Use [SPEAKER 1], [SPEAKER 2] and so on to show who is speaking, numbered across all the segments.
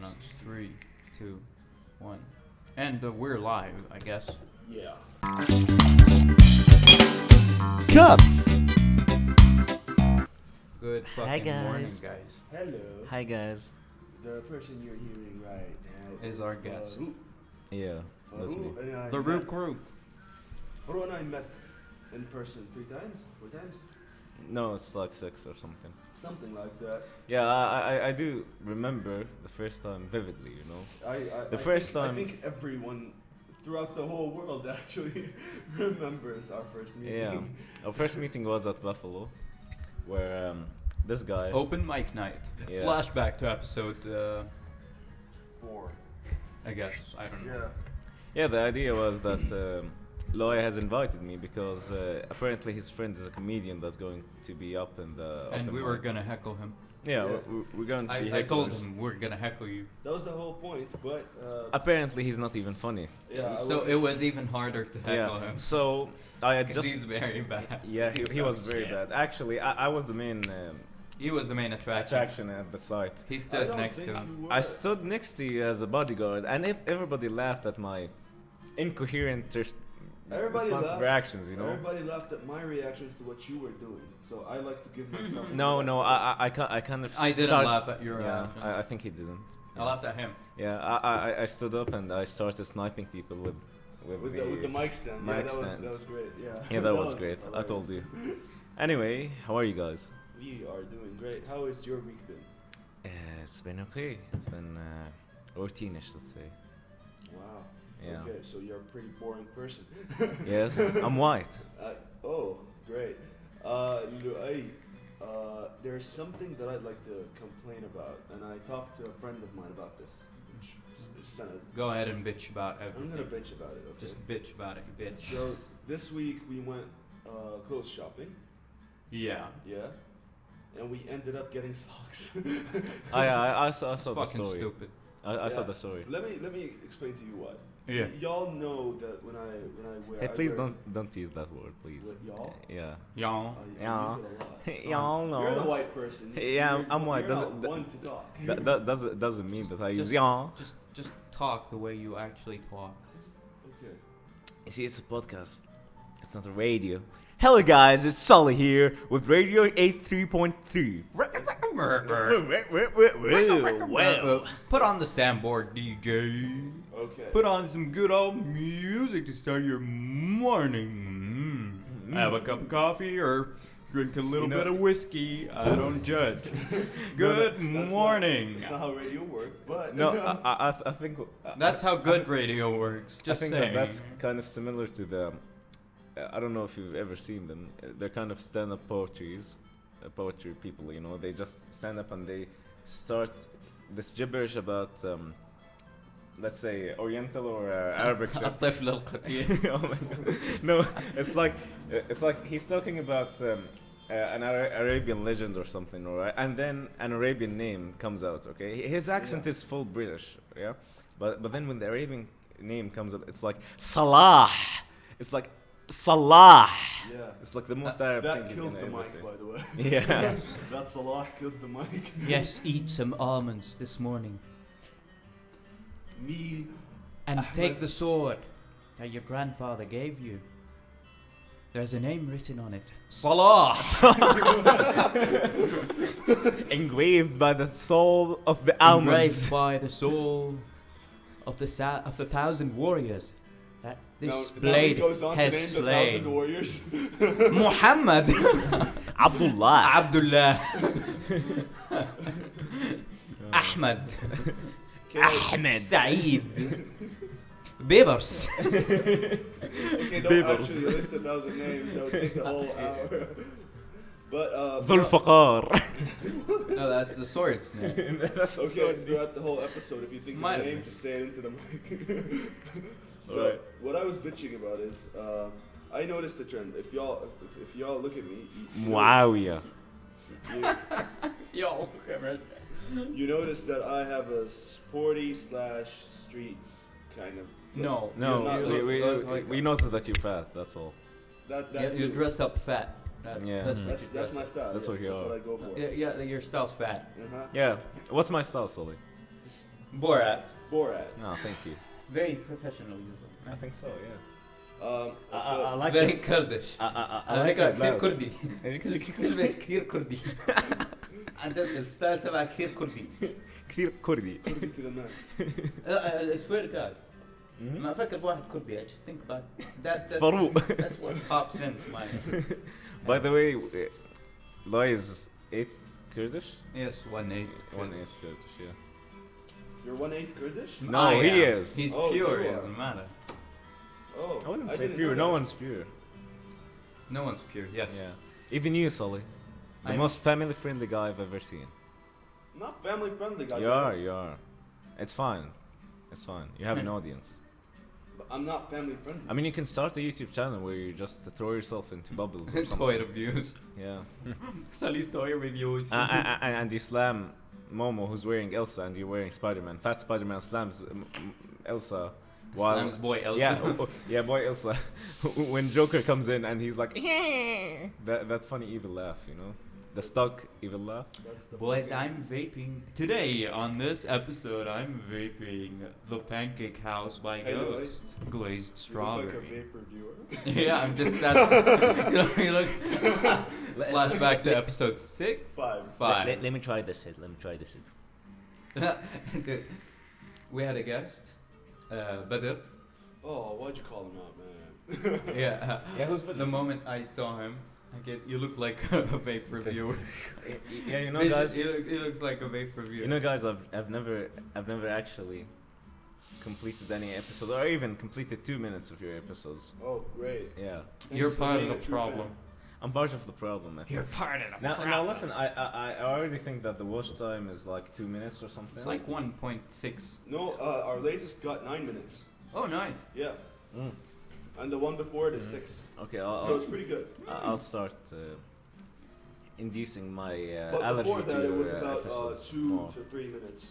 [SPEAKER 1] on 3, 2, 1. And we're live, I guess.
[SPEAKER 2] Yeah.
[SPEAKER 3] Cups!
[SPEAKER 1] Good fucking morning, guys.
[SPEAKER 2] Hello.
[SPEAKER 3] Hi guys.
[SPEAKER 2] The person you're hearing right now
[SPEAKER 1] Is our guest.
[SPEAKER 3] Yeah, that's me.
[SPEAKER 1] The Roop Crew.
[SPEAKER 2] Farouq and I met in person 3 times? 4 times?
[SPEAKER 3] No, it's like 6 or something.
[SPEAKER 2] Something like that.
[SPEAKER 3] Yeah, I do remember the first time vividly, you know.
[SPEAKER 2] I think everyone throughout the whole world actually remembers our first meeting.
[SPEAKER 3] Yeah, our first meeting was at Buffalo, where this guy...
[SPEAKER 1] Open mic night.
[SPEAKER 3] Yeah.
[SPEAKER 1] Flashback to episode
[SPEAKER 2] 4.
[SPEAKER 1] I guess. I don't know.
[SPEAKER 3] Yeah, the idea was that Loai has invited me because apparently his friend is a comedian that's going to be up in the...
[SPEAKER 1] And
[SPEAKER 3] open
[SPEAKER 1] we were
[SPEAKER 3] mic.
[SPEAKER 1] gonna heckle him.
[SPEAKER 3] Yeah, we're going to be
[SPEAKER 1] I told
[SPEAKER 3] hecklers.
[SPEAKER 1] him we're gonna heckle you.
[SPEAKER 2] That was the whole point, but
[SPEAKER 3] Apparently he's not even funny.
[SPEAKER 2] yeah.
[SPEAKER 1] So it was even harder to heckle him.
[SPEAKER 3] So I had
[SPEAKER 1] Because
[SPEAKER 3] just...
[SPEAKER 1] he's very bad.
[SPEAKER 3] Yeah, he was very bad. Actually, I was the main
[SPEAKER 1] He was the main attraction.
[SPEAKER 3] at the site.
[SPEAKER 1] He stood next to him.
[SPEAKER 3] I stood next to you as a bodyguard, and everybody laughed at my incoherent responsive reactions, you know?
[SPEAKER 2] Everybody laughed at my reactions to what you were doing, so I like to give myself. some
[SPEAKER 3] No,
[SPEAKER 2] credit.
[SPEAKER 3] I kind of.
[SPEAKER 1] I didn't
[SPEAKER 3] start-
[SPEAKER 1] laugh at your
[SPEAKER 3] Yeah,
[SPEAKER 1] reactions.
[SPEAKER 3] I think he didn't.
[SPEAKER 1] I laughed at him.
[SPEAKER 3] Yeah, I stood up and I started sniping people with
[SPEAKER 2] With the mic stand.
[SPEAKER 3] mic
[SPEAKER 2] Yeah,
[SPEAKER 3] stand.
[SPEAKER 2] that was great. Yeah.
[SPEAKER 3] Yeah, that was great. I told
[SPEAKER 2] hilarious.
[SPEAKER 3] you. Anyway, how are you guys?
[SPEAKER 2] We are doing great. How has your week been?
[SPEAKER 3] It's been okay. It's been routine-ish, let's say.
[SPEAKER 2] Wow.
[SPEAKER 3] Yeah.
[SPEAKER 2] Okay, so you're a pretty boring person.
[SPEAKER 3] Yes, I'm white.
[SPEAKER 2] Oh, great. Loai, there's something that I'd like to complain about, and I talked to a friend of mine about this. Senate.
[SPEAKER 1] Go ahead and bitch about
[SPEAKER 2] I'm
[SPEAKER 1] everything.
[SPEAKER 2] gonna bitch about it. Okay.
[SPEAKER 1] Just bitch about it, you bitch.
[SPEAKER 2] So this week we went clothes shopping.
[SPEAKER 1] Yeah.
[SPEAKER 2] Yeah. And we ended up getting socks.
[SPEAKER 3] I saw the
[SPEAKER 1] Fucking
[SPEAKER 3] story.
[SPEAKER 1] stupid.
[SPEAKER 3] I saw
[SPEAKER 2] Yeah.
[SPEAKER 3] the story.
[SPEAKER 2] Let me explain to you why.
[SPEAKER 1] Yeah.
[SPEAKER 2] Y'all know that when I wear.
[SPEAKER 3] Hey,
[SPEAKER 2] I
[SPEAKER 3] please
[SPEAKER 2] wear,
[SPEAKER 3] don't use that word, please.
[SPEAKER 2] What, y'all?
[SPEAKER 3] Yeah.
[SPEAKER 1] Y'all.
[SPEAKER 2] I
[SPEAKER 3] Yeah.
[SPEAKER 2] use it a lot.
[SPEAKER 3] Y'all know.
[SPEAKER 2] You're the white person.
[SPEAKER 3] Yeah, I'm white.
[SPEAKER 2] You're
[SPEAKER 3] Does
[SPEAKER 2] not
[SPEAKER 3] it-
[SPEAKER 2] one to talk.
[SPEAKER 3] That doesn't mean that I use
[SPEAKER 1] Just-
[SPEAKER 3] y'all.
[SPEAKER 1] Just talk the way you actually talk.
[SPEAKER 2] Okay.
[SPEAKER 3] You see, it's a podcast. It's not a radio. Hello, guys. It's Sully here with Radio 83.3. Well,
[SPEAKER 1] Put on the soundboard, DJ.
[SPEAKER 2] Okay.
[SPEAKER 1] Put on some good old music to start your morning. Have a cup of coffee or drink a little
[SPEAKER 3] You know-
[SPEAKER 1] bit of whiskey. I don't judge. Good morning.
[SPEAKER 2] That's not how radio works, but
[SPEAKER 3] no, I think
[SPEAKER 1] That's how good radio works.
[SPEAKER 3] I
[SPEAKER 1] Just
[SPEAKER 3] think
[SPEAKER 1] saying.
[SPEAKER 3] that's kind of similar to the. I don't know if you've ever seen them. They're kind of stand-up poetry people. You know, they just stand up and they start this gibberish about, let's say, Oriental or Arabic shit.
[SPEAKER 1] الطفل القتيل.
[SPEAKER 3] Oh my God. No, it's like he's talking about an Arabian legend or something, alright? And then an Arabian name comes out. Okay, his accent is full British, yeah. But then when the Arabian name comes up, it's like Salah. It's like Salah.
[SPEAKER 2] yeah.
[SPEAKER 3] It's like the most Arab
[SPEAKER 2] That
[SPEAKER 3] thing
[SPEAKER 2] killed
[SPEAKER 3] you
[SPEAKER 2] the
[SPEAKER 3] can ever
[SPEAKER 2] mic,
[SPEAKER 3] say.
[SPEAKER 2] by the way.
[SPEAKER 3] Yeah.
[SPEAKER 2] That Salah killed the mic.
[SPEAKER 1] Yes, eat some almonds this morning.
[SPEAKER 2] Me.
[SPEAKER 1] And
[SPEAKER 2] Ahmed.
[SPEAKER 1] take the sword that your grandfather gave you. There's a name written on it. Salah!
[SPEAKER 3] Engraved by the soul of the almonds.
[SPEAKER 1] Engraved by the soul of the 1,000 warriors that this
[SPEAKER 2] Now he
[SPEAKER 1] blade
[SPEAKER 2] goes on
[SPEAKER 1] has
[SPEAKER 2] to name the 1,000
[SPEAKER 1] slain.
[SPEAKER 2] warriors.
[SPEAKER 1] Muhammad!
[SPEAKER 3] Abdullah.
[SPEAKER 1] Abdullah! Ahmed!
[SPEAKER 3] Ahmed.
[SPEAKER 1] Saeed! Bibers!
[SPEAKER 2] Okay, don't
[SPEAKER 3] Bibbles.
[SPEAKER 2] actually list 1,000 names. That would take the whole hour. But
[SPEAKER 3] Dhul Faqar.
[SPEAKER 1] No, that's the sword's name.
[SPEAKER 3] That's
[SPEAKER 2] okay, throughout the whole episode, if you think
[SPEAKER 1] Might
[SPEAKER 2] of the
[SPEAKER 1] have
[SPEAKER 2] name,
[SPEAKER 1] been.
[SPEAKER 2] just say it into the mic. So
[SPEAKER 3] Alright.
[SPEAKER 2] what I was bitching about is, I noticed a trend. If y'all look at me,
[SPEAKER 3] Muawiyah.
[SPEAKER 1] Yo,
[SPEAKER 2] you notice that I have a sporty / street kind of.
[SPEAKER 1] No.
[SPEAKER 3] No,
[SPEAKER 2] not
[SPEAKER 3] we noticed that you're fat. That's all.
[SPEAKER 2] That
[SPEAKER 1] You
[SPEAKER 2] too.
[SPEAKER 1] dress up fat. That's,
[SPEAKER 3] Yeah.
[SPEAKER 1] that's
[SPEAKER 3] Mhm.
[SPEAKER 1] what you
[SPEAKER 2] That's
[SPEAKER 1] dress
[SPEAKER 2] my
[SPEAKER 1] up.
[SPEAKER 2] style.
[SPEAKER 3] That's
[SPEAKER 2] yes,
[SPEAKER 3] what you
[SPEAKER 2] that's
[SPEAKER 3] are.
[SPEAKER 2] what I go for.
[SPEAKER 1] Yeah, your style's fat.
[SPEAKER 2] Uh-huh.
[SPEAKER 3] Yeah. What's my style, Sully?
[SPEAKER 2] Just
[SPEAKER 1] Borat.
[SPEAKER 2] Borat.
[SPEAKER 3] No, thank you.
[SPEAKER 1] Very professional user.
[SPEAKER 3] I think so. Yeah.
[SPEAKER 2] I
[SPEAKER 3] like
[SPEAKER 1] Very
[SPEAKER 3] it.
[SPEAKER 1] Kurdish.
[SPEAKER 3] I like
[SPEAKER 1] فكرة
[SPEAKER 3] it.
[SPEAKER 1] كثير
[SPEAKER 3] blouse.
[SPEAKER 1] كردي. تلبس كثير كردي. عن جد الستايل تبعك كثير كردي.
[SPEAKER 3] كثير كردي.
[SPEAKER 2] to the max.
[SPEAKER 1] I swear to God. ما أفكر بواحد كردي. I just think about that.
[SPEAKER 3] فاروق.
[SPEAKER 1] That's what pops in my.
[SPEAKER 3] By the way, Loai is 8th Kurdish?
[SPEAKER 1] Yes, 1/8.
[SPEAKER 3] 1/8 Kurdish, yeah.
[SPEAKER 2] You're 1/8 Kurdish?
[SPEAKER 3] No, he is.
[SPEAKER 1] He's
[SPEAKER 2] Oh,
[SPEAKER 1] pure.
[SPEAKER 2] you
[SPEAKER 1] It
[SPEAKER 2] are.
[SPEAKER 1] doesn't matter.
[SPEAKER 2] Oh,
[SPEAKER 3] I wouldn't say
[SPEAKER 2] didn't
[SPEAKER 3] pure.
[SPEAKER 2] know
[SPEAKER 3] No
[SPEAKER 2] that.
[SPEAKER 3] one's pure.
[SPEAKER 1] No one's pure. Yes.
[SPEAKER 3] Yeah. Even you, Sully. The
[SPEAKER 1] I'm-
[SPEAKER 3] most family-friendly guy I've ever seen.
[SPEAKER 2] Not family friendly, guys.
[SPEAKER 3] You are. It's fine. It's fine. You have an audience.
[SPEAKER 2] But I'm not family friendly.
[SPEAKER 3] I mean, you can start a YouTube channel where you just throw yourself into bubbles or something.
[SPEAKER 1] Toy reviews.
[SPEAKER 3] Yeah.
[SPEAKER 1] Sully's toy reviews.
[SPEAKER 3] And you slam Momo, who's wearing Elsa, and you're wearing Spider-Man. Fat Spider-Man slams Elsa. While
[SPEAKER 1] Slams boy Elsa.
[SPEAKER 3] Yeah, boy Elsa. When Joker comes in and he's like, that funny evil laugh, you know, the stuck evil laugh.
[SPEAKER 2] That's the
[SPEAKER 1] Boys,
[SPEAKER 2] fucking-
[SPEAKER 1] I'm vaping. Today, on this episode, I'm vaping The Pancake House by
[SPEAKER 2] Hey,
[SPEAKER 1] Ghost. Glazed
[SPEAKER 2] You look like a
[SPEAKER 1] strawberry.
[SPEAKER 2] vape reviewer.
[SPEAKER 1] Yeah, I'm just that. You look. Flashback to episode 6?
[SPEAKER 2] 5.
[SPEAKER 1] 5.
[SPEAKER 3] Let me try this hit. Let me try this hit.
[SPEAKER 1] We had a guest. Badr.
[SPEAKER 2] Oh, why'd you call him out, man?
[SPEAKER 1] Yeah.
[SPEAKER 3] Yeah, who's
[SPEAKER 1] The moment I saw him, you look like a vape reviewer.
[SPEAKER 3] Yeah, you know, guys.
[SPEAKER 1] He looks like a vape reviewer.
[SPEAKER 3] You know, guys. I've never actually completed any episode, or even completed 2 minutes of your episodes.
[SPEAKER 2] Oh, great.
[SPEAKER 3] Yeah,
[SPEAKER 1] You're
[SPEAKER 2] Thanks for
[SPEAKER 1] part of
[SPEAKER 2] being
[SPEAKER 1] the
[SPEAKER 2] a true
[SPEAKER 1] problem.
[SPEAKER 3] I'm part of the problem. I think.
[SPEAKER 1] You're part of the problem.
[SPEAKER 3] Now listen. I already think that the watch time is like 2 minutes or something.
[SPEAKER 1] It's like 1.6.
[SPEAKER 2] No, our latest got 9 minutes.
[SPEAKER 1] Oh, nice.
[SPEAKER 2] Yeah.
[SPEAKER 3] Mm.
[SPEAKER 2] And the one before it is 6.
[SPEAKER 3] Okay,
[SPEAKER 2] So it's pretty good.
[SPEAKER 3] I'll start inducing my
[SPEAKER 2] But
[SPEAKER 3] allergy
[SPEAKER 2] before that,
[SPEAKER 3] to
[SPEAKER 2] it was
[SPEAKER 3] your
[SPEAKER 2] about
[SPEAKER 3] episodes
[SPEAKER 2] 2
[SPEAKER 3] more.
[SPEAKER 2] to 3 minutes,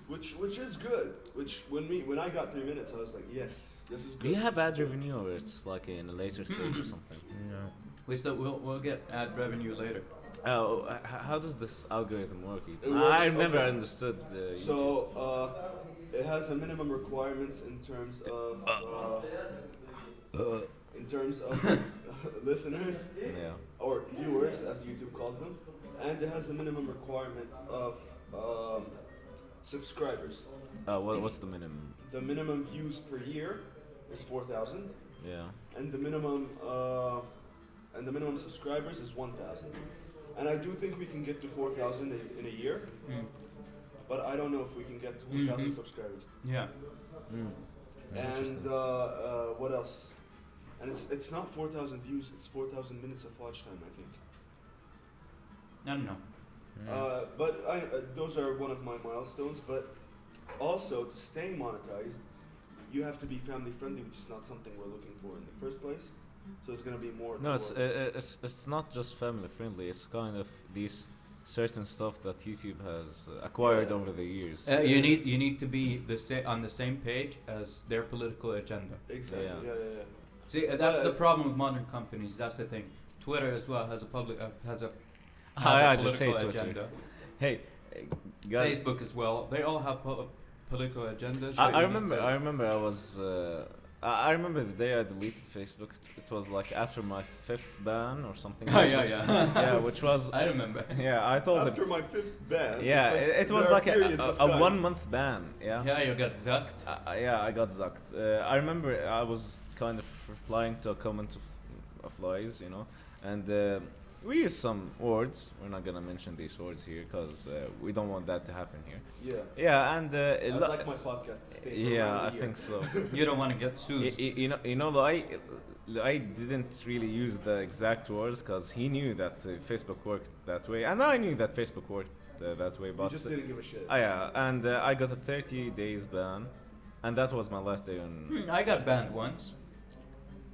[SPEAKER 2] which is good. Which when I got 3 minutes, I was like, yes, this is good.
[SPEAKER 3] Do you have
[SPEAKER 2] this is
[SPEAKER 3] ad
[SPEAKER 2] good.
[SPEAKER 3] revenue, or it's like in a later stage or something?
[SPEAKER 1] We'll get ad revenue later.
[SPEAKER 3] Oh, how does this algorithm work?
[SPEAKER 2] It works-
[SPEAKER 3] I've never
[SPEAKER 2] okay.
[SPEAKER 3] understood YouTube.
[SPEAKER 2] So it has a minimum requirements in terms of listeners
[SPEAKER 3] Yeah.
[SPEAKER 2] or viewers, as YouTube calls them, and it has a minimum requirement of subscribers.
[SPEAKER 3] What's the minimum?
[SPEAKER 2] The minimum views per year is 4,000,
[SPEAKER 3] Yeah.
[SPEAKER 2] and the minimum subscribers is 1,000. And I do think we can get to 4,000 in a year, but I don't know if we can get to 1,000 subscribers.
[SPEAKER 1] Yeah.
[SPEAKER 3] Mm.
[SPEAKER 2] And what else? And it's not 4,000 views; it's 4,000 minutes of watch time, I think.
[SPEAKER 1] I don't know.
[SPEAKER 2] But those are one of my milestones. But also, to stay monetized, you have to be family friendly, which is not something we're looking for in the first place. So it's gonna be more.
[SPEAKER 3] No,
[SPEAKER 2] towards-
[SPEAKER 3] it's not just family friendly. It's kind of these certain stuff that YouTube has acquired
[SPEAKER 2] Yeah.
[SPEAKER 3] over the years.
[SPEAKER 1] You need to be on the same page as their political agenda.
[SPEAKER 2] Exactly.
[SPEAKER 3] Yeah.
[SPEAKER 2] Yeah.
[SPEAKER 1] See, that's the problem with modern companies. That's the thing. Twitter as well has a
[SPEAKER 3] Just say
[SPEAKER 1] political
[SPEAKER 3] Twitter.
[SPEAKER 1] agenda.
[SPEAKER 3] Hey, guys.
[SPEAKER 1] Facebook as well. They all have political agendas.
[SPEAKER 3] I remember I was I remember the day I deleted Facebook. It was like after my 5th ban or something.
[SPEAKER 1] Oh,
[SPEAKER 3] like
[SPEAKER 1] yeah,
[SPEAKER 3] which-
[SPEAKER 1] yeah.
[SPEAKER 3] yeah, which was
[SPEAKER 1] I remember.
[SPEAKER 3] yeah. I told
[SPEAKER 2] After my 5th ban.
[SPEAKER 3] yeah,
[SPEAKER 2] it's
[SPEAKER 3] it was
[SPEAKER 2] there are
[SPEAKER 3] like
[SPEAKER 2] periods of
[SPEAKER 3] a
[SPEAKER 2] time.
[SPEAKER 3] 1 month ban. Yeah.
[SPEAKER 1] Yeah, you got zucked.
[SPEAKER 3] Yeah, I got zucked. I remember I was kind of replying to a comment of Loai's, you know, and we use some words. We're not gonna mention these words here because we don't want that to happen here.
[SPEAKER 2] Yeah.
[SPEAKER 3] Yeah, and
[SPEAKER 2] I'd like my podcast to stay. for
[SPEAKER 3] yeah,
[SPEAKER 2] around a
[SPEAKER 3] I
[SPEAKER 2] year.
[SPEAKER 3] think so.
[SPEAKER 1] You don't want to get sued.
[SPEAKER 3] You know, I didn't really use the exact words because he knew that Facebook worked that way, and I knew that Facebook worked that way.
[SPEAKER 2] You
[SPEAKER 3] But
[SPEAKER 2] just didn't give a shit.
[SPEAKER 3] yeah, and I got a 30 days ban, and that was my last day on.
[SPEAKER 1] I got banned once.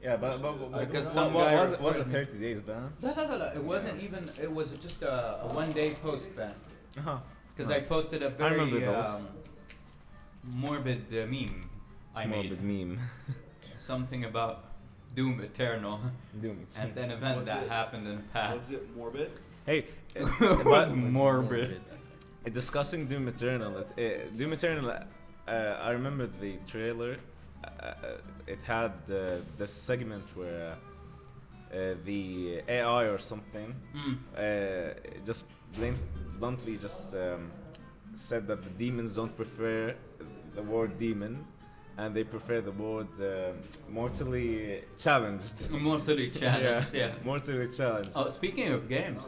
[SPEAKER 3] Yeah, but
[SPEAKER 1] Because
[SPEAKER 3] what-
[SPEAKER 1] some
[SPEAKER 3] what
[SPEAKER 1] guy
[SPEAKER 3] was it
[SPEAKER 1] reported me.
[SPEAKER 3] 30 days ban?
[SPEAKER 1] No. It wasn't even. It was just a 1-day post ban.
[SPEAKER 3] Uh-huh.
[SPEAKER 1] Because
[SPEAKER 3] Nice.
[SPEAKER 1] I posted a
[SPEAKER 3] I remember
[SPEAKER 1] very
[SPEAKER 3] those.
[SPEAKER 1] morbid meme I
[SPEAKER 3] Morbid
[SPEAKER 1] made.
[SPEAKER 3] meme.
[SPEAKER 1] Something about Doom Eternal
[SPEAKER 3] Doom.
[SPEAKER 1] and an event
[SPEAKER 2] Was
[SPEAKER 1] that
[SPEAKER 2] it-
[SPEAKER 1] happened in the
[SPEAKER 2] Was
[SPEAKER 1] past.
[SPEAKER 2] it morbid?
[SPEAKER 3] Hey,
[SPEAKER 1] It was morbid.
[SPEAKER 3] discussing Doom Eternal. Doom Eternal. I remember the trailer. It had this segment where the AI or something just bluntly just said that the demons don't prefer the word demon, and they prefer the word mortally challenged.
[SPEAKER 1] Mortally challenged, yeah.
[SPEAKER 3] Mortally challenged.
[SPEAKER 1] Oh, speaking of games,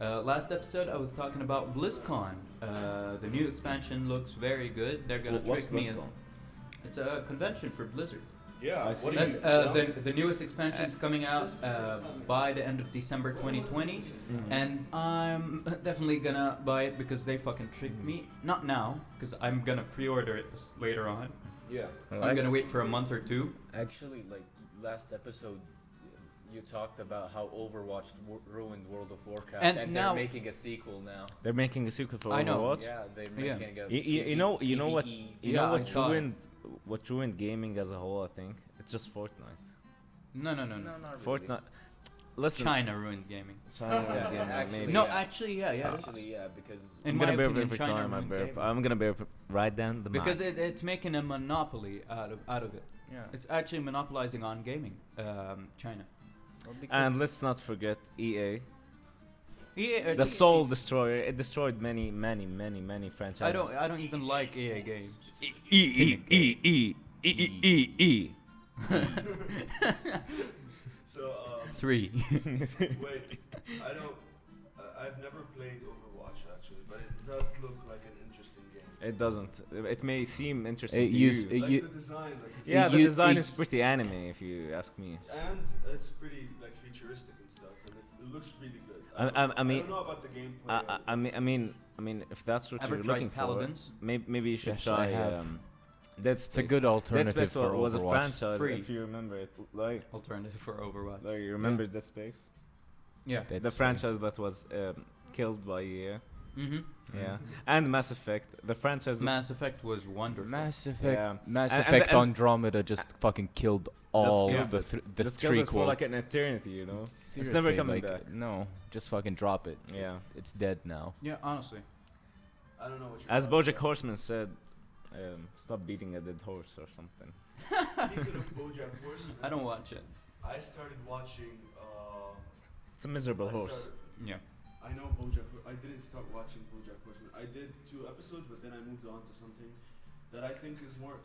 [SPEAKER 1] last episode I was talking about BlizzCon. The new expansion looks very good. They're gonna
[SPEAKER 3] What's
[SPEAKER 1] trick me.
[SPEAKER 3] BlizzCon?
[SPEAKER 1] It's a convention for Blizzard.
[SPEAKER 2] Yeah,
[SPEAKER 3] I see.
[SPEAKER 2] what do
[SPEAKER 1] That's
[SPEAKER 2] you-
[SPEAKER 1] the newest expansion is coming out by the end of December 2020, and I'm definitely gonna buy it because they fucking tricked me. Not now, because I'm gonna pre-order it later on.
[SPEAKER 2] Yeah.
[SPEAKER 1] I'm gonna wait for a month or two.
[SPEAKER 4] Actually, like last episode, you talked about how Overwatch ruined World of Warcraft,
[SPEAKER 1] And
[SPEAKER 4] and
[SPEAKER 1] now-
[SPEAKER 4] they're making a sequel now.
[SPEAKER 3] They're making a sequel for
[SPEAKER 1] I know.
[SPEAKER 3] Overwatch.
[SPEAKER 4] Yeah, they're
[SPEAKER 1] Yeah.
[SPEAKER 4] making a.
[SPEAKER 3] You know what
[SPEAKER 4] PvE.
[SPEAKER 3] you
[SPEAKER 1] Yeah,
[SPEAKER 3] know
[SPEAKER 1] I
[SPEAKER 3] what
[SPEAKER 1] saw it.
[SPEAKER 3] ruined gaming as a whole. I think it's just Fortnite.
[SPEAKER 1] No.
[SPEAKER 4] No, not really.
[SPEAKER 3] Fortnite. Listen,
[SPEAKER 1] China ruined gaming.
[SPEAKER 3] China ruined
[SPEAKER 4] Yeah,
[SPEAKER 3] gaming,
[SPEAKER 4] actually,
[SPEAKER 3] maybe.
[SPEAKER 1] No,
[SPEAKER 4] yeah.
[SPEAKER 1] actually, yeah.
[SPEAKER 4] Actually, yeah, because
[SPEAKER 1] In
[SPEAKER 3] I'm
[SPEAKER 1] my
[SPEAKER 3] gonna burp
[SPEAKER 1] opinion,
[SPEAKER 3] every
[SPEAKER 1] China
[SPEAKER 3] time I
[SPEAKER 1] ruined
[SPEAKER 3] burp.
[SPEAKER 1] gaming.
[SPEAKER 3] I'm gonna burp right down the
[SPEAKER 1] Because
[SPEAKER 3] mic.
[SPEAKER 1] it's making a monopoly out of it.
[SPEAKER 4] yeah,
[SPEAKER 1] It's actually monopolizing on gaming, China.
[SPEAKER 4] well, because
[SPEAKER 3] And let's not forget EA,
[SPEAKER 1] EA,
[SPEAKER 3] the soul destroyer. It destroyed many franchises.
[SPEAKER 1] I don't even like EA games.
[SPEAKER 3] E.
[SPEAKER 2] So,
[SPEAKER 1] 3.
[SPEAKER 2] wait, I don't. I've never played Overwatch actually, but it does look like an interesting game.
[SPEAKER 3] It doesn't. It may seem interesting
[SPEAKER 4] It
[SPEAKER 3] to
[SPEAKER 4] use-
[SPEAKER 3] you.
[SPEAKER 2] Like
[SPEAKER 4] you-
[SPEAKER 2] the design, like it's
[SPEAKER 3] Yeah, the
[SPEAKER 4] you-
[SPEAKER 3] design
[SPEAKER 4] it-
[SPEAKER 3] is pretty anime, if you ask me.
[SPEAKER 2] and it's pretty like futuristic and stuff, and it looks really good.
[SPEAKER 3] I mean,
[SPEAKER 2] I don't know about the gameplay.
[SPEAKER 3] I mean, if that's what
[SPEAKER 1] Ever
[SPEAKER 3] you're
[SPEAKER 1] tried
[SPEAKER 3] looking
[SPEAKER 1] Paladins?
[SPEAKER 3] for, maybe you should
[SPEAKER 4] Yes,
[SPEAKER 3] try
[SPEAKER 4] I have.
[SPEAKER 3] Dead Space.
[SPEAKER 4] it's a good
[SPEAKER 3] Dead
[SPEAKER 4] alternative
[SPEAKER 3] Space
[SPEAKER 4] for
[SPEAKER 3] was a
[SPEAKER 4] Overwatch.
[SPEAKER 3] franchise,
[SPEAKER 1] Free.
[SPEAKER 3] if you remember it. Like
[SPEAKER 1] Alternative for Overwatch.
[SPEAKER 3] you remember Dead Space?
[SPEAKER 1] Yeah.
[SPEAKER 4] Dead
[SPEAKER 3] The
[SPEAKER 4] Space.
[SPEAKER 3] franchise that was killed by EA.
[SPEAKER 1] Mm-hmm.
[SPEAKER 3] Yeah, and Mass Effect. The franchise.
[SPEAKER 1] Mass Effect was wonderful.
[SPEAKER 4] Mass Effect,
[SPEAKER 3] Yeah.
[SPEAKER 4] Mass
[SPEAKER 3] And-
[SPEAKER 4] Effect
[SPEAKER 3] and-
[SPEAKER 4] Andromeda just fucking killed all
[SPEAKER 3] killed
[SPEAKER 4] the
[SPEAKER 3] it.
[SPEAKER 4] the
[SPEAKER 3] just killed it for
[SPEAKER 4] prequel.
[SPEAKER 3] like an eternity, you know.
[SPEAKER 4] Seriously,
[SPEAKER 3] it's never coming
[SPEAKER 4] like,
[SPEAKER 3] back.
[SPEAKER 4] No, just fucking drop it.
[SPEAKER 3] Yeah.
[SPEAKER 4] It's dead now.
[SPEAKER 1] Yeah, honestly.
[SPEAKER 2] I don't know what you're
[SPEAKER 3] As
[SPEAKER 2] talking
[SPEAKER 3] BoJack Horseman said, stop beating a dead horse or something.
[SPEAKER 2] about. Speaking of BoJack Horseman,
[SPEAKER 1] I don't watch it.
[SPEAKER 2] I started watching.
[SPEAKER 3] It's a miserable
[SPEAKER 2] I
[SPEAKER 3] horse.
[SPEAKER 2] started-
[SPEAKER 1] Yeah.
[SPEAKER 2] I know BoJack. I didn't start watching BoJack Horseman. I did 2 episodes, but then I moved on to something that I think is more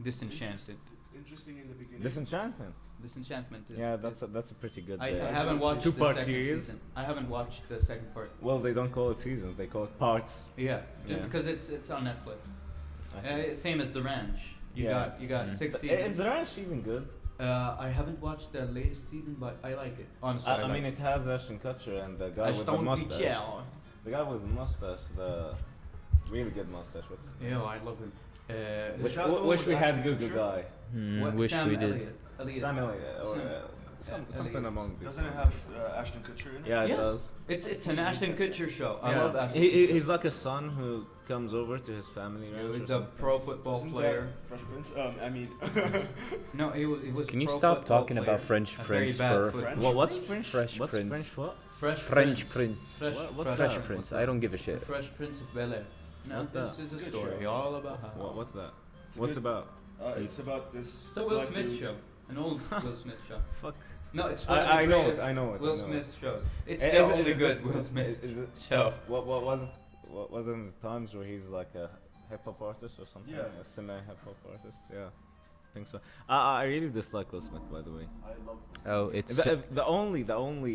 [SPEAKER 1] Disenchanted.
[SPEAKER 2] interesting in the beginning.
[SPEAKER 3] Disenchantment.
[SPEAKER 1] Disenchantment is.
[SPEAKER 3] Yeah, that's a pretty good.
[SPEAKER 1] I
[SPEAKER 2] I
[SPEAKER 1] haven't watched the
[SPEAKER 3] 2-part
[SPEAKER 1] second
[SPEAKER 3] series.
[SPEAKER 1] season. I haven't watched the second part.
[SPEAKER 3] Well, they don't call it seasons; they call it parts.
[SPEAKER 1] Yeah,
[SPEAKER 3] Yeah.
[SPEAKER 1] because it's on Netflix.
[SPEAKER 3] I see.
[SPEAKER 1] Same as The Ranch. You
[SPEAKER 3] Yeah.
[SPEAKER 1] got 6
[SPEAKER 3] Is
[SPEAKER 1] seasons.
[SPEAKER 3] the ranch even good?
[SPEAKER 1] I haven't watched the latest season, but I like it. Honestly,
[SPEAKER 3] I mean, it has Ashton Kutcher and the guy with the mustache.
[SPEAKER 1] Yeah,
[SPEAKER 3] The guy with the mustache, the really good mustache. What's
[SPEAKER 1] I love him.
[SPEAKER 3] wish,
[SPEAKER 2] that the one
[SPEAKER 3] wish
[SPEAKER 2] with
[SPEAKER 3] we had
[SPEAKER 2] Ashton
[SPEAKER 3] Google
[SPEAKER 2] Kutcher?
[SPEAKER 3] guy.
[SPEAKER 4] Wish
[SPEAKER 1] Sam
[SPEAKER 4] we did.
[SPEAKER 1] Elliott.
[SPEAKER 3] Sam Elliott or
[SPEAKER 1] Sam-
[SPEAKER 3] something
[SPEAKER 1] Elliott.
[SPEAKER 3] among these.
[SPEAKER 2] Doesn't it have Ashton Kutcher in it?
[SPEAKER 3] Yeah, it
[SPEAKER 1] Yes.
[SPEAKER 3] does.
[SPEAKER 1] It's an Ashton Kutcher show. I
[SPEAKER 3] Yeah.
[SPEAKER 1] love Ashton
[SPEAKER 3] He,
[SPEAKER 1] Kutcher.
[SPEAKER 3] he's like a son who comes over to his family ranch.
[SPEAKER 1] He's
[SPEAKER 3] or
[SPEAKER 1] a
[SPEAKER 3] something.
[SPEAKER 1] pro football
[SPEAKER 2] Isn't
[SPEAKER 1] player.
[SPEAKER 2] that Fresh Prince? I mean,
[SPEAKER 1] No, he was.
[SPEAKER 4] Can you
[SPEAKER 1] pro
[SPEAKER 4] stop
[SPEAKER 1] football
[SPEAKER 4] talking
[SPEAKER 1] player.
[SPEAKER 4] about French
[SPEAKER 1] A very
[SPEAKER 4] Prince
[SPEAKER 1] bad
[SPEAKER 4] for
[SPEAKER 1] football-
[SPEAKER 3] Well, what's
[SPEAKER 2] Prince?
[SPEAKER 3] French?
[SPEAKER 4] Fresh
[SPEAKER 3] What's
[SPEAKER 4] Prince.
[SPEAKER 3] French? What?
[SPEAKER 1] Fresh
[SPEAKER 4] French Prince?
[SPEAKER 1] Fresh,
[SPEAKER 3] What's
[SPEAKER 4] Fresh
[SPEAKER 3] that?
[SPEAKER 4] Prince. I don't give a
[SPEAKER 1] The
[SPEAKER 4] shit.
[SPEAKER 1] Fresh Prince of Bel Air. No,
[SPEAKER 3] What's
[SPEAKER 1] this
[SPEAKER 3] that?
[SPEAKER 1] is a
[SPEAKER 2] Good
[SPEAKER 1] story
[SPEAKER 2] show.
[SPEAKER 1] all about how.
[SPEAKER 3] What's that?
[SPEAKER 2] It's a
[SPEAKER 3] What's
[SPEAKER 2] good-
[SPEAKER 3] about?
[SPEAKER 2] it's about this.
[SPEAKER 1] It's a Will
[SPEAKER 2] black
[SPEAKER 1] Smith
[SPEAKER 2] dude.
[SPEAKER 1] show. An old Will Smith show.
[SPEAKER 3] Fuck.
[SPEAKER 1] No, it's one of the
[SPEAKER 3] I know it.
[SPEAKER 1] greatest
[SPEAKER 3] I know it.
[SPEAKER 1] Will
[SPEAKER 3] I know it.
[SPEAKER 1] Smith shows. It's
[SPEAKER 3] Is
[SPEAKER 1] the
[SPEAKER 3] it-
[SPEAKER 1] only
[SPEAKER 3] is it
[SPEAKER 1] good
[SPEAKER 3] this-
[SPEAKER 1] Will Smith
[SPEAKER 3] Is it?
[SPEAKER 1] show.
[SPEAKER 3] What was it? What was it in the times where he's like a hip hop artist or something?
[SPEAKER 2] Yeah.
[SPEAKER 3] A semi hip hop artist. Yeah, I think so. I really dislike Will Smith, by the way.
[SPEAKER 2] I love this.
[SPEAKER 4] Oh, it's
[SPEAKER 3] The only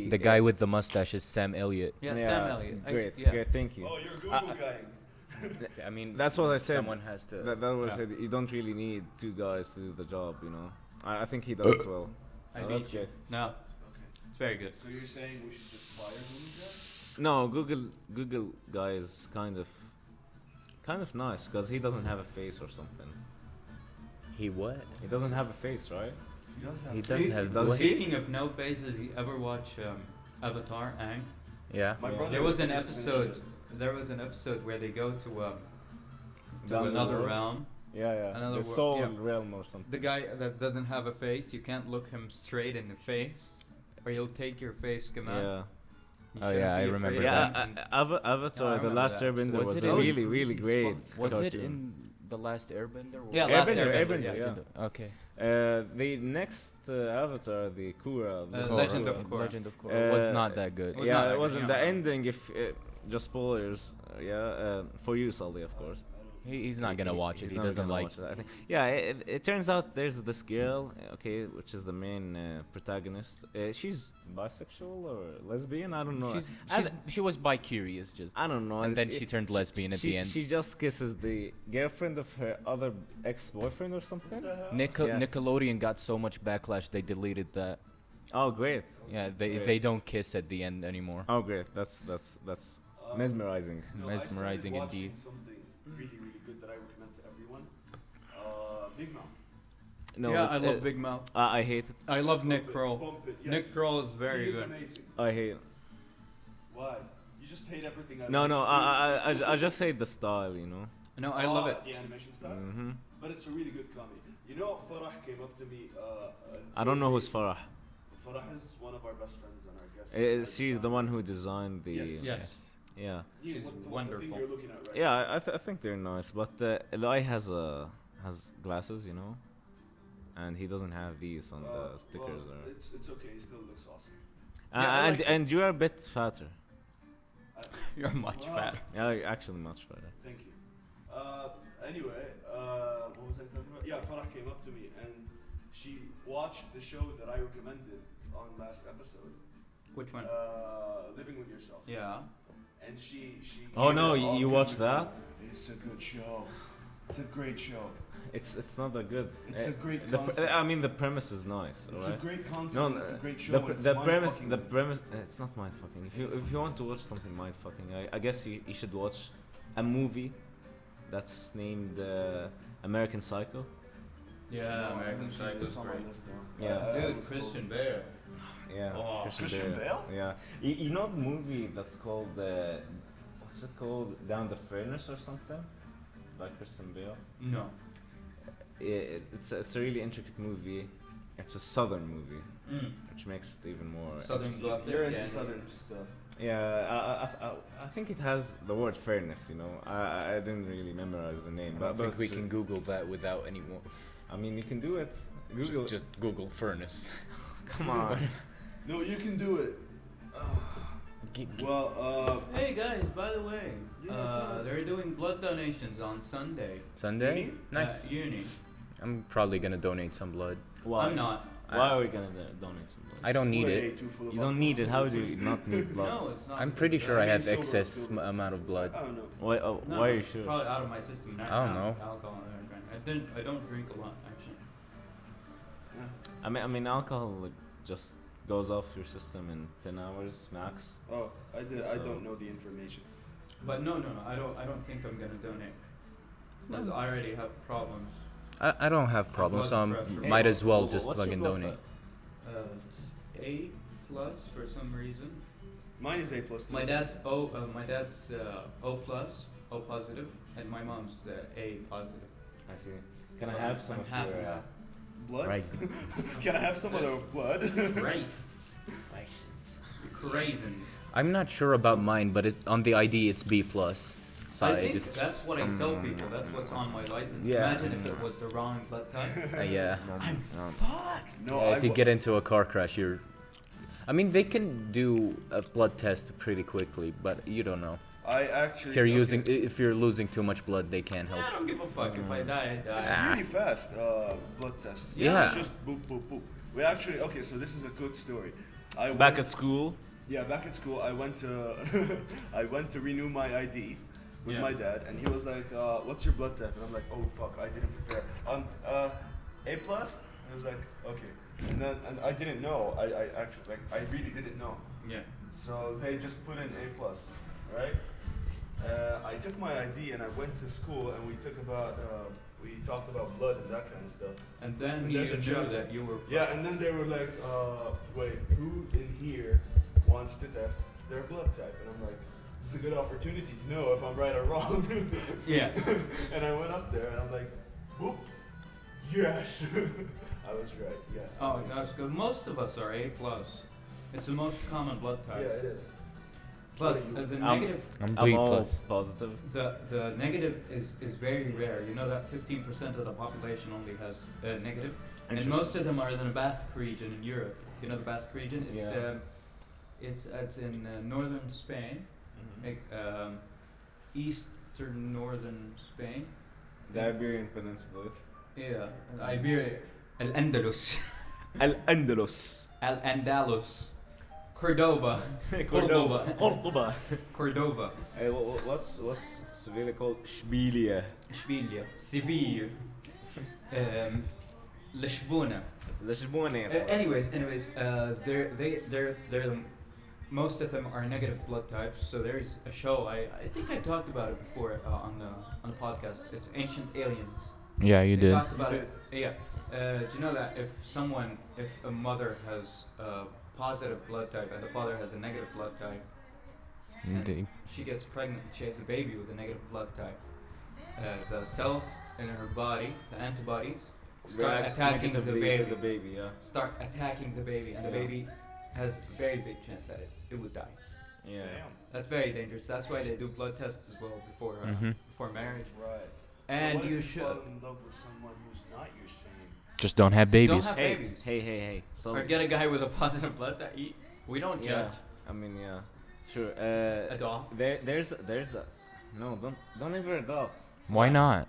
[SPEAKER 4] the guy with the mustache is Sam Elliott.
[SPEAKER 1] Yeah, Sam Elliott.
[SPEAKER 3] Great,
[SPEAKER 1] Yeah.
[SPEAKER 3] great, thank you.
[SPEAKER 2] Oh, you're a Google
[SPEAKER 3] I-
[SPEAKER 2] guy.
[SPEAKER 4] I mean,
[SPEAKER 3] That's what I said.
[SPEAKER 4] Someone has to.
[SPEAKER 3] That was
[SPEAKER 4] yeah.
[SPEAKER 3] said. You don't really need 2 guys to do the job, you know. I think he does it well.
[SPEAKER 1] I
[SPEAKER 3] So
[SPEAKER 1] beat
[SPEAKER 3] that's
[SPEAKER 1] you.
[SPEAKER 3] good.
[SPEAKER 1] No,
[SPEAKER 2] Okay.
[SPEAKER 1] it's very good.
[SPEAKER 2] So you're saying we should just fire Google guy?
[SPEAKER 3] No, Google guy is kind of nice because he doesn't have a face or something.
[SPEAKER 4] He what?
[SPEAKER 3] He doesn't have a face, right?
[SPEAKER 2] He does have.
[SPEAKER 4] He does have.
[SPEAKER 3] does
[SPEAKER 4] what?
[SPEAKER 3] he?
[SPEAKER 1] Speaking of no faces, you ever watch Avatar? Aang?
[SPEAKER 4] Yeah.
[SPEAKER 2] My
[SPEAKER 3] Yeah.
[SPEAKER 2] brother
[SPEAKER 1] There was an
[SPEAKER 2] just finished
[SPEAKER 1] episode.
[SPEAKER 2] it.
[SPEAKER 1] There was an episode where they go to
[SPEAKER 3] Down the
[SPEAKER 1] another
[SPEAKER 3] road?
[SPEAKER 1] realm.
[SPEAKER 3] Yeah.
[SPEAKER 1] Another
[SPEAKER 3] The
[SPEAKER 1] wo-
[SPEAKER 3] soul
[SPEAKER 1] yeah.
[SPEAKER 3] realm or something.
[SPEAKER 1] The guy that doesn't have a face, you can't look him straight in the face, or he'll take your face. Come out.
[SPEAKER 3] Yeah.
[SPEAKER 1] You
[SPEAKER 4] Oh,
[SPEAKER 1] shouldn't
[SPEAKER 4] yeah, I
[SPEAKER 1] be
[SPEAKER 4] remember
[SPEAKER 1] afraid of
[SPEAKER 3] Yeah,
[SPEAKER 1] them.
[SPEAKER 3] Avatar:
[SPEAKER 1] I
[SPEAKER 3] The
[SPEAKER 1] remember
[SPEAKER 3] Last
[SPEAKER 1] that.
[SPEAKER 3] Airbender
[SPEAKER 4] Was
[SPEAKER 3] was
[SPEAKER 4] it-
[SPEAKER 3] a
[SPEAKER 4] it was
[SPEAKER 3] really, really great.
[SPEAKER 4] Was it
[SPEAKER 3] cartoon.
[SPEAKER 4] in the last Airbender?
[SPEAKER 1] Yeah, Last
[SPEAKER 3] Airbender,
[SPEAKER 1] Airbender,
[SPEAKER 3] yeah.
[SPEAKER 4] Okay.
[SPEAKER 3] The next Avatar, the Korra,
[SPEAKER 1] Legend of Korra.
[SPEAKER 4] Legend of Korra was
[SPEAKER 3] Uh,
[SPEAKER 4] not that good.
[SPEAKER 1] It was not
[SPEAKER 3] yeah,
[SPEAKER 1] that
[SPEAKER 3] it
[SPEAKER 1] good,
[SPEAKER 3] wasn't
[SPEAKER 1] yeah.
[SPEAKER 3] the ending. If just spoilers, for you, Sully, of course.
[SPEAKER 4] He's not gonna watch it.
[SPEAKER 3] He's
[SPEAKER 4] He
[SPEAKER 3] never
[SPEAKER 4] doesn't
[SPEAKER 3] gonna
[SPEAKER 4] like.
[SPEAKER 3] watch it, I think. Yeah, it turns out there's this girl, okay, which is the main protagonist. She's bisexual or lesbian. I don't know.
[SPEAKER 4] She was bi-curious just.
[SPEAKER 3] I don't know.
[SPEAKER 4] And then she turned lesbian at the end.
[SPEAKER 3] She just kisses the girlfriend of her other ex-boyfriend or something. Yeah.
[SPEAKER 4] Nickelodeon got so much backlash they deleted that.
[SPEAKER 3] Oh, great.
[SPEAKER 4] Yeah,
[SPEAKER 3] Great.
[SPEAKER 4] they don't kiss at the end anymore.
[SPEAKER 3] Oh, great. That's mesmerizing.
[SPEAKER 2] No,
[SPEAKER 4] Mesmerizing
[SPEAKER 2] I started watching
[SPEAKER 4] indeed.
[SPEAKER 2] something really, really good that I recommend to everyone. Big Mouth.
[SPEAKER 3] No,
[SPEAKER 1] yeah, I
[SPEAKER 3] it's,
[SPEAKER 1] love Big Mouth.
[SPEAKER 3] I hate it.
[SPEAKER 1] I love Nick Kroll.
[SPEAKER 2] Bump it,
[SPEAKER 1] Nick
[SPEAKER 2] yes.
[SPEAKER 1] Kroll is very
[SPEAKER 2] He is
[SPEAKER 1] good.
[SPEAKER 2] amazing.
[SPEAKER 3] I hate it.
[SPEAKER 2] Why? You just hate everything I
[SPEAKER 3] No,
[SPEAKER 2] like.
[SPEAKER 3] no. I just hate the style, you know.
[SPEAKER 1] No, I love it.
[SPEAKER 2] The animation style.
[SPEAKER 3] Mm-hmm.
[SPEAKER 2] But it's a really good comedy. You know, Farah came up to me.
[SPEAKER 3] I don't know who's Farah.
[SPEAKER 2] Farah is one of our best friends and our guest.
[SPEAKER 3] She's the one who designed the.
[SPEAKER 2] Yes.
[SPEAKER 1] Yes.
[SPEAKER 3] Yeah.
[SPEAKER 1] She's
[SPEAKER 2] The thing
[SPEAKER 1] wonderful.
[SPEAKER 2] you're looking at, right?
[SPEAKER 3] Yeah, I think they're nice, but Loai has glasses, you know, and he doesn't have these on the stickers.
[SPEAKER 2] Well,
[SPEAKER 3] Or
[SPEAKER 2] it's okay. He still looks awesome.
[SPEAKER 1] Yeah, I like it.
[SPEAKER 3] and you're a bit fatter.
[SPEAKER 1] You're much
[SPEAKER 2] Wow.
[SPEAKER 1] fatter.
[SPEAKER 3] Yeah, you're actually much fatter.
[SPEAKER 2] Thank you. Anyway, what was I talking about? Yeah, Farah came up to me and she watched the show that I recommended on last episode.
[SPEAKER 1] Which one?
[SPEAKER 2] Living with Yourself.
[SPEAKER 1] Yeah.
[SPEAKER 2] And she.
[SPEAKER 3] Oh
[SPEAKER 2] came
[SPEAKER 3] no,
[SPEAKER 2] in
[SPEAKER 3] you
[SPEAKER 2] all
[SPEAKER 3] watched
[SPEAKER 2] good.
[SPEAKER 3] that?
[SPEAKER 2] It's a good show. It's a great show.
[SPEAKER 3] It's not that good.
[SPEAKER 2] It's a great
[SPEAKER 3] The
[SPEAKER 2] concept.
[SPEAKER 3] I mean, the premise is nice,
[SPEAKER 2] It's
[SPEAKER 3] alright?
[SPEAKER 2] a great concept.
[SPEAKER 3] No,
[SPEAKER 2] and it's a great show.
[SPEAKER 3] the,
[SPEAKER 2] and it's
[SPEAKER 3] the premise,
[SPEAKER 2] mind-fucking
[SPEAKER 3] the
[SPEAKER 2] good.
[SPEAKER 3] premise. It's not mind fucking. If you want to watch something mind fucking, I guess you should watch a movie that's named American Psycho.
[SPEAKER 1] Yeah, American
[SPEAKER 2] It's
[SPEAKER 1] Psycho's
[SPEAKER 2] on my
[SPEAKER 1] great.
[SPEAKER 2] list now.
[SPEAKER 3] Yeah.
[SPEAKER 2] I
[SPEAKER 1] Dude,
[SPEAKER 2] was
[SPEAKER 1] Christian
[SPEAKER 2] told-
[SPEAKER 1] Bale.
[SPEAKER 3] Yeah,
[SPEAKER 1] Oh,
[SPEAKER 2] Christian Bale?
[SPEAKER 3] Yeah, you know the movie that's called what's it called? Down the Furnace or something, by Christian Bale.
[SPEAKER 1] No.
[SPEAKER 3] It's a really intricate movie. It's a southern movie,
[SPEAKER 1] Mm.
[SPEAKER 3] which makes it even more.
[SPEAKER 1] Southern
[SPEAKER 3] interesting.
[SPEAKER 1] Gothic.
[SPEAKER 2] You're into
[SPEAKER 1] yeah.
[SPEAKER 2] southern stuff.
[SPEAKER 3] Yeah, I think it has the word fairness. You know, I didn't really memorize the name,
[SPEAKER 4] I
[SPEAKER 3] but
[SPEAKER 4] don't think
[SPEAKER 3] it's
[SPEAKER 4] we can Google that without any more.
[SPEAKER 3] I mean, you can do it. Google.
[SPEAKER 4] Just Google furnace.
[SPEAKER 3] Come on.
[SPEAKER 2] No, you can do it. Well,
[SPEAKER 1] Hey guys, by the way,
[SPEAKER 2] Yeah, tell us.
[SPEAKER 1] they're doing blood donations on Sunday.
[SPEAKER 4] Sunday?
[SPEAKER 2] Uni?
[SPEAKER 4] Nice.
[SPEAKER 1] At uni.
[SPEAKER 4] I'm probably gonna donate some blood.
[SPEAKER 3] Why?
[SPEAKER 1] I'm not.
[SPEAKER 3] Why are we gonna donate some blood?
[SPEAKER 4] I don't need
[SPEAKER 2] way
[SPEAKER 4] it.
[SPEAKER 2] too full of
[SPEAKER 3] You don't need it. How do you not need blood?
[SPEAKER 1] No, it's not.
[SPEAKER 4] I'm pretty sure I
[SPEAKER 2] I
[SPEAKER 4] have
[SPEAKER 2] mean, sober,
[SPEAKER 4] excess
[SPEAKER 2] sober.
[SPEAKER 4] amount of blood.
[SPEAKER 2] I don't know.
[SPEAKER 3] Why?
[SPEAKER 1] No,
[SPEAKER 3] Why are you
[SPEAKER 1] it's
[SPEAKER 3] sure?
[SPEAKER 1] Probably out of my system. Right
[SPEAKER 4] I don't
[SPEAKER 1] now.
[SPEAKER 4] know.
[SPEAKER 1] Alcohol. I don't drink a lot actually.
[SPEAKER 2] Yeah.
[SPEAKER 3] I mean, alcohol like, just goes off your system in 10 hours max.
[SPEAKER 2] Oh, I
[SPEAKER 3] So-
[SPEAKER 2] don't know the information.
[SPEAKER 1] But no. I don't think I'm gonna donate. Because I already have problems.
[SPEAKER 4] I don't have problems, so I
[SPEAKER 1] blood pressure.
[SPEAKER 4] might as well
[SPEAKER 3] What's
[SPEAKER 4] just
[SPEAKER 3] your
[SPEAKER 4] fucking
[SPEAKER 3] blood
[SPEAKER 4] donate.
[SPEAKER 1] Just A plus for some reason.
[SPEAKER 2] Mine is A plus.
[SPEAKER 1] My dad's O. My dad's O plus, O positive, and my mom's A positive.
[SPEAKER 3] I see. Can I have some
[SPEAKER 1] I'm
[SPEAKER 3] of
[SPEAKER 1] half
[SPEAKER 3] your
[SPEAKER 1] and half.
[SPEAKER 2] blood.
[SPEAKER 3] rising?
[SPEAKER 2] Can I have some of the blood?
[SPEAKER 1] Raisins. Craisins.
[SPEAKER 4] I'm not sure about mine, but on the ID it's B plus. So
[SPEAKER 1] I think
[SPEAKER 4] just
[SPEAKER 1] that's what I tell people. That's what's on my license.
[SPEAKER 4] Yeah.
[SPEAKER 1] Imagine if it was the wrong blood type.
[SPEAKER 4] yeah.
[SPEAKER 1] I'm fucked.
[SPEAKER 2] No,
[SPEAKER 4] Yeah, if you get into a car crash, you're. I mean, they can do a blood test pretty quickly, but you don't know.
[SPEAKER 2] I actually.
[SPEAKER 4] If you're
[SPEAKER 2] okay.
[SPEAKER 4] if you're losing too much blood, they can't help.
[SPEAKER 1] I don't give a fuck if I die. I
[SPEAKER 2] It's
[SPEAKER 1] die.
[SPEAKER 2] really fast. Blood tests.
[SPEAKER 4] Yeah.
[SPEAKER 2] It's just boop boop boop. We actually okay. So this is a good story. I
[SPEAKER 3] Back
[SPEAKER 2] went-
[SPEAKER 3] at school.
[SPEAKER 2] Yeah, back at school, I went to I went to renew my ID with
[SPEAKER 1] Yeah.
[SPEAKER 2] my dad, and he was like, "What's your blood type?" And I'm like, "Oh fuck, I didn't prepare." A plus. And I was like, "Okay," and I didn't know. I actually like I really didn't know.
[SPEAKER 1] Yeah.
[SPEAKER 2] So they just put in A plus, right? I took my ID and I went to school, and we talked about blood and that kind of stuff.
[SPEAKER 1] And then
[SPEAKER 2] And
[SPEAKER 1] you
[SPEAKER 2] there's a
[SPEAKER 1] knew
[SPEAKER 2] chapter.
[SPEAKER 1] that you were.
[SPEAKER 2] Yeah, and then they were like, wait, who in here wants to test their blood type? And I'm like, this is a good opportunity to know if I'm right or wrong.
[SPEAKER 1] Yeah.
[SPEAKER 2] And I went up there and I'm like, whoop, yes. I was right, yeah.
[SPEAKER 1] Oh, that's good. Most of us are A plus. It's the most common blood
[SPEAKER 2] Yeah,
[SPEAKER 1] type.
[SPEAKER 2] it is.
[SPEAKER 1] Plus, the negative,
[SPEAKER 3] I'm
[SPEAKER 5] B
[SPEAKER 3] all
[SPEAKER 5] plus.
[SPEAKER 3] positive.
[SPEAKER 1] the negative is very rare. You know that 15% of the population only has negative, and most of them are in the Basque region in Europe. You know the Basque region? It's it's in northern Spain, like eastern northern Spain.
[SPEAKER 3] The Iberian Peninsula.
[SPEAKER 1] Yeah, Iberia, Al-Andalus,
[SPEAKER 3] Al-Andalus.
[SPEAKER 1] Al-Andalus, Cordoba,
[SPEAKER 3] Cordoba.
[SPEAKER 1] Cordova,
[SPEAKER 3] Hey, what's Sevilla called? Shbilia.
[SPEAKER 1] اشبيليا, Seville, Lisbona.
[SPEAKER 3] Lisbona.
[SPEAKER 1] Anyways, they're the, most of them are negative blood types. So there's a show I think I talked about it before on the podcast. It's Ancient Aliens.
[SPEAKER 5] Yeah, you
[SPEAKER 1] They
[SPEAKER 5] did.
[SPEAKER 1] talked about it. Yeah. Do you know that if a mother has a positive blood type and the father has a negative blood type, and she gets pregnant, she has a baby with a negative blood type, the cells in her body, the antibodies, start
[SPEAKER 3] React
[SPEAKER 1] attacking the
[SPEAKER 3] negatively
[SPEAKER 1] baby.
[SPEAKER 3] to the baby, yeah.
[SPEAKER 1] Start attacking the baby, and the
[SPEAKER 3] Yeah.
[SPEAKER 1] baby has a very big chance that it would die.
[SPEAKER 3] Yeah.
[SPEAKER 1] That's very dangerous. That's why they do blood tests as well before marriage.
[SPEAKER 2] Right.
[SPEAKER 1] And
[SPEAKER 2] so what
[SPEAKER 1] you
[SPEAKER 2] if
[SPEAKER 1] should
[SPEAKER 2] fall in love with someone who's not your same?
[SPEAKER 5] Just don't have
[SPEAKER 1] don't
[SPEAKER 5] babies.
[SPEAKER 1] have
[SPEAKER 3] Hey,
[SPEAKER 1] babies.
[SPEAKER 3] hey. Sully.
[SPEAKER 1] Or get a guy with a positive blood type. We don't
[SPEAKER 3] Yeah.
[SPEAKER 1] judge.
[SPEAKER 3] I mean, yeah. Sure.
[SPEAKER 1] Adopt.
[SPEAKER 3] There's a no. Don't ever adopt.
[SPEAKER 5] Why not?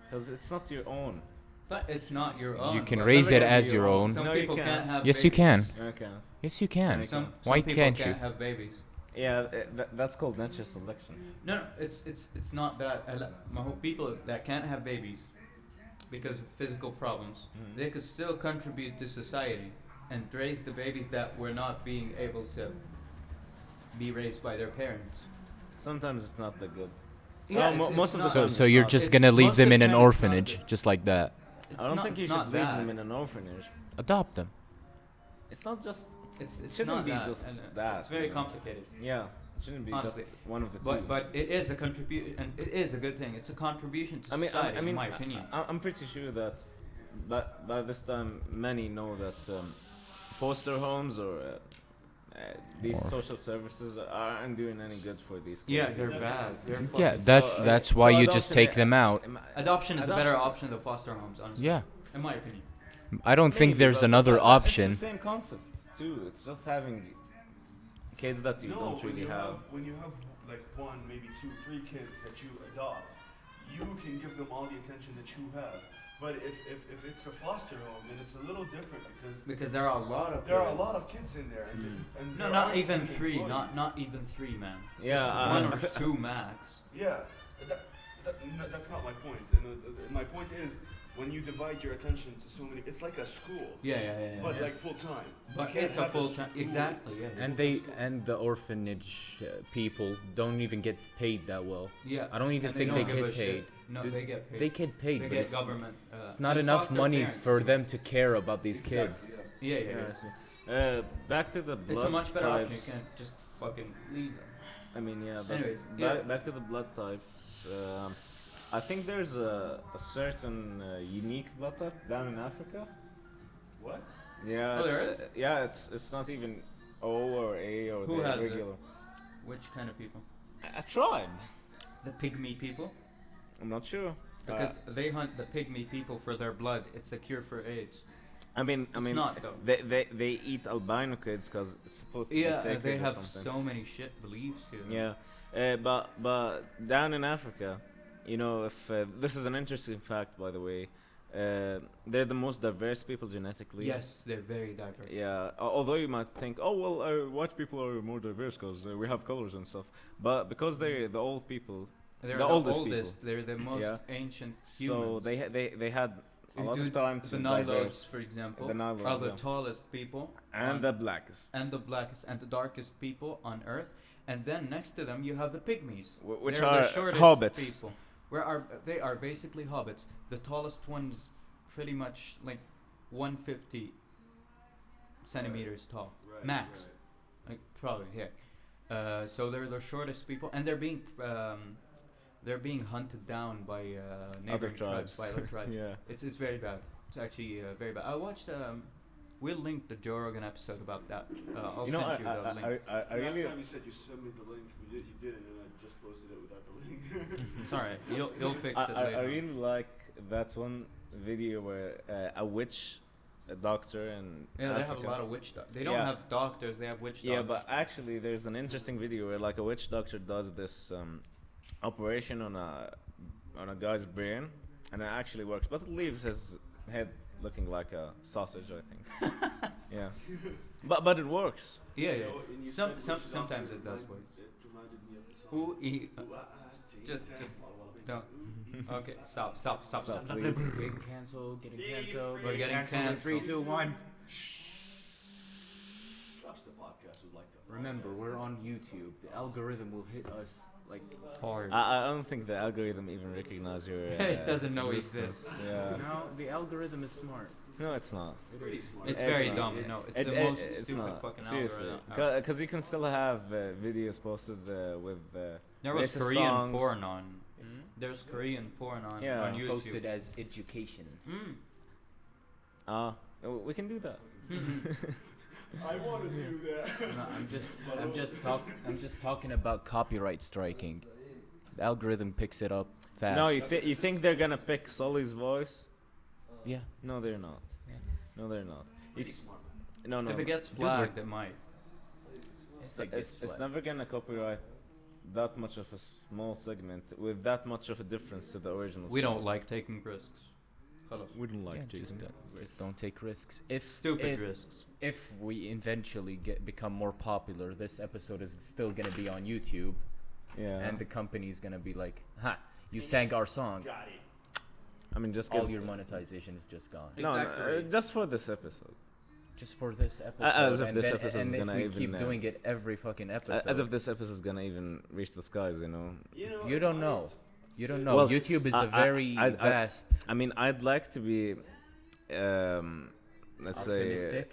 [SPEAKER 3] Because it's not your own.
[SPEAKER 1] But it's not your own.
[SPEAKER 5] You can
[SPEAKER 3] It's
[SPEAKER 5] raise
[SPEAKER 3] never
[SPEAKER 5] it
[SPEAKER 3] gonna
[SPEAKER 5] as
[SPEAKER 3] be
[SPEAKER 5] your own.
[SPEAKER 1] Some
[SPEAKER 3] No, you
[SPEAKER 1] people
[SPEAKER 3] can't.
[SPEAKER 1] can't have
[SPEAKER 5] Yes,
[SPEAKER 1] babies.
[SPEAKER 5] you can.
[SPEAKER 3] Okay.
[SPEAKER 5] Yes, you can.
[SPEAKER 1] Some
[SPEAKER 5] Why
[SPEAKER 1] people
[SPEAKER 5] can't you?
[SPEAKER 1] have babies.
[SPEAKER 3] Yeah, that's called natural selection.
[SPEAKER 1] No, it's not that. People that can't have babies because of physical problems, they could still contribute to society and raise the babies that were not being able to be raised by their parents.
[SPEAKER 3] Sometimes it's not that good.
[SPEAKER 1] Yeah,
[SPEAKER 3] most of the
[SPEAKER 1] not-
[SPEAKER 3] time
[SPEAKER 5] So you're
[SPEAKER 3] it's
[SPEAKER 5] just
[SPEAKER 3] not.
[SPEAKER 5] gonna leave
[SPEAKER 1] most
[SPEAKER 5] them
[SPEAKER 1] of
[SPEAKER 5] in
[SPEAKER 1] the
[SPEAKER 5] an
[SPEAKER 1] time it's not
[SPEAKER 5] orphanage,
[SPEAKER 1] good.
[SPEAKER 5] just like that.
[SPEAKER 3] I don't think you
[SPEAKER 1] it's
[SPEAKER 3] should
[SPEAKER 1] not
[SPEAKER 3] leave
[SPEAKER 1] that.
[SPEAKER 3] them in an orphanage.
[SPEAKER 5] Adopt them.
[SPEAKER 3] It's not just.
[SPEAKER 1] It's
[SPEAKER 3] shouldn't
[SPEAKER 1] not
[SPEAKER 3] be
[SPEAKER 1] that.
[SPEAKER 3] just
[SPEAKER 1] and,
[SPEAKER 3] that,
[SPEAKER 1] It's very
[SPEAKER 3] you know.
[SPEAKER 1] complicated.
[SPEAKER 3] Yeah, it shouldn't be
[SPEAKER 1] Honestly.
[SPEAKER 3] just one of the two.
[SPEAKER 1] But it is a contribution, and it is a good thing. It's a contribution to society, in my opinion.
[SPEAKER 3] I'm pretty sure that by this time many know that foster homes or these
[SPEAKER 5] Or-
[SPEAKER 3] social services aren't doing any good for these kids.
[SPEAKER 1] Yeah, they're bad. They're
[SPEAKER 5] Yeah,
[SPEAKER 1] fucking
[SPEAKER 5] that's
[SPEAKER 3] So
[SPEAKER 5] why you just
[SPEAKER 3] adoption-
[SPEAKER 5] take them out.
[SPEAKER 1] Adoption is a better
[SPEAKER 3] Adoption-
[SPEAKER 1] option than foster homes, honestly.
[SPEAKER 5] Yeah.
[SPEAKER 1] In my opinion.
[SPEAKER 5] I don't think
[SPEAKER 3] Maybe,
[SPEAKER 5] there's
[SPEAKER 3] but-
[SPEAKER 5] another
[SPEAKER 3] but
[SPEAKER 5] option.
[SPEAKER 3] It's the same concept too. It's just having kids that you don't really have.
[SPEAKER 2] When you have like one, maybe two, three kids that you adopt, you can give them all the attention that you have. But if it's a foster home, then it's a little different because
[SPEAKER 1] There are a lot of
[SPEAKER 2] there are a lot of kids in there. And
[SPEAKER 1] No,
[SPEAKER 2] there
[SPEAKER 1] not
[SPEAKER 2] aren't
[SPEAKER 1] even
[SPEAKER 2] any
[SPEAKER 1] three.
[SPEAKER 2] employees.
[SPEAKER 1] Not even three, man.
[SPEAKER 3] Yeah,
[SPEAKER 1] Just one or two max.
[SPEAKER 2] Yeah, that's not my point. My point is when you divide your attention to so many, it's like a school,
[SPEAKER 1] Yeah.
[SPEAKER 2] but like full time.
[SPEAKER 1] But it's a full time. Exactly. Yeah.
[SPEAKER 4] And the orphanage people don't even get paid that well.
[SPEAKER 1] Yeah.
[SPEAKER 4] I don't even
[SPEAKER 1] And
[SPEAKER 4] think they
[SPEAKER 1] don't give
[SPEAKER 4] get
[SPEAKER 1] a shit.
[SPEAKER 4] paid.
[SPEAKER 1] No, they get paid.
[SPEAKER 4] They get paid,
[SPEAKER 1] They
[SPEAKER 4] but
[SPEAKER 1] get
[SPEAKER 4] it's,
[SPEAKER 1] government.
[SPEAKER 4] it's not
[SPEAKER 1] and
[SPEAKER 4] enough
[SPEAKER 1] foster
[SPEAKER 4] money
[SPEAKER 1] parents
[SPEAKER 4] for
[SPEAKER 1] too.
[SPEAKER 4] them to care about these kids.
[SPEAKER 2] Exactly,
[SPEAKER 1] Yeah.
[SPEAKER 3] Yeah, I see. Back to the blood
[SPEAKER 1] It's a much better option. You
[SPEAKER 3] types.
[SPEAKER 1] can't just fucking leave them.
[SPEAKER 3] I mean, yeah. But
[SPEAKER 1] Anyways,
[SPEAKER 3] back to the blood types. I think there's a certain unique blood type down in Africa.
[SPEAKER 2] What?
[SPEAKER 3] Yeah.
[SPEAKER 1] Oh,
[SPEAKER 3] it's,
[SPEAKER 1] there is?
[SPEAKER 3] Yeah, it's not even O or A or
[SPEAKER 1] Who
[SPEAKER 3] the
[SPEAKER 1] has it?
[SPEAKER 3] regular.
[SPEAKER 1] Which kind of people?
[SPEAKER 3] A tribe.
[SPEAKER 1] The pygmy people.
[SPEAKER 3] I'm not sure.
[SPEAKER 1] Because they hunt the pygmy people for their blood. It's a cure for AIDS.
[SPEAKER 3] I mean,
[SPEAKER 1] It's not though.
[SPEAKER 3] they eat albino kids because it's supposed to be
[SPEAKER 1] Yeah,
[SPEAKER 3] sacred
[SPEAKER 1] they
[SPEAKER 3] or
[SPEAKER 1] have
[SPEAKER 3] something.
[SPEAKER 1] so many shit beliefs here.
[SPEAKER 3] Yeah, but down in Africa, you know, if this is an interesting fact, by the way, they're the most diverse people genetically.
[SPEAKER 1] Yes, they're very diverse.
[SPEAKER 3] Yeah, although you might think, oh well, white people are more diverse because we have colors and stuff, but because they're the old people,
[SPEAKER 1] They're
[SPEAKER 3] The
[SPEAKER 1] the
[SPEAKER 3] oldest
[SPEAKER 1] oldest.
[SPEAKER 3] people.
[SPEAKER 1] They're the most
[SPEAKER 3] Yeah.
[SPEAKER 1] ancient
[SPEAKER 3] so
[SPEAKER 1] humans.
[SPEAKER 3] they had a lot of
[SPEAKER 1] Dude,
[SPEAKER 3] time to
[SPEAKER 1] the
[SPEAKER 3] diverse.
[SPEAKER 1] Nilotes, for example,
[SPEAKER 3] The Nilotes,
[SPEAKER 1] are the
[SPEAKER 3] yeah.
[SPEAKER 1] tallest people
[SPEAKER 3] And
[SPEAKER 1] on-
[SPEAKER 3] the blackest.
[SPEAKER 1] and the blackest and the darkest people on Earth. And then next to them you have the pygmies,
[SPEAKER 3] Which
[SPEAKER 1] They're
[SPEAKER 3] are
[SPEAKER 1] the shortest
[SPEAKER 3] hobbits.
[SPEAKER 1] people. They are basically hobbits. The tallest one's pretty much like 150 centimeters tall,
[SPEAKER 2] Right,
[SPEAKER 1] max.
[SPEAKER 2] right.
[SPEAKER 1] Like probably yeah. So they're the shortest people, and they're being hunted down by neighboring
[SPEAKER 3] tribes.
[SPEAKER 1] by other tribes.
[SPEAKER 3] Yeah.
[SPEAKER 1] It's very bad. It's actually very bad. I watched We'll link the Joe Rogan episode about that. I'll
[SPEAKER 3] You know,
[SPEAKER 1] send you the link.
[SPEAKER 3] I
[SPEAKER 2] Last
[SPEAKER 3] really.
[SPEAKER 2] time you said you sent me the link, you didn't, and I just posted it without the link.
[SPEAKER 1] It's alright. You'll fix it
[SPEAKER 3] I
[SPEAKER 1] later.
[SPEAKER 3] really like that one video where a witch, a doctor, and
[SPEAKER 1] Yeah, they have a
[SPEAKER 3] Africa.
[SPEAKER 1] lot of witch doctors. They don't
[SPEAKER 3] Yeah.
[SPEAKER 1] have doctors. They have witch doctors.
[SPEAKER 3] Yeah, but actually, there's an interesting video where like a witch doctor does this operation on a guy's brain, and it actually works. But it leaves his head looking like a sausage, I think. Yeah, but it works.
[SPEAKER 1] Yeah, yeah.
[SPEAKER 2] You know, and you
[SPEAKER 1] Some
[SPEAKER 2] said witch
[SPEAKER 1] sometimes
[SPEAKER 2] doctor,
[SPEAKER 1] it does
[SPEAKER 2] it
[SPEAKER 1] work.
[SPEAKER 2] reminded me of the song.
[SPEAKER 1] Who eat?
[SPEAKER 2] Just
[SPEAKER 1] Don't. Okay, stop.
[SPEAKER 3] Stop, please.
[SPEAKER 4] Getting cancelled. Getting canceled.
[SPEAKER 1] We're getting
[SPEAKER 4] cancelled. In 3,
[SPEAKER 1] cancelled.
[SPEAKER 4] 2, 1.
[SPEAKER 2] Perhaps the podcast would like to.
[SPEAKER 4] Remember, we're on YouTube. The algorithm will hit us like
[SPEAKER 1] Hard.
[SPEAKER 3] I don't think the algorithm even recognizes your.
[SPEAKER 1] It doesn't know it
[SPEAKER 3] existence.
[SPEAKER 1] exists.
[SPEAKER 3] Yeah.
[SPEAKER 4] no. The algorithm is smart.
[SPEAKER 3] No, it's not.
[SPEAKER 2] Pretty smart.
[SPEAKER 1] It's
[SPEAKER 3] It's
[SPEAKER 1] very
[SPEAKER 3] not.
[SPEAKER 1] dumb. No, it's the most stupid fucking
[SPEAKER 3] Seriously,
[SPEAKER 1] algorithm.
[SPEAKER 3] because you can still have videos posted with.
[SPEAKER 1] There was
[SPEAKER 3] racist
[SPEAKER 1] Korean
[SPEAKER 3] songs.
[SPEAKER 1] porn on. There's Korean porn on
[SPEAKER 3] Yeah.
[SPEAKER 1] on YouTube.
[SPEAKER 4] Posted as education.
[SPEAKER 1] Mm.
[SPEAKER 3] We can do that.
[SPEAKER 2] I want to do that.
[SPEAKER 4] No, I'm just talking about copyright striking. The algorithm picks it up fast.
[SPEAKER 3] No, you think they're gonna pick Sully's voice?
[SPEAKER 4] Yeah.
[SPEAKER 3] No, they're not.
[SPEAKER 4] Yeah.
[SPEAKER 3] No, they're not.
[SPEAKER 2] Pretty smart.
[SPEAKER 3] No.
[SPEAKER 1] If it gets flagged, it might.
[SPEAKER 3] It's never gonna copyright that much of a small segment with that much of a difference to the original.
[SPEAKER 1] We
[SPEAKER 3] song.
[SPEAKER 1] don't like taking risks.
[SPEAKER 3] We don't like
[SPEAKER 4] Yeah,
[SPEAKER 3] taking.
[SPEAKER 4] just don't take risks. If
[SPEAKER 1] Stupid risks.
[SPEAKER 4] if we eventually become more popular, this episode is still gonna be on YouTube,
[SPEAKER 3] Yeah.
[SPEAKER 4] and the company's gonna be like, "Ha, you sang our song.
[SPEAKER 2] Got it.
[SPEAKER 3] I mean, just
[SPEAKER 4] All
[SPEAKER 3] give.
[SPEAKER 4] your monetization is just gone."
[SPEAKER 3] No,
[SPEAKER 1] Exactly.
[SPEAKER 3] just for this episode.
[SPEAKER 4] Just for this episode.
[SPEAKER 3] As if
[SPEAKER 4] and
[SPEAKER 3] this
[SPEAKER 4] then-
[SPEAKER 3] episode is
[SPEAKER 4] and
[SPEAKER 3] gonna
[SPEAKER 4] if we keep
[SPEAKER 3] even,
[SPEAKER 4] doing it every fucking episode.
[SPEAKER 3] As if this episode is gonna even reach the skies, you know.
[SPEAKER 4] You don't know. You don't know.
[SPEAKER 3] Well,
[SPEAKER 4] YouTube is a
[SPEAKER 3] I-
[SPEAKER 4] very
[SPEAKER 3] I-
[SPEAKER 4] vast.
[SPEAKER 3] I mean, I'd like to be, let's say,
[SPEAKER 4] Optimistic.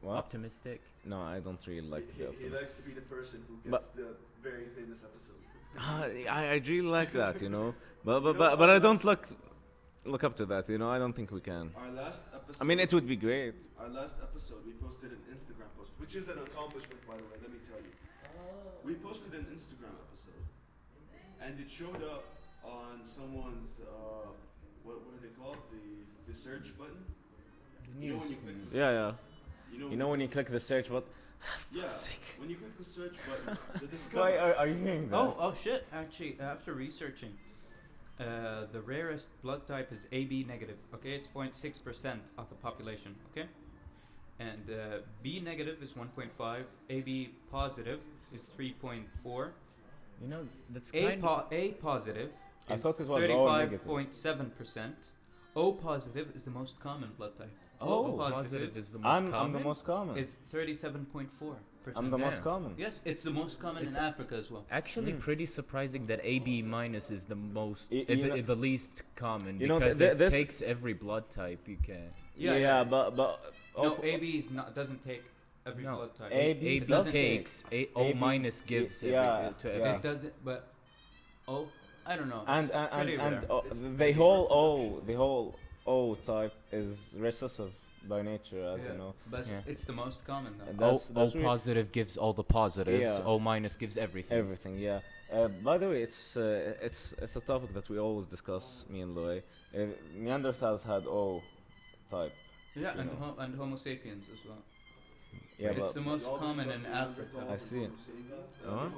[SPEAKER 3] what?
[SPEAKER 4] Optimistic.
[SPEAKER 3] No, I don't really like to be
[SPEAKER 2] He
[SPEAKER 3] optimistic.
[SPEAKER 2] likes to be the person who
[SPEAKER 3] But-
[SPEAKER 2] gets the very famous episode.
[SPEAKER 3] I really like that, you know. But I don't look up to that, you know. I don't think we can.
[SPEAKER 2] Our last episode.
[SPEAKER 3] I mean, it would be great.
[SPEAKER 2] Our last episode, we posted an Instagram post, which is an accomplishment, by the way. Let me tell you. We posted an Instagram episode, and it showed up on someone's what are they called? The search button. You know when you click the
[SPEAKER 3] Yeah.
[SPEAKER 2] you
[SPEAKER 3] You know when you click the search button.
[SPEAKER 2] yeah, when you click the search button, the
[SPEAKER 3] Why
[SPEAKER 2] discover.
[SPEAKER 3] are you hearing that?
[SPEAKER 1] Oh shit! Actually, after researching, the rarest blood type is AB negative. Okay, it's 0.6% of the population. Okay, and B negative is 1.5. AB positive is 3.4.
[SPEAKER 4] You know, that's
[SPEAKER 1] A
[SPEAKER 4] kind of.
[SPEAKER 1] A positive
[SPEAKER 3] I
[SPEAKER 1] is
[SPEAKER 3] thought it was all negative.
[SPEAKER 1] 35.7%. O positive is the most common blood type.
[SPEAKER 4] Oh, positive is the most
[SPEAKER 3] I'm
[SPEAKER 4] common.
[SPEAKER 3] the most common.
[SPEAKER 1] Is 37.4%.
[SPEAKER 3] I'm the most
[SPEAKER 4] Yeah.
[SPEAKER 3] common.
[SPEAKER 1] Yes, it's the most common
[SPEAKER 4] It's
[SPEAKER 1] in Africa as well.
[SPEAKER 4] Actually, pretty surprising that AB minus is the most,
[SPEAKER 3] You know-
[SPEAKER 4] the least common,
[SPEAKER 3] You know,
[SPEAKER 4] because
[SPEAKER 3] th-
[SPEAKER 4] it
[SPEAKER 3] this-
[SPEAKER 4] takes every blood type you can.
[SPEAKER 3] Yeah, but
[SPEAKER 1] No, AB is not doesn't take every
[SPEAKER 4] No,
[SPEAKER 1] blood type.
[SPEAKER 3] AB
[SPEAKER 4] AB
[SPEAKER 3] does
[SPEAKER 4] takes. O
[SPEAKER 3] AB
[SPEAKER 4] minus gives
[SPEAKER 3] yeah,
[SPEAKER 4] every, to every.
[SPEAKER 3] yeah.
[SPEAKER 1] It doesn't, but oh, I don't know.
[SPEAKER 3] and
[SPEAKER 1] It's pretty rare.
[SPEAKER 2] It's
[SPEAKER 3] the whole O type is recessive by nature, as
[SPEAKER 1] Yeah,
[SPEAKER 3] you know.
[SPEAKER 1] but
[SPEAKER 4] Yeah.
[SPEAKER 1] it's the most common though.
[SPEAKER 3] And
[SPEAKER 4] O
[SPEAKER 3] that's really-
[SPEAKER 4] positive gives all the positives.
[SPEAKER 3] Yeah.
[SPEAKER 4] O minus gives everything.
[SPEAKER 3] Everything, yeah. By the way, it's a topic that we always discuss, me and Loai. Neanderthals had O type.
[SPEAKER 1] Yeah,
[SPEAKER 3] you
[SPEAKER 1] and
[SPEAKER 3] know.
[SPEAKER 1] and Homo sapiens as well.
[SPEAKER 3] Yeah,
[SPEAKER 1] it's
[SPEAKER 3] but
[SPEAKER 1] the most common in Africa.
[SPEAKER 3] I see. Huh?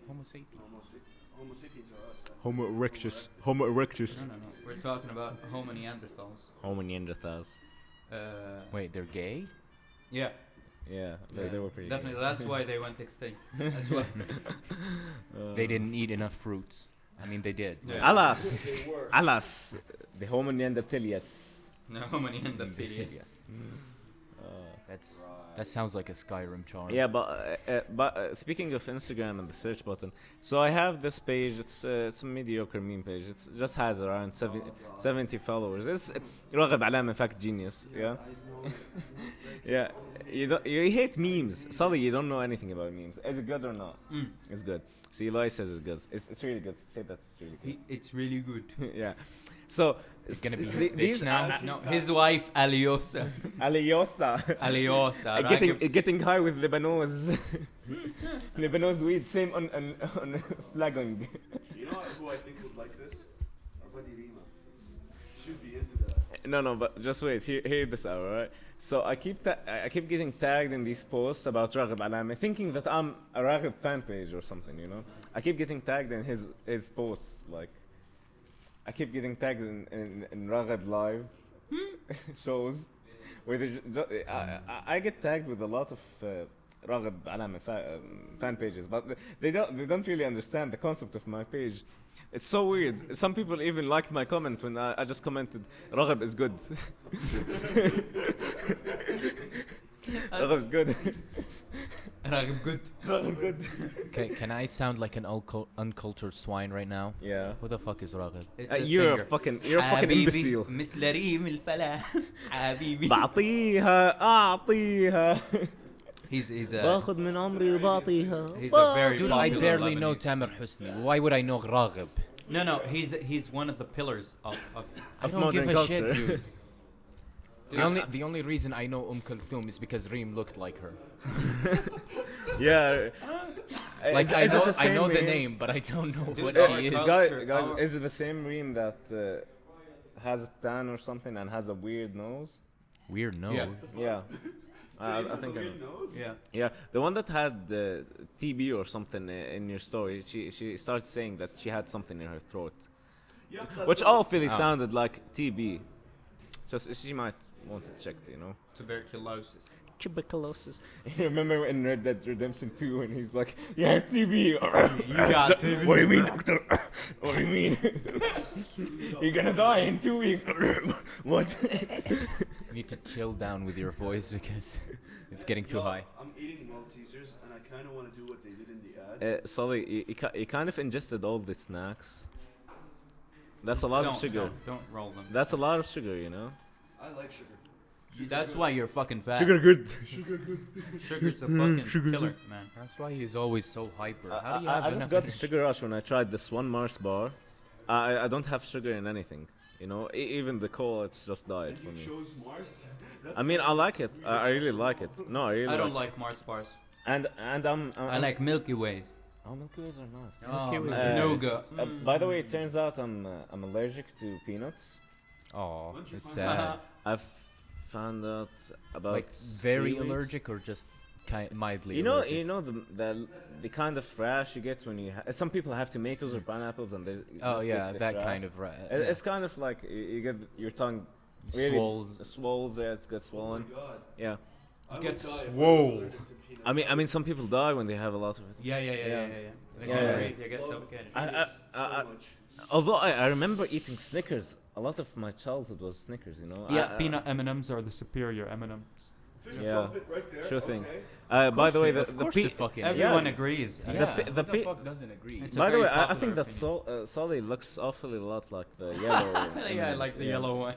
[SPEAKER 4] Homo sapien.
[SPEAKER 2] Homo sapiens are us.
[SPEAKER 3] Homo erectus. Homo erectus.
[SPEAKER 1] No. We're talking about Homo neanderthals.
[SPEAKER 3] Homo neanderthals.
[SPEAKER 4] Wait, they're gay?
[SPEAKER 1] Yeah,
[SPEAKER 3] Yeah, they were pretty.
[SPEAKER 1] definitely. That's why they went extinct. That's why.
[SPEAKER 4] They didn't eat enough fruits. I mean, they did.
[SPEAKER 1] Yeah.
[SPEAKER 3] Alas,
[SPEAKER 2] They were.
[SPEAKER 3] alas, the Homo neanderthalias.
[SPEAKER 1] No, Homo neanderthals.
[SPEAKER 4] That sounds like a Skyrim charm.
[SPEAKER 3] Yeah, but speaking of Instagram and the search button, so I have this page. It's a mediocre meme page. It just has around 70 followers. It's راغب علامة fact genius. Yeah, yeah. You hate memes. Sully, you don't know anything about memes. Is it good or not?
[SPEAKER 1] Mm.
[SPEAKER 3] It's good. See, Loai says it's good. It's really good. Say that's really good.
[SPEAKER 1] It's really good.
[SPEAKER 3] Yeah. So
[SPEAKER 5] It's gonna be
[SPEAKER 3] th-
[SPEAKER 5] his
[SPEAKER 3] these
[SPEAKER 5] bitch now.
[SPEAKER 1] No, his wife Aliosa.
[SPEAKER 3] Aliosa.
[SPEAKER 1] Aliosa.
[SPEAKER 3] Getting high with Lebanese Lebanese weed. Same on flagging.
[SPEAKER 2] You know who I think would like this? Our buddy Rima. Should be into that.
[SPEAKER 3] No, but just wait. Hear this out, alright? So I keep getting tagged in these posts about Raghib Alame, thinking that I'm a Raghib fan page or something, you know? I keep getting tagged in his posts, like I keep getting tagged in Raghib live shows where I get tagged with a lot of Raghib Alame fan pages, but they don't really understand the concept of my page. It's so weird. Some people even liked my comment when I just commented, Raghib is good. Raghib is good.
[SPEAKER 1] Raghib good.
[SPEAKER 3] Raghib good.
[SPEAKER 5] Can I sound like an uncultured swine right now?
[SPEAKER 3] Yeah.
[SPEAKER 5] Who the fuck is Raghib?
[SPEAKER 1] It's a
[SPEAKER 3] You're a
[SPEAKER 1] singer.
[SPEAKER 3] fucking
[SPEAKER 1] حبيبي
[SPEAKER 3] imbecile.
[SPEAKER 1] مثل ريم الفلاح حبيبي.
[SPEAKER 3] بعطيها أعطيها.
[SPEAKER 1] He's a
[SPEAKER 3] باخذ من عمري وبعطيها.
[SPEAKER 1] he's a very
[SPEAKER 5] Dude, I
[SPEAKER 1] popular
[SPEAKER 5] barely know
[SPEAKER 1] Lebanese.
[SPEAKER 5] Tamer Husni. Why would I know Raghib?
[SPEAKER 1] No, he's one of the pillars of
[SPEAKER 5] I
[SPEAKER 3] Of
[SPEAKER 5] don't give
[SPEAKER 3] modern
[SPEAKER 5] a shit,
[SPEAKER 3] culture.
[SPEAKER 5] dude.
[SPEAKER 1] Dude,
[SPEAKER 5] The only reason I know Kulthum is because Reem looked like her.
[SPEAKER 3] Yeah.
[SPEAKER 5] Like
[SPEAKER 3] Is it the
[SPEAKER 5] I
[SPEAKER 3] same
[SPEAKER 5] know the
[SPEAKER 3] Reem?
[SPEAKER 5] name, but I don't know
[SPEAKER 1] Dude,
[SPEAKER 5] what
[SPEAKER 1] our
[SPEAKER 5] she is.
[SPEAKER 1] culture-
[SPEAKER 3] Guys,
[SPEAKER 1] our-
[SPEAKER 3] is it the same Reem that has a tan or something and has a weird nose?
[SPEAKER 5] Weird nose.
[SPEAKER 1] Yeah.
[SPEAKER 3] Yeah. I think I know.
[SPEAKER 1] Yeah.
[SPEAKER 3] Yeah, the one that had TB or something in your story, she started saying that she had something in her throat, which awfully sounded like TB. So she might want it checked, you know.
[SPEAKER 1] Tuberculosis.
[SPEAKER 3] Tuberculosis. You remember in Red Dead Redemption 2 when he's like, "You have TB."
[SPEAKER 1] You got TB.
[SPEAKER 3] What do you mean, doctor? What do you mean? You're gonna die in 2 weeks. What?
[SPEAKER 5] You need to chill down with your voice because it's getting too high.
[SPEAKER 2] I'm eating Maltesers and I kind of want to do what they did in the ad.
[SPEAKER 3] Sully, you kind of ingested all the snacks. That's a lot of sugar.
[SPEAKER 1] Don't roll them.
[SPEAKER 3] That's a lot of sugar, you know.
[SPEAKER 2] I like sugar.
[SPEAKER 1] That's why you're fucking fat.
[SPEAKER 3] good.
[SPEAKER 1] Sugar's the fucking killer, man.
[SPEAKER 5] That's why he's always so hyper. How do you have
[SPEAKER 3] I just
[SPEAKER 5] enough
[SPEAKER 3] got the
[SPEAKER 5] energy?
[SPEAKER 3] sugar rush when I tried this one Mars bar. I don't have sugar in anything, you know. Even the cola, it's just diet
[SPEAKER 2] And
[SPEAKER 3] for
[SPEAKER 2] you
[SPEAKER 3] me.
[SPEAKER 2] chose Mars?
[SPEAKER 3] I mean, I like it. I really like it. No, I really.
[SPEAKER 1] I don't
[SPEAKER 3] like
[SPEAKER 1] like Mars bars.
[SPEAKER 3] And
[SPEAKER 1] I like Milky Ways.
[SPEAKER 3] Oh, Milky Ways are nice.
[SPEAKER 1] Oh,
[SPEAKER 5] Ways.
[SPEAKER 1] man. Nougat.
[SPEAKER 3] By the way, it turns out I'm allergic to peanuts.
[SPEAKER 5] Oh,
[SPEAKER 2] Once you
[SPEAKER 5] it's
[SPEAKER 2] find
[SPEAKER 5] sad.
[SPEAKER 3] I've found out about
[SPEAKER 5] Like
[SPEAKER 3] 3
[SPEAKER 5] very
[SPEAKER 3] weeks.
[SPEAKER 5] allergic or just mildly
[SPEAKER 3] You know,
[SPEAKER 5] allergic?
[SPEAKER 3] the kind of rash you get when you. Some people have tomatoes or pineapples, and they.
[SPEAKER 5] Oh
[SPEAKER 3] just
[SPEAKER 5] yeah,
[SPEAKER 3] get this
[SPEAKER 5] that
[SPEAKER 3] rash.
[SPEAKER 5] kind of
[SPEAKER 3] It's kind of like you get your tongue really
[SPEAKER 5] Swolls.
[SPEAKER 3] swolls. Yeah, it gets swollen.
[SPEAKER 2] Oh my God.
[SPEAKER 3] Yeah,
[SPEAKER 2] I would
[SPEAKER 1] Gets
[SPEAKER 2] die if I was
[SPEAKER 1] swole.
[SPEAKER 2] allergic to peanuts.
[SPEAKER 3] I mean, some people die when they have a lot of it.
[SPEAKER 1] Yeah.
[SPEAKER 3] Yeah.
[SPEAKER 1] They
[SPEAKER 3] Yeah,
[SPEAKER 1] can't
[SPEAKER 3] yeah.
[SPEAKER 1] breathe. They get
[SPEAKER 2] Love
[SPEAKER 1] suffocated.
[SPEAKER 2] peanuts so
[SPEAKER 3] I-
[SPEAKER 2] much.
[SPEAKER 3] Although I remember eating Snickers. A lot of my childhood was Snickers. You know.
[SPEAKER 1] Yeah, peanut M&Ms are the superior M&Ms.
[SPEAKER 2] Fish
[SPEAKER 3] Yeah.
[SPEAKER 2] puppet right there.
[SPEAKER 3] Sure thing.
[SPEAKER 2] Okay.
[SPEAKER 3] By the way,
[SPEAKER 5] Of
[SPEAKER 3] the
[SPEAKER 5] course
[SPEAKER 3] pe-
[SPEAKER 5] it fucking
[SPEAKER 1] Everyone
[SPEAKER 3] Yeah.
[SPEAKER 1] agrees.
[SPEAKER 5] Yeah,
[SPEAKER 3] the
[SPEAKER 5] who
[SPEAKER 3] pe-
[SPEAKER 5] fuck doesn't agree?
[SPEAKER 1] It's a
[SPEAKER 3] By the
[SPEAKER 1] very
[SPEAKER 3] way, I
[SPEAKER 1] popular
[SPEAKER 3] think that Sully looks awfully a lot like the yellow.
[SPEAKER 1] Yeah, I
[SPEAKER 3] M&Ms,
[SPEAKER 1] like the
[SPEAKER 3] yeah.
[SPEAKER 1] yellow one.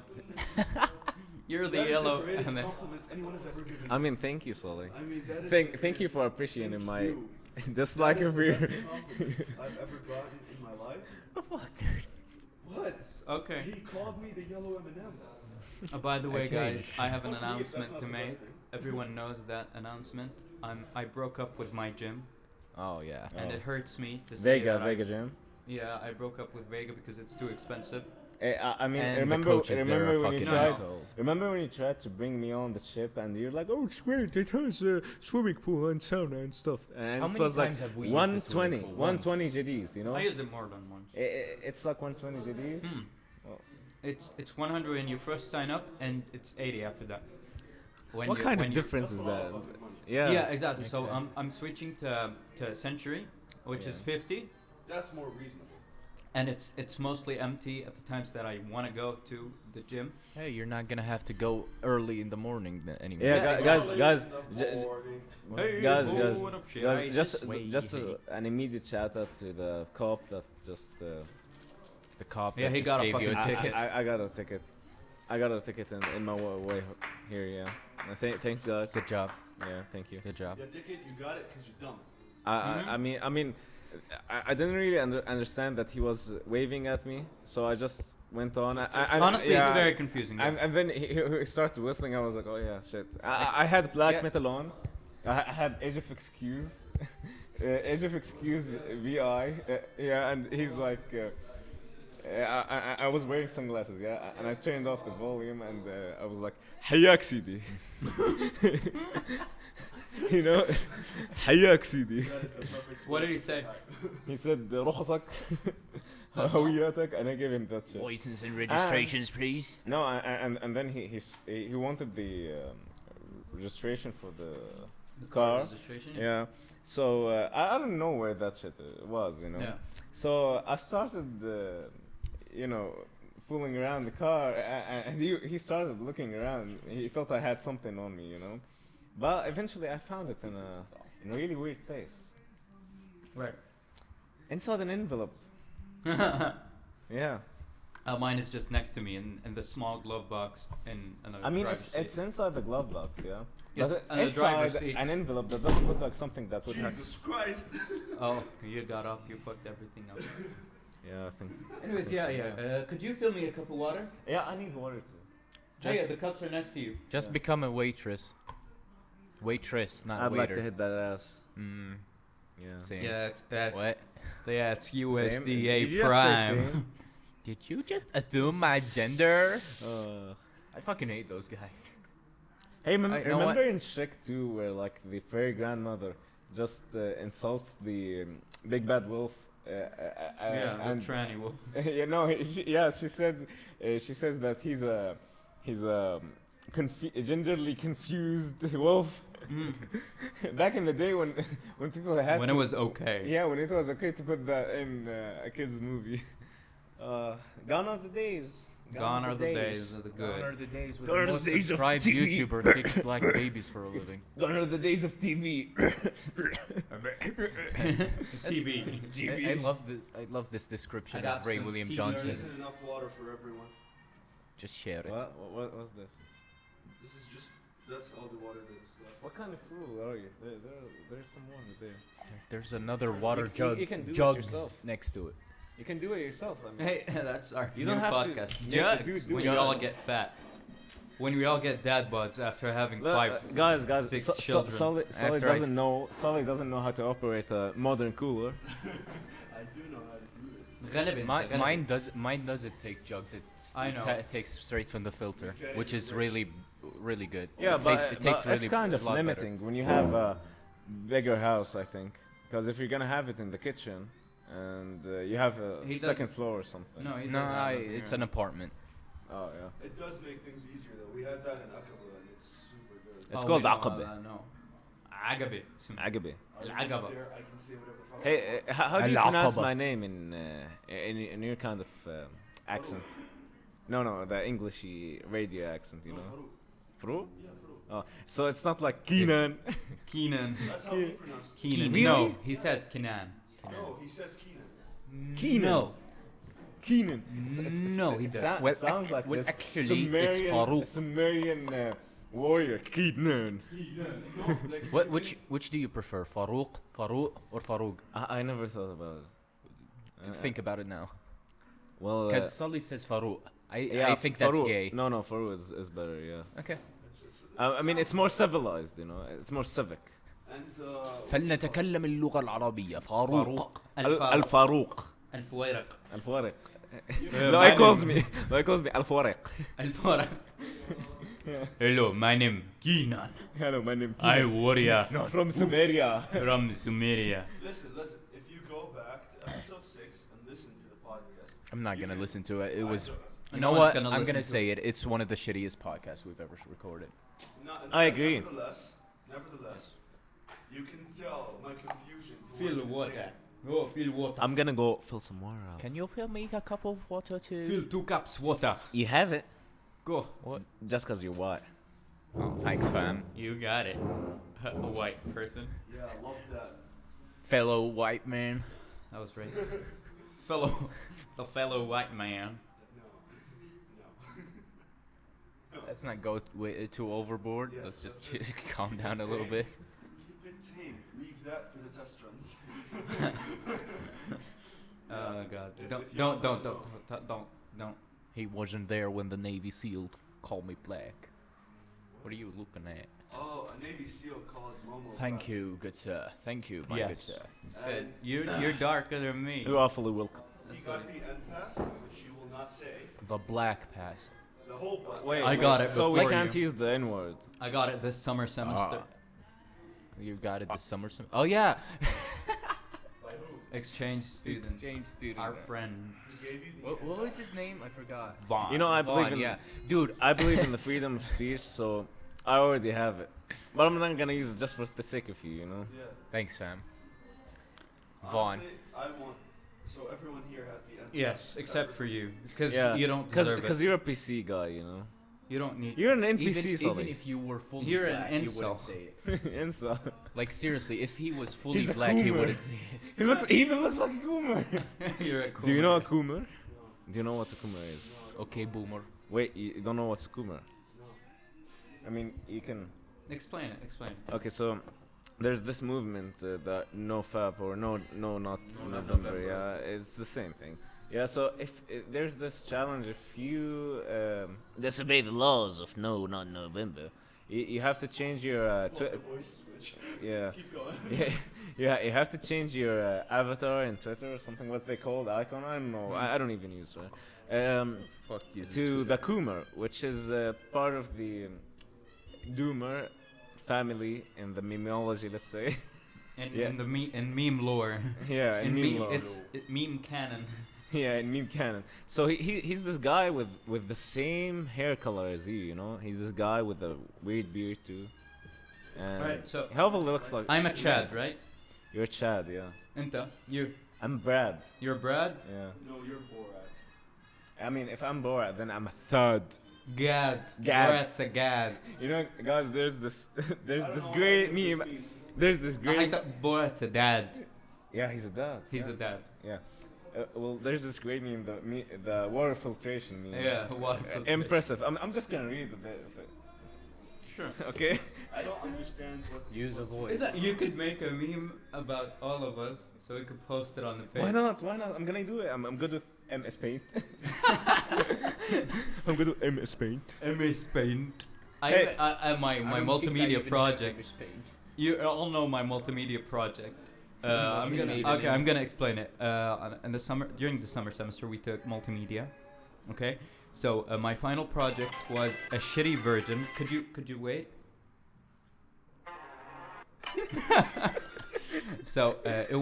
[SPEAKER 1] You're the
[SPEAKER 2] That is
[SPEAKER 1] yellow
[SPEAKER 2] the greatest
[SPEAKER 1] M&M.
[SPEAKER 2] compliment anyone has ever given.
[SPEAKER 3] I mean, thank you, Sully.
[SPEAKER 2] I mean, that is
[SPEAKER 3] Thank you for appreciating
[SPEAKER 2] Thank
[SPEAKER 3] my
[SPEAKER 2] you.
[SPEAKER 3] dislike
[SPEAKER 2] That
[SPEAKER 3] of
[SPEAKER 2] is
[SPEAKER 3] your.
[SPEAKER 2] the best compliment I've ever gotten in my life.
[SPEAKER 5] fuck, dude.
[SPEAKER 2] What?
[SPEAKER 1] Okay.
[SPEAKER 2] He called me the yellow M&M.
[SPEAKER 1] By the way,
[SPEAKER 5] Okay.
[SPEAKER 1] guys, I have an
[SPEAKER 2] Fuck me if that's
[SPEAKER 1] announcement
[SPEAKER 2] not
[SPEAKER 1] to
[SPEAKER 2] the best
[SPEAKER 1] make.
[SPEAKER 2] thing.
[SPEAKER 1] Everyone knows that announcement. I broke up with my gym,
[SPEAKER 5] Oh yeah.
[SPEAKER 1] and
[SPEAKER 3] Oh.
[SPEAKER 1] it hurts me to say
[SPEAKER 3] Vega,
[SPEAKER 1] that
[SPEAKER 3] Vega Gym.
[SPEAKER 1] Yeah, I broke up with Vega because it's too expensive.
[SPEAKER 3] I mean,
[SPEAKER 5] And
[SPEAKER 3] remember,
[SPEAKER 5] the coaches there
[SPEAKER 3] remember
[SPEAKER 5] are
[SPEAKER 3] when you
[SPEAKER 5] fucking
[SPEAKER 3] tried.
[SPEAKER 5] assholes.
[SPEAKER 3] Remember when you tried to bring me on the ship, and you're like, "Oh, it's great! It has a swimming pool and sauna and stuff." And
[SPEAKER 5] How
[SPEAKER 3] it
[SPEAKER 5] many
[SPEAKER 3] was like
[SPEAKER 5] times have we used the swimming
[SPEAKER 3] 120,
[SPEAKER 5] pool? Once.
[SPEAKER 3] 120 GDs. You know,
[SPEAKER 1] I used it more than once.
[SPEAKER 3] it's like 120 GDs.
[SPEAKER 1] Hmm.
[SPEAKER 3] Oh.
[SPEAKER 1] It's 100 when you first sign up, and it's 80 after that. When
[SPEAKER 3] What
[SPEAKER 1] you-
[SPEAKER 3] kind
[SPEAKER 1] when
[SPEAKER 3] of
[SPEAKER 1] you-
[SPEAKER 3] difference is that?
[SPEAKER 1] Yeah,
[SPEAKER 3] Yeah.
[SPEAKER 1] exactly. So
[SPEAKER 5] Exactly.
[SPEAKER 1] I'm switching to Century, which is
[SPEAKER 3] Yeah.
[SPEAKER 1] 50,
[SPEAKER 2] That's more reasonable.
[SPEAKER 1] and it's mostly empty at the times that I want to go to the gym.
[SPEAKER 5] Hey, you're not gonna have to go early in the morning anymore.
[SPEAKER 3] Yeah,
[SPEAKER 1] Yeah,
[SPEAKER 3] guys,
[SPEAKER 1] exactly.
[SPEAKER 3] guys,
[SPEAKER 2] In the
[SPEAKER 3] j- j-
[SPEAKER 2] morning.
[SPEAKER 1] Hey,
[SPEAKER 3] guys,
[SPEAKER 1] oh,
[SPEAKER 3] guys,
[SPEAKER 1] what up, shit?
[SPEAKER 3] guys,
[SPEAKER 1] I
[SPEAKER 3] just
[SPEAKER 5] wavy.
[SPEAKER 3] just an immediate shout out to the cop that just.
[SPEAKER 5] The cop
[SPEAKER 1] Yeah,
[SPEAKER 5] that
[SPEAKER 1] he
[SPEAKER 5] just
[SPEAKER 1] got a
[SPEAKER 5] gave you a
[SPEAKER 1] fucking
[SPEAKER 5] ticket.
[SPEAKER 1] ticket.
[SPEAKER 3] I got a ticket. I got a ticket in my way here. Yeah. Thanks, guys.
[SPEAKER 5] Good job.
[SPEAKER 3] Yeah, thank you.
[SPEAKER 5] Good job.
[SPEAKER 2] Yeah, ticket, you got it because you're dumb.
[SPEAKER 3] I mean, I didn't really understand that he was waving at me, so I just went on.
[SPEAKER 1] Honestly,
[SPEAKER 3] yeah,
[SPEAKER 1] it's very confusing.
[SPEAKER 3] and then he started whistling. I was like, oh yeah, shit. I had black
[SPEAKER 1] Yeah.
[SPEAKER 3] metal on. I had Age of Excuse, Age of Excuse VI. Yeah, and he's like, I was wearing sunglasses, yeah, and I turned off the volume, and I was like, حياك سيدي. You know, حياك سيدي.
[SPEAKER 2] That is the perfect.
[SPEAKER 1] What did he say?
[SPEAKER 3] He said رخصك هوياتك, and I gave him that shit.
[SPEAKER 5] License and registrations, please.
[SPEAKER 3] No, and then he wanted the registration for the car.
[SPEAKER 1] Registration?
[SPEAKER 3] Yeah. So I don't know where that shit was, you know.
[SPEAKER 1] Yeah.
[SPEAKER 3] So I started, you know, fooling around the car, and he started looking around. He felt I had something on me, you know. But eventually I found it in a really weird place.
[SPEAKER 1] Where?
[SPEAKER 3] Inside an envelope. Yeah.
[SPEAKER 1] Mine is just next to me in the small glove box in another.
[SPEAKER 3] I mean,
[SPEAKER 1] driver's
[SPEAKER 3] it's
[SPEAKER 1] seat.
[SPEAKER 3] inside the glove box, yeah.
[SPEAKER 1] It's
[SPEAKER 3] But
[SPEAKER 1] on the driver's
[SPEAKER 3] inside
[SPEAKER 1] seat.
[SPEAKER 3] an envelope that doesn't look like something that would have.
[SPEAKER 2] Jesus Christ.
[SPEAKER 1] Oh, you got up. You fucked everything up.
[SPEAKER 3] Yeah, I think.
[SPEAKER 1] Anyways,
[SPEAKER 3] think so,
[SPEAKER 1] yeah. Could you fill me a cup of water?
[SPEAKER 3] Yeah, I need water too.
[SPEAKER 1] Oh, yeah, the cups are next to you.
[SPEAKER 5] Just
[SPEAKER 3] Yeah.
[SPEAKER 5] become a waitress. Waitress, not
[SPEAKER 3] I'd
[SPEAKER 5] waiter.
[SPEAKER 3] like to hit that ass.
[SPEAKER 5] Mm,
[SPEAKER 3] Yeah.
[SPEAKER 5] same.
[SPEAKER 1] Yeah, that's
[SPEAKER 5] What?
[SPEAKER 1] yeah, it's
[SPEAKER 3] Did
[SPEAKER 1] USDA
[SPEAKER 3] you just say
[SPEAKER 1] Prime.
[SPEAKER 3] same?
[SPEAKER 5] Did you just assume my gender?
[SPEAKER 3] Uh,
[SPEAKER 5] I fucking hate those guys.
[SPEAKER 3] hey,
[SPEAKER 5] know
[SPEAKER 3] remember
[SPEAKER 5] what?
[SPEAKER 3] in Shrek 2 where like the fairy grandmother just insults the big bad wolf?
[SPEAKER 1] Yeah,
[SPEAKER 3] and
[SPEAKER 1] the tranny wolf.
[SPEAKER 3] you know, she says that he's a gingerly confused wolf.
[SPEAKER 1] Mm.
[SPEAKER 3] Back in the day when people had
[SPEAKER 1] When
[SPEAKER 3] to,
[SPEAKER 1] it was okay.
[SPEAKER 3] yeah, when it was okay to put that in a kids movie. Gone are the days.
[SPEAKER 1] Gone are the days of the
[SPEAKER 5] Gone are
[SPEAKER 1] good.
[SPEAKER 5] the days with
[SPEAKER 3] Gone are
[SPEAKER 5] the
[SPEAKER 3] the
[SPEAKER 5] most
[SPEAKER 3] days of
[SPEAKER 5] subscribed
[SPEAKER 3] TV.
[SPEAKER 5] YouTuber takes black babies for a living.
[SPEAKER 3] Gone are the days of TV.
[SPEAKER 1] TV.
[SPEAKER 5] I love this description
[SPEAKER 1] I got
[SPEAKER 5] of Ray
[SPEAKER 1] some
[SPEAKER 5] William
[SPEAKER 1] tea
[SPEAKER 2] There
[SPEAKER 5] Johnson.
[SPEAKER 2] isn't enough water for everyone.
[SPEAKER 5] Just share it.
[SPEAKER 3] What was this?
[SPEAKER 2] This is just, that's all the water that's left.
[SPEAKER 3] What kind of fool are you? There's some water there.
[SPEAKER 5] There's another water
[SPEAKER 3] You
[SPEAKER 5] jug.
[SPEAKER 3] can do it
[SPEAKER 5] jugs
[SPEAKER 3] yourself.
[SPEAKER 5] next to it.
[SPEAKER 3] You can do it yourself. I mean.
[SPEAKER 1] Hey, that's our
[SPEAKER 3] You
[SPEAKER 1] new
[SPEAKER 3] don't have to
[SPEAKER 1] podcast.
[SPEAKER 3] make the
[SPEAKER 1] Jugs.
[SPEAKER 3] dude do
[SPEAKER 1] When
[SPEAKER 3] it.
[SPEAKER 1] we all
[SPEAKER 5] Jugs.
[SPEAKER 1] get fat. When we all get dad buds after having
[SPEAKER 3] Look,
[SPEAKER 1] five.
[SPEAKER 3] guys,
[SPEAKER 1] six
[SPEAKER 3] Sully
[SPEAKER 1] children.
[SPEAKER 5] After I
[SPEAKER 3] Sully doesn't know how to operate a modern cooler.
[SPEAKER 2] I do know how to do it.
[SPEAKER 1] غالباً, غالباً.
[SPEAKER 5] Mine doesn't take jugs.
[SPEAKER 1] I know.
[SPEAKER 5] It takes straight from the filter,
[SPEAKER 2] Okay,
[SPEAKER 5] which is
[SPEAKER 2] rich.
[SPEAKER 5] really good.
[SPEAKER 3] Yeah,
[SPEAKER 5] it
[SPEAKER 3] but,
[SPEAKER 5] tastes, it tastes
[SPEAKER 3] but
[SPEAKER 5] really
[SPEAKER 3] it's kind
[SPEAKER 5] a
[SPEAKER 3] of
[SPEAKER 5] lot better.
[SPEAKER 3] limiting when you have a bigger house, I think. Because if you're gonna have it in the kitchen and you have a
[SPEAKER 1] He
[SPEAKER 3] second floor or something.
[SPEAKER 1] No, he
[SPEAKER 5] No,
[SPEAKER 1] doesn't have it
[SPEAKER 5] it's
[SPEAKER 1] here.
[SPEAKER 5] an apartment.
[SPEAKER 3] Oh yeah.
[SPEAKER 2] It does make things easier though. We had that in Aqaba and it's super good.
[SPEAKER 3] It's
[SPEAKER 1] Oh,
[SPEAKER 3] called
[SPEAKER 1] we know,
[SPEAKER 3] Aqaba.
[SPEAKER 1] No. Agabe.
[SPEAKER 3] Agabe.
[SPEAKER 2] I'll
[SPEAKER 1] Al-Aqaba.
[SPEAKER 2] leave it there, I can say whatever the fuck.
[SPEAKER 3] Hey, how do you pronounce
[SPEAKER 5] Al-Aqaba.
[SPEAKER 3] my name in your kind of accent? No, the Englishy radio accent, you know. Farouq?
[SPEAKER 2] Yeah, Farouq.
[SPEAKER 3] Oh, so it's not like Keenan.
[SPEAKER 1] Keenan.
[SPEAKER 2] That's how he pronounced it.
[SPEAKER 1] Keenan.
[SPEAKER 3] Really?
[SPEAKER 1] No, he says Kenan.
[SPEAKER 2] No, he says Keenan.
[SPEAKER 3] Keenan.
[SPEAKER 1] No.
[SPEAKER 3] Keenan.
[SPEAKER 1] No, he doesn't.
[SPEAKER 5] Well,
[SPEAKER 3] sounds like
[SPEAKER 5] well,
[SPEAKER 3] this
[SPEAKER 5] actually, it's Farouq.
[SPEAKER 3] Sumerian warrior. Keenan.
[SPEAKER 2] No, like,
[SPEAKER 5] Which do you prefer, Farouq, or Farouk?
[SPEAKER 3] I never thought about it.
[SPEAKER 5] Think about it now.
[SPEAKER 3] Well,
[SPEAKER 5] Because Sully says Farouq.
[SPEAKER 3] yeah,
[SPEAKER 5] I think that's
[SPEAKER 3] Farouq.
[SPEAKER 5] gay.
[SPEAKER 3] No, Farouq is better. Yeah.
[SPEAKER 5] Okay.
[SPEAKER 3] I mean, it's more civilized, you know. It's more civic.
[SPEAKER 2] and
[SPEAKER 5] فلنتكلم اللغة العربية فاروق.
[SPEAKER 3] الفاروق.
[SPEAKER 1] الفويرق.
[SPEAKER 3] الفوارق.
[SPEAKER 1] Uh,
[SPEAKER 3] No,
[SPEAKER 1] my
[SPEAKER 3] he calls
[SPEAKER 1] name-
[SPEAKER 3] me الفوارق.
[SPEAKER 1] الفويرق. Hello, my name Keenan.
[SPEAKER 3] Hello, my name.
[SPEAKER 1] I warrior
[SPEAKER 3] From Sumeria.
[SPEAKER 1] from Sumeria.
[SPEAKER 2] listen, if you go back to episode 6 and listen to the podcast,
[SPEAKER 5] I'm not gonna listen to it. It was. You
[SPEAKER 1] No
[SPEAKER 5] know
[SPEAKER 1] one's
[SPEAKER 5] what?
[SPEAKER 1] gonna
[SPEAKER 5] I'm
[SPEAKER 1] listen
[SPEAKER 5] gonna
[SPEAKER 1] to
[SPEAKER 5] say it. It's one of the shittiest podcasts we've ever recorded.
[SPEAKER 3] I agree.
[SPEAKER 2] Nevertheless, you can tell my confusion.
[SPEAKER 1] Feel the
[SPEAKER 2] towards his
[SPEAKER 1] water.
[SPEAKER 2] name.
[SPEAKER 1] Oh, feel water.
[SPEAKER 3] I'm gonna go fill some water out.
[SPEAKER 5] Can you fill me a cup of water too?
[SPEAKER 1] Fill 2 cups water.
[SPEAKER 3] You have it.
[SPEAKER 1] Go.
[SPEAKER 5] What?
[SPEAKER 3] Just cause you're white.
[SPEAKER 5] Oh, thanks, fam.
[SPEAKER 1] You got it. A white person.
[SPEAKER 2] Yeah, I love that.
[SPEAKER 5] Fellow white man.
[SPEAKER 1] That was racist. The fellow white man.
[SPEAKER 2] No, no.
[SPEAKER 5] Let's not go too overboard.
[SPEAKER 2] Yes,
[SPEAKER 5] Let's just
[SPEAKER 2] let's just
[SPEAKER 5] calm
[SPEAKER 2] keep
[SPEAKER 5] down
[SPEAKER 2] it
[SPEAKER 5] a little
[SPEAKER 2] tame.
[SPEAKER 5] bit.
[SPEAKER 2] Keep it tame. Leave that for the test runs.
[SPEAKER 1] Oh God!
[SPEAKER 2] If
[SPEAKER 1] Don't,
[SPEAKER 2] you
[SPEAKER 1] don't,
[SPEAKER 2] don't
[SPEAKER 1] don't,
[SPEAKER 2] know.
[SPEAKER 1] don't.
[SPEAKER 5] He wasn't there when the Navy SEAL called me black. What are you looking at?
[SPEAKER 2] Oh, a Navy SEAL called Momo.
[SPEAKER 5] Thank
[SPEAKER 2] Black.
[SPEAKER 5] you, good sir. Thank you, my good
[SPEAKER 1] Yes.
[SPEAKER 5] sir.
[SPEAKER 1] Said
[SPEAKER 2] And
[SPEAKER 1] you're darker than me.
[SPEAKER 3] You're awfully welcome.
[SPEAKER 2] he got the end pass, which you will not say.
[SPEAKER 5] The black pass.
[SPEAKER 2] The whole black.
[SPEAKER 3] Wait,
[SPEAKER 1] I got it
[SPEAKER 3] So we
[SPEAKER 1] before
[SPEAKER 3] can't
[SPEAKER 1] you.
[SPEAKER 3] use the N word.
[SPEAKER 1] I got it this summer semester.
[SPEAKER 5] You got it this summer. Oh yeah.
[SPEAKER 2] By who?
[SPEAKER 1] Exchange student.
[SPEAKER 5] Exchange student.
[SPEAKER 1] Our friend.
[SPEAKER 2] He gave you the
[SPEAKER 5] What was his name? I forgot.
[SPEAKER 1] Vaughn.
[SPEAKER 3] You know, I believe
[SPEAKER 5] Vaughn,
[SPEAKER 3] in
[SPEAKER 5] yeah.
[SPEAKER 3] dude. I believe in the freedom of speech, so I already have it. But I'm not gonna use it just for the sake of you, you know.
[SPEAKER 2] Yeah.
[SPEAKER 5] Thanks, fam. Vaughn.
[SPEAKER 2] Honestly, I want. So everyone here has the end
[SPEAKER 1] Yes,
[SPEAKER 2] pass,
[SPEAKER 1] except for you, because
[SPEAKER 3] Yeah,
[SPEAKER 1] you don't deserve
[SPEAKER 3] because
[SPEAKER 1] it.
[SPEAKER 3] you're a PC guy, you know.
[SPEAKER 1] You don't need.
[SPEAKER 3] You're an NPC,
[SPEAKER 5] Even
[SPEAKER 3] Sully.
[SPEAKER 5] if you were fully
[SPEAKER 1] You're an
[SPEAKER 5] black, you
[SPEAKER 1] incel.
[SPEAKER 5] wouldn't say it.
[SPEAKER 3] Insa.
[SPEAKER 5] Like seriously, if he was fully
[SPEAKER 3] He's a
[SPEAKER 5] black, he
[SPEAKER 3] boomer.
[SPEAKER 5] wouldn't say it.
[SPEAKER 3] He even looks like a Coomer.
[SPEAKER 1] You're a cool.
[SPEAKER 3] Do you know a
[SPEAKER 1] man.
[SPEAKER 3] Coomer?
[SPEAKER 2] No,
[SPEAKER 3] Do you know what a Coomer is?
[SPEAKER 2] no,
[SPEAKER 5] Okay, boomer.
[SPEAKER 3] Wait, you don't know what's a Coomer?
[SPEAKER 2] no.
[SPEAKER 3] I mean, you can.
[SPEAKER 1] Explain it. Explain it.
[SPEAKER 3] Okay, so there's this movement that no fap or no not
[SPEAKER 2] No, not
[SPEAKER 3] November.
[SPEAKER 2] November.
[SPEAKER 3] Yeah, it's the same thing. Yeah, so if there's this challenge, if you disobey the laws of no, not November, you have to change your
[SPEAKER 2] Love the voice switch.
[SPEAKER 3] yeah.
[SPEAKER 2] Keep going.
[SPEAKER 3] Yeah, you have to change your avatar in Twitter or something. What they call the icon? I don't know. I don't even use it.
[SPEAKER 5] Fuck you.
[SPEAKER 3] To the Coomer, which is part of the Doomer family in the memeology, let's say.
[SPEAKER 1] In the meme lore.
[SPEAKER 3] Yeah, in meme lore.
[SPEAKER 1] It's meme canon.
[SPEAKER 3] Yeah, in meme canon. So he's this guy with the same hair color as you know. He's this guy with a weird beard too. And
[SPEAKER 1] Right, so-
[SPEAKER 3] how old looks like?
[SPEAKER 1] I'm a Chad, right?
[SPEAKER 3] You're Chad, yeah.
[SPEAKER 1] Inta, you.
[SPEAKER 3] I'm Brad.
[SPEAKER 1] You're Brad.
[SPEAKER 3] Yeah.
[SPEAKER 2] No, you're Borat.
[SPEAKER 3] I mean, if I'm Borat, then I'm a thud.
[SPEAKER 1] Gad.
[SPEAKER 3] Gad.
[SPEAKER 1] Brad's a Gad.
[SPEAKER 3] You know, guys, there's this
[SPEAKER 2] I don't know
[SPEAKER 3] great
[SPEAKER 2] what this
[SPEAKER 3] meme.
[SPEAKER 2] means.
[SPEAKER 3] There's this
[SPEAKER 1] I
[SPEAKER 3] great.
[SPEAKER 1] thought Borat's a dad.
[SPEAKER 3] Yeah, he's a dad.
[SPEAKER 1] He's
[SPEAKER 3] yeah.
[SPEAKER 1] a dad.
[SPEAKER 3] Yeah. Well, there's this great meme, the water filtration meme.
[SPEAKER 1] Yeah, water filtration.
[SPEAKER 3] Impressive. I'm just gonna read a bit of it.
[SPEAKER 1] Sure.
[SPEAKER 3] Okay.
[SPEAKER 2] I don't understand what.
[SPEAKER 4] Use a
[SPEAKER 2] what
[SPEAKER 4] voice.
[SPEAKER 1] Is that you could make a meme about all of us, so we could post it on the page.
[SPEAKER 3] Why not? Why not? I'm gonna do it. I'm good with MS Paint. I'm good with MS Paint.
[SPEAKER 1] MS Paint.
[SPEAKER 3] Hey.
[SPEAKER 1] My multimedia project. You all know my multimedia project. I'm gonna explain it. In the summer, during the summer semester, we took multimedia. Okay, so my final project was a shitty version. Could you wait? So it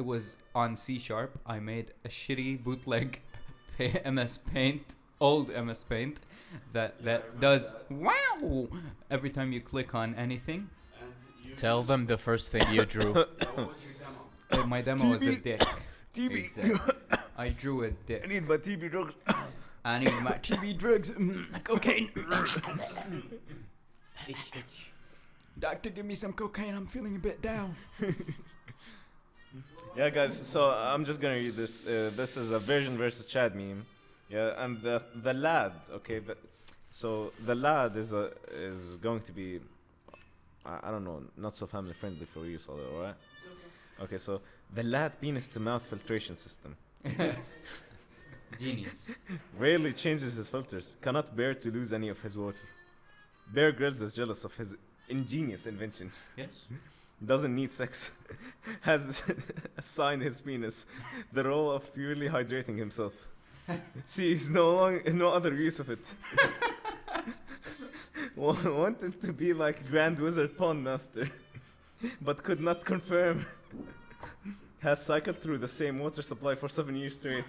[SPEAKER 1] was on C#. I made a shitty bootleg MS Paint, old MS Paint, that does wow every time you click on anything.
[SPEAKER 2] And you
[SPEAKER 5] Tell
[SPEAKER 2] use-
[SPEAKER 5] them the first thing you drew.
[SPEAKER 2] What was your demo?
[SPEAKER 1] My demo was a dick.
[SPEAKER 3] TB.
[SPEAKER 5] Exactly.
[SPEAKER 1] I drew a dick.
[SPEAKER 3] I need my TB drugs.
[SPEAKER 1] I need my TB drugs, cocaine. Doctor, give me some cocaine. I'm feeling a bit down.
[SPEAKER 3] Yeah, guys. So I'm just gonna read this. This is a Virgin versus Chad meme. Yeah, and the lad. Okay, so the lad is going to be. I don't know, not so family friendly for you, Sully, alright? Okay, so the lad penis to mouth filtration system.
[SPEAKER 1] Genius.
[SPEAKER 3] Rarely changes his filters, cannot bear to lose any of his water. Bear Grylls is jealous of his ingenious invention.
[SPEAKER 1] Yes.
[SPEAKER 3] Doesn't need sex. Has assigned his penis the role of purely hydrating himself. Sees no other use of it. Wanted to be like Grand Wizard Pond Master, but could not confirm. Has cycled through the same water supply for 7 years straight.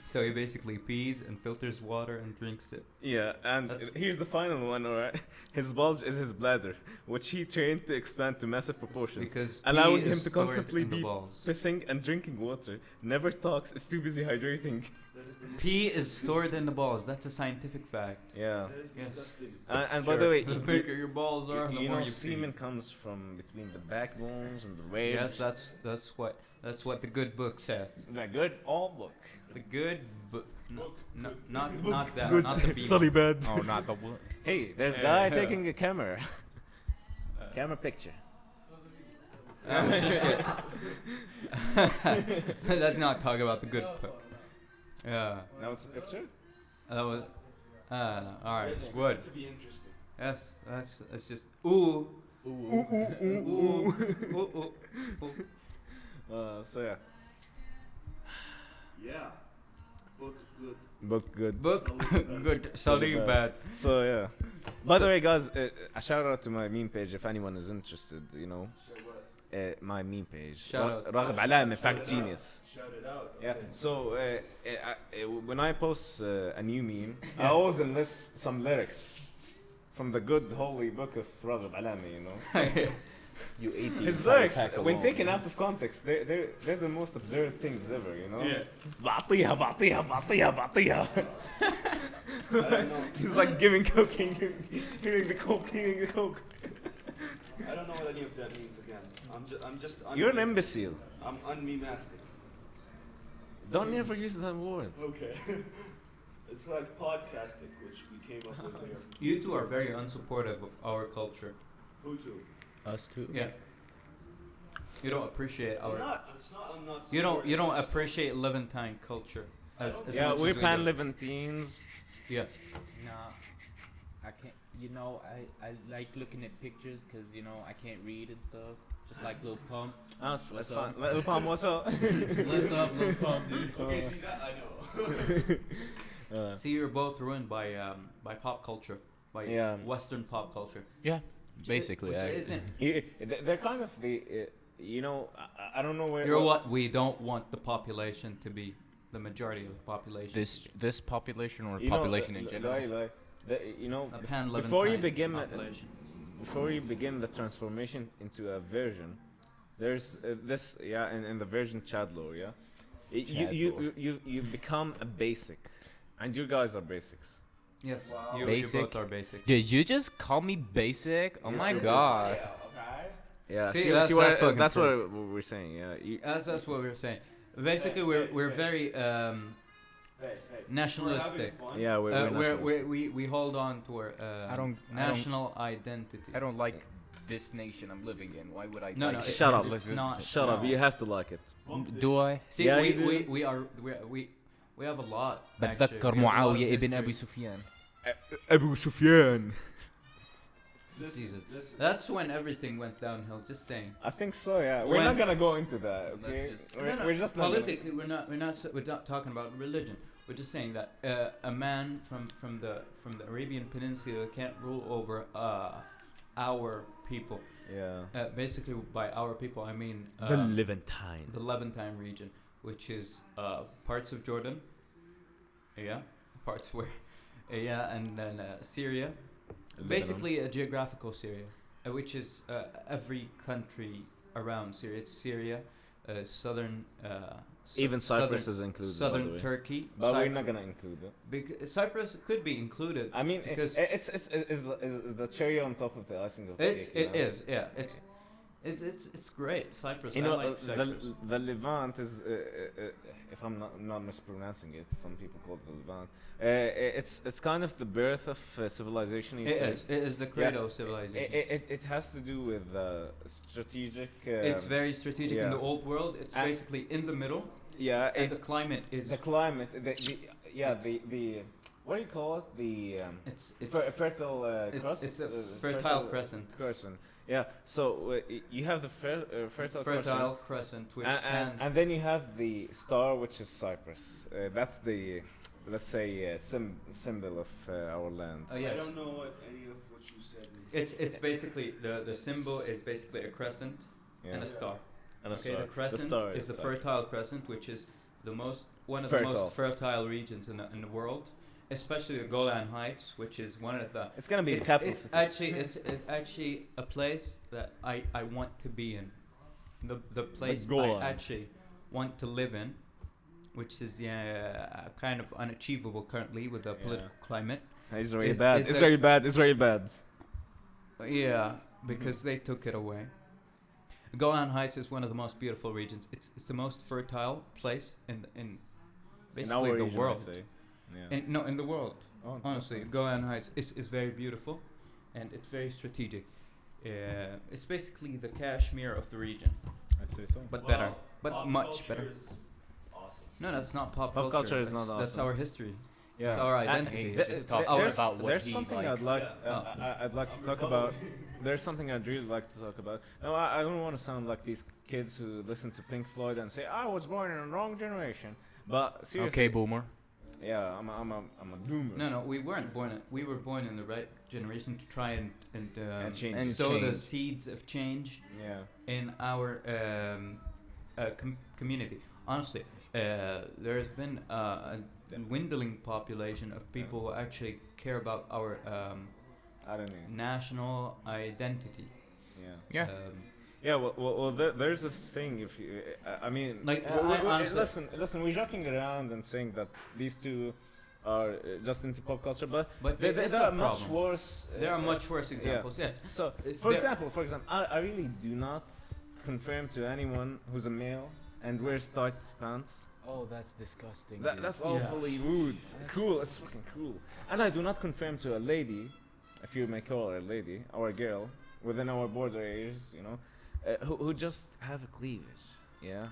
[SPEAKER 1] So he basically pees and filters water and drinks it.
[SPEAKER 3] Yeah, and
[SPEAKER 1] That's-
[SPEAKER 3] here's the final one, alright? His bulge is his bladder, which he trained to expand to massive proportions.
[SPEAKER 1] Because
[SPEAKER 3] Allowing
[SPEAKER 1] pee
[SPEAKER 3] him
[SPEAKER 1] is
[SPEAKER 3] to
[SPEAKER 1] stored
[SPEAKER 3] constantly
[SPEAKER 1] in the
[SPEAKER 3] be
[SPEAKER 1] balls.
[SPEAKER 3] pissing and drinking water. Never talks, is too busy hydrating.
[SPEAKER 2] That is the
[SPEAKER 1] Pee is stored in the balls. That's a scientific fact.
[SPEAKER 3] Yeah.
[SPEAKER 2] That is
[SPEAKER 1] Yes.
[SPEAKER 2] disgusting.
[SPEAKER 3] And by the way,
[SPEAKER 1] the bigger your balls are, the
[SPEAKER 3] you
[SPEAKER 1] more
[SPEAKER 3] know
[SPEAKER 1] you
[SPEAKER 3] semen
[SPEAKER 1] pee.
[SPEAKER 3] comes from between the backbones and the ribs.
[SPEAKER 1] Yes, that's what the good book says.
[SPEAKER 3] The good old book.
[SPEAKER 1] The good book.
[SPEAKER 2] Book,
[SPEAKER 1] No,
[SPEAKER 2] good.
[SPEAKER 1] not that. Not the B.
[SPEAKER 3] bad.
[SPEAKER 5] Oh, not the one.
[SPEAKER 3] Hey, there's
[SPEAKER 1] Yeah,
[SPEAKER 3] guy
[SPEAKER 1] yeah.
[SPEAKER 3] taking a camera. Camera picture.
[SPEAKER 1] Let's just let's not talk about the good part. Yeah,
[SPEAKER 3] Now it's a picture?
[SPEAKER 1] that was. All right, it's wood.
[SPEAKER 2] To be interesting.
[SPEAKER 1] Yes, that's just ooh. Ooh.
[SPEAKER 3] So yeah.
[SPEAKER 2] Yeah. Book good.
[SPEAKER 3] Book good.
[SPEAKER 1] Book good, Sully
[SPEAKER 3] bad.
[SPEAKER 1] bad.
[SPEAKER 3] So yeah. By the way, guys, a shout out to my meme page if anyone is interested. You know,
[SPEAKER 2] So what?
[SPEAKER 3] my meme page.
[SPEAKER 1] Shout out.
[SPEAKER 3] راغب علامة fact genius.
[SPEAKER 2] Shout it out.
[SPEAKER 3] Yeah.
[SPEAKER 2] Okay.
[SPEAKER 3] So when I post a new meme, I always enlist some lyrics from the good holy book of راغب علامة. You know.
[SPEAKER 4] You ate the
[SPEAKER 3] His
[SPEAKER 4] entire
[SPEAKER 3] lyrics,
[SPEAKER 4] pack
[SPEAKER 3] when
[SPEAKER 4] alone.
[SPEAKER 3] taken out of context, they're the most absurd things ever, you know?
[SPEAKER 1] Yeah.
[SPEAKER 3] بعطيها بعطيها بعطيها بعطيها.
[SPEAKER 2] I don't know.
[SPEAKER 3] He's like giving coke, hearing the coke, hearing the coke.
[SPEAKER 2] I don't know what any of that means again. I'm just.
[SPEAKER 3] You're an imbecile.
[SPEAKER 2] I'm unmemastic.
[SPEAKER 3] Don't ever use that word.
[SPEAKER 2] Okay. It's like podcasting, which we came up with here.
[SPEAKER 1] You two are very unsupportive of our culture.
[SPEAKER 2] Who too?
[SPEAKER 4] Us too.
[SPEAKER 1] Yeah. You don't appreciate
[SPEAKER 2] I'm
[SPEAKER 1] our.
[SPEAKER 2] not. It's not. I'm not.
[SPEAKER 1] You don't
[SPEAKER 2] supporting it.
[SPEAKER 1] appreciate Levantine culture as
[SPEAKER 3] Yeah,
[SPEAKER 1] much
[SPEAKER 3] we're
[SPEAKER 1] as we
[SPEAKER 3] pan
[SPEAKER 1] do.
[SPEAKER 3] Levantines.
[SPEAKER 1] Yeah.
[SPEAKER 5] Nah, I can't. You know, I like looking at pictures because you know I can't read and stuff. Just like Lil Pump.
[SPEAKER 3] That's
[SPEAKER 5] What's
[SPEAKER 3] fine.
[SPEAKER 5] up?
[SPEAKER 3] Little Palm, what's up?
[SPEAKER 5] What's up, Lil Pump? Dude?
[SPEAKER 2] Okay, see that I know.
[SPEAKER 1] See, you're both ruined by pop culture, by
[SPEAKER 3] Yeah.
[SPEAKER 1] Western pop culture.
[SPEAKER 5] Yeah, basically.
[SPEAKER 1] Which
[SPEAKER 5] I,
[SPEAKER 1] isn't.
[SPEAKER 3] They're kind of the, you know, I don't know where.
[SPEAKER 1] You're what we don't want the population to be, the majority of the population.
[SPEAKER 5] this population or
[SPEAKER 3] You know,
[SPEAKER 5] population in general.
[SPEAKER 3] you know,
[SPEAKER 1] A pan
[SPEAKER 3] before you
[SPEAKER 1] Levantine
[SPEAKER 3] begin
[SPEAKER 1] population.
[SPEAKER 3] before you begin the transformation into a version, there's this in the version chat lore, yeah. You become a basic, and you guys are basics.
[SPEAKER 1] Yes,
[SPEAKER 2] Wow.
[SPEAKER 1] you
[SPEAKER 5] Basic.
[SPEAKER 1] both are basic.
[SPEAKER 5] Did you just call me basic? Oh
[SPEAKER 3] Yes,
[SPEAKER 5] my
[SPEAKER 3] yes,
[SPEAKER 5] god.
[SPEAKER 2] Okay.
[SPEAKER 3] Yeah,
[SPEAKER 1] See,
[SPEAKER 3] see,
[SPEAKER 1] that's-
[SPEAKER 3] see
[SPEAKER 1] that's
[SPEAKER 3] what,
[SPEAKER 1] fucking
[SPEAKER 3] that's what
[SPEAKER 1] proof.
[SPEAKER 3] we're saying. Yeah,
[SPEAKER 1] That's what we're saying. Basically, we're very
[SPEAKER 2] Hey.
[SPEAKER 1] nationalistic.
[SPEAKER 2] We're having fun.
[SPEAKER 3] yeah,
[SPEAKER 1] We hold on to our
[SPEAKER 5] I don't-
[SPEAKER 1] national identity.
[SPEAKER 5] I don't like this nation I'm living in. Why would I?
[SPEAKER 1] No,
[SPEAKER 5] like
[SPEAKER 1] no,
[SPEAKER 5] it?
[SPEAKER 3] Shut up.
[SPEAKER 1] It's not.
[SPEAKER 3] Shut up.
[SPEAKER 1] no.
[SPEAKER 3] You have to like it.
[SPEAKER 5] Do I?
[SPEAKER 1] See,
[SPEAKER 3] Yeah,
[SPEAKER 1] we,
[SPEAKER 3] you do.
[SPEAKER 1] we have a lot. actually.
[SPEAKER 5] بتذكر
[SPEAKER 1] We have a lot of
[SPEAKER 5] معاوية ابن
[SPEAKER 1] history.
[SPEAKER 5] أبي سفيان.
[SPEAKER 3] Abu Sufyan.
[SPEAKER 1] Jesus.
[SPEAKER 2] This.
[SPEAKER 1] That's when everything went downhill. Just saying.
[SPEAKER 3] I think so. Yeah, we're
[SPEAKER 1] When-
[SPEAKER 3] not gonna go into that. Okay,
[SPEAKER 5] just-
[SPEAKER 3] we're just not.
[SPEAKER 1] politically. We're not talking about religion. We're just saying that a man from the Arabian Peninsula can't rule over our people.
[SPEAKER 3] Yeah.
[SPEAKER 1] Basically, by our people, I mean
[SPEAKER 3] Levantine.
[SPEAKER 1] the Levantine region, which is parts of Jordan. Yeah, parts where, and then Syria. Basically, a geographical Syria, which is every country around Syria. It's Syria, southern.
[SPEAKER 3] Even Cyprus
[SPEAKER 1] southern,
[SPEAKER 3] is included. by the
[SPEAKER 1] Southern
[SPEAKER 3] way.
[SPEAKER 1] Turkey.
[SPEAKER 3] But we're not gonna include it.
[SPEAKER 1] Cyprus could be included.
[SPEAKER 3] I mean,
[SPEAKER 1] Because-
[SPEAKER 3] it's the cherry on top of the icing of the
[SPEAKER 1] It
[SPEAKER 3] cake. you know?
[SPEAKER 1] is, yeah. It's great. Cyprus.
[SPEAKER 3] You
[SPEAKER 1] I
[SPEAKER 3] know,
[SPEAKER 1] like Cyprus.
[SPEAKER 3] the Levant is, if I'm not mispronouncing it, some people call it the Levant. It's kind of the birth of civilization. You'd say.
[SPEAKER 1] It is the credo of civilization.
[SPEAKER 3] It has to do with strategic.
[SPEAKER 1] It's very strategic in
[SPEAKER 3] yeah.
[SPEAKER 1] the old world. It's
[SPEAKER 3] And-
[SPEAKER 1] basically in the middle,
[SPEAKER 3] yeah.
[SPEAKER 1] and the climate is.
[SPEAKER 3] The climate, the what do you call it? The
[SPEAKER 1] It's
[SPEAKER 3] fertile crust.
[SPEAKER 1] it's a fertile crescent.
[SPEAKER 3] Crescent. Yeah. So you have the fertile crescent.
[SPEAKER 1] Fertile crescent, which spans.
[SPEAKER 3] And then you have the star, which is Cyprus. That's the, let's say, symbol of our land.
[SPEAKER 1] Oh, yeah.
[SPEAKER 2] I don't know what any of what you said means.
[SPEAKER 1] It's basically the symbol is basically a crescent
[SPEAKER 3] Yeah.
[SPEAKER 1] and a star.
[SPEAKER 3] And a
[SPEAKER 1] Okay,
[SPEAKER 3] star.
[SPEAKER 1] the crescent
[SPEAKER 3] star
[SPEAKER 1] is the
[SPEAKER 3] Cyprus.
[SPEAKER 1] fertile crescent, which is one of the
[SPEAKER 3] Fertile.
[SPEAKER 1] most fertile regions in the world, especially the Golan Heights, which is one of the.
[SPEAKER 3] It's gonna be the
[SPEAKER 1] It's,
[SPEAKER 3] capital
[SPEAKER 1] it's
[SPEAKER 3] city.
[SPEAKER 1] actually it's actually a place that I want to be in. The place I
[SPEAKER 3] Golan.
[SPEAKER 1] actually want to live in, which is kind of unachievable currently with the political climate.
[SPEAKER 3] Israel
[SPEAKER 1] is-
[SPEAKER 3] bad.
[SPEAKER 1] is there-
[SPEAKER 3] Israel bad. Israel bad.
[SPEAKER 1] Yeah, because they took it away. Golan Heights is one of the most beautiful regions. It's the most fertile place in
[SPEAKER 3] In
[SPEAKER 1] basically
[SPEAKER 3] our
[SPEAKER 1] the
[SPEAKER 3] region,
[SPEAKER 1] world.
[SPEAKER 3] I'd say. Yeah.
[SPEAKER 1] In the world.
[SPEAKER 3] Oh,
[SPEAKER 1] Honestly, Golan Heights is very beautiful, and it's very strategic. It's basically the Kashmir of the region,
[SPEAKER 3] I'd say so.
[SPEAKER 1] but better, but
[SPEAKER 2] pop
[SPEAKER 1] much
[SPEAKER 2] culture
[SPEAKER 1] better.
[SPEAKER 2] is awesome.
[SPEAKER 1] No, that's not pop
[SPEAKER 3] Pop culture is
[SPEAKER 1] That's-
[SPEAKER 3] not
[SPEAKER 1] That's
[SPEAKER 3] awesome.
[SPEAKER 1] our history.
[SPEAKER 3] Yeah.
[SPEAKER 1] It's our
[SPEAKER 3] And
[SPEAKER 1] identity.
[SPEAKER 4] He's just talking
[SPEAKER 1] Our-
[SPEAKER 4] about what
[SPEAKER 3] there's
[SPEAKER 4] he
[SPEAKER 3] something
[SPEAKER 4] likes.
[SPEAKER 3] I'd like.
[SPEAKER 1] Yeah.
[SPEAKER 3] I'd like to talk about. There's something I'd really like to talk about. No, I don't want to sound like these kids who listen to Pink Floyd and say I was born in the wrong generation. But seriously,
[SPEAKER 4] Okay, boomer.
[SPEAKER 3] yeah, I'm a doomer.
[SPEAKER 1] No, we weren't born. We were born in the right generation to try and
[SPEAKER 3] change.
[SPEAKER 5] And
[SPEAKER 1] sow the
[SPEAKER 5] change.
[SPEAKER 1] seeds of change
[SPEAKER 3] Yeah.
[SPEAKER 1] in our community. Honestly, there has been a dwindling population of people who actually care about our
[SPEAKER 3] I don't know.
[SPEAKER 1] national identity.
[SPEAKER 3] Yeah.
[SPEAKER 4] Yeah.
[SPEAKER 3] Yeah, well there's this thing. If you, I mean,
[SPEAKER 1] Like, honestly-
[SPEAKER 3] listen, we're joking around and saying that these two are just into pop culture, but
[SPEAKER 1] But
[SPEAKER 3] there
[SPEAKER 1] it's
[SPEAKER 3] are
[SPEAKER 1] a
[SPEAKER 3] much
[SPEAKER 1] problem.
[SPEAKER 3] worse.
[SPEAKER 1] There are much worse examples. Yes.
[SPEAKER 3] So,
[SPEAKER 1] there-
[SPEAKER 3] for example, I really do not confirm to anyone who's a male and wears tight pants.
[SPEAKER 4] Oh, that's disgusting.
[SPEAKER 3] That's
[SPEAKER 1] Yeah.
[SPEAKER 3] awfully rude. Cruel. It's fucking cruel. And I do not confirm to a lady, if you may call her a lady or a girl, within our border areas, you know, who just have a cleavage. Yeah.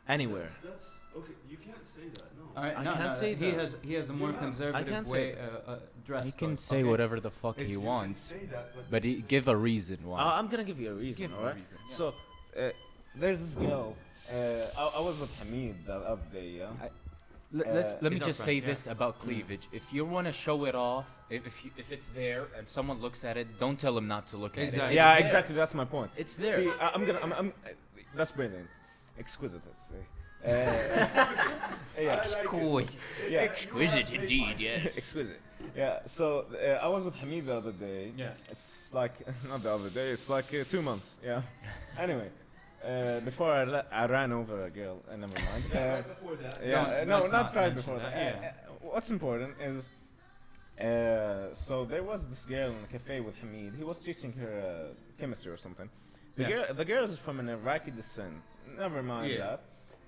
[SPEAKER 3] Anywhere.
[SPEAKER 2] That's okay. You can't say that. No.
[SPEAKER 1] All right.
[SPEAKER 3] I
[SPEAKER 1] no,
[SPEAKER 3] can't
[SPEAKER 1] no,
[SPEAKER 3] say
[SPEAKER 1] he
[SPEAKER 3] that.
[SPEAKER 1] He has a more
[SPEAKER 2] Yeah. I
[SPEAKER 1] conservative
[SPEAKER 3] can't
[SPEAKER 1] way
[SPEAKER 3] say-
[SPEAKER 1] dress.
[SPEAKER 4] He can
[SPEAKER 1] code,
[SPEAKER 4] say
[SPEAKER 1] okay?
[SPEAKER 4] whatever the fuck he
[SPEAKER 2] You can
[SPEAKER 4] wants,
[SPEAKER 2] say that,
[SPEAKER 4] but give a reason why.
[SPEAKER 3] I'm gonna give you a reason,
[SPEAKER 4] Give him a
[SPEAKER 3] alright?
[SPEAKER 4] reason, yeah.
[SPEAKER 3] So, there's this girl. I was with Hamid the other day, yeah.
[SPEAKER 4] Let me
[SPEAKER 1] He's our
[SPEAKER 4] just
[SPEAKER 1] friend,
[SPEAKER 4] say
[SPEAKER 1] yeah.
[SPEAKER 4] this about cleavage. If you want to show it off, if it's there and someone looks at it, don't tell him not to look at
[SPEAKER 1] Exactly.
[SPEAKER 4] it.
[SPEAKER 3] Yeah,
[SPEAKER 4] It's there.
[SPEAKER 3] exactly. That's my point.
[SPEAKER 4] It's there.
[SPEAKER 3] See, I'm that's brilliant. Exquisite, let's say. Yeah.
[SPEAKER 1] Exquisite.
[SPEAKER 3] Yeah.
[SPEAKER 4] Exquisite indeed, yes.
[SPEAKER 3] Exquisite. Yeah. So I was with Hamid the other day.
[SPEAKER 1] Yeah.
[SPEAKER 3] It's like not the other day. It's like 2 months. Yeah. Anyway, before I ran over a girl. Never mind.
[SPEAKER 2] Right before that.
[SPEAKER 3] Yeah.
[SPEAKER 1] No,
[SPEAKER 3] No,
[SPEAKER 1] let's
[SPEAKER 3] not
[SPEAKER 1] not
[SPEAKER 3] right
[SPEAKER 1] mention
[SPEAKER 3] before that.
[SPEAKER 1] that, yeah.
[SPEAKER 3] What's important is. So there was this girl in a cafe with Hamid. He was teaching her chemistry or something. The girl is from an Iraqi descent. Never mind
[SPEAKER 1] Yeah.
[SPEAKER 3] that.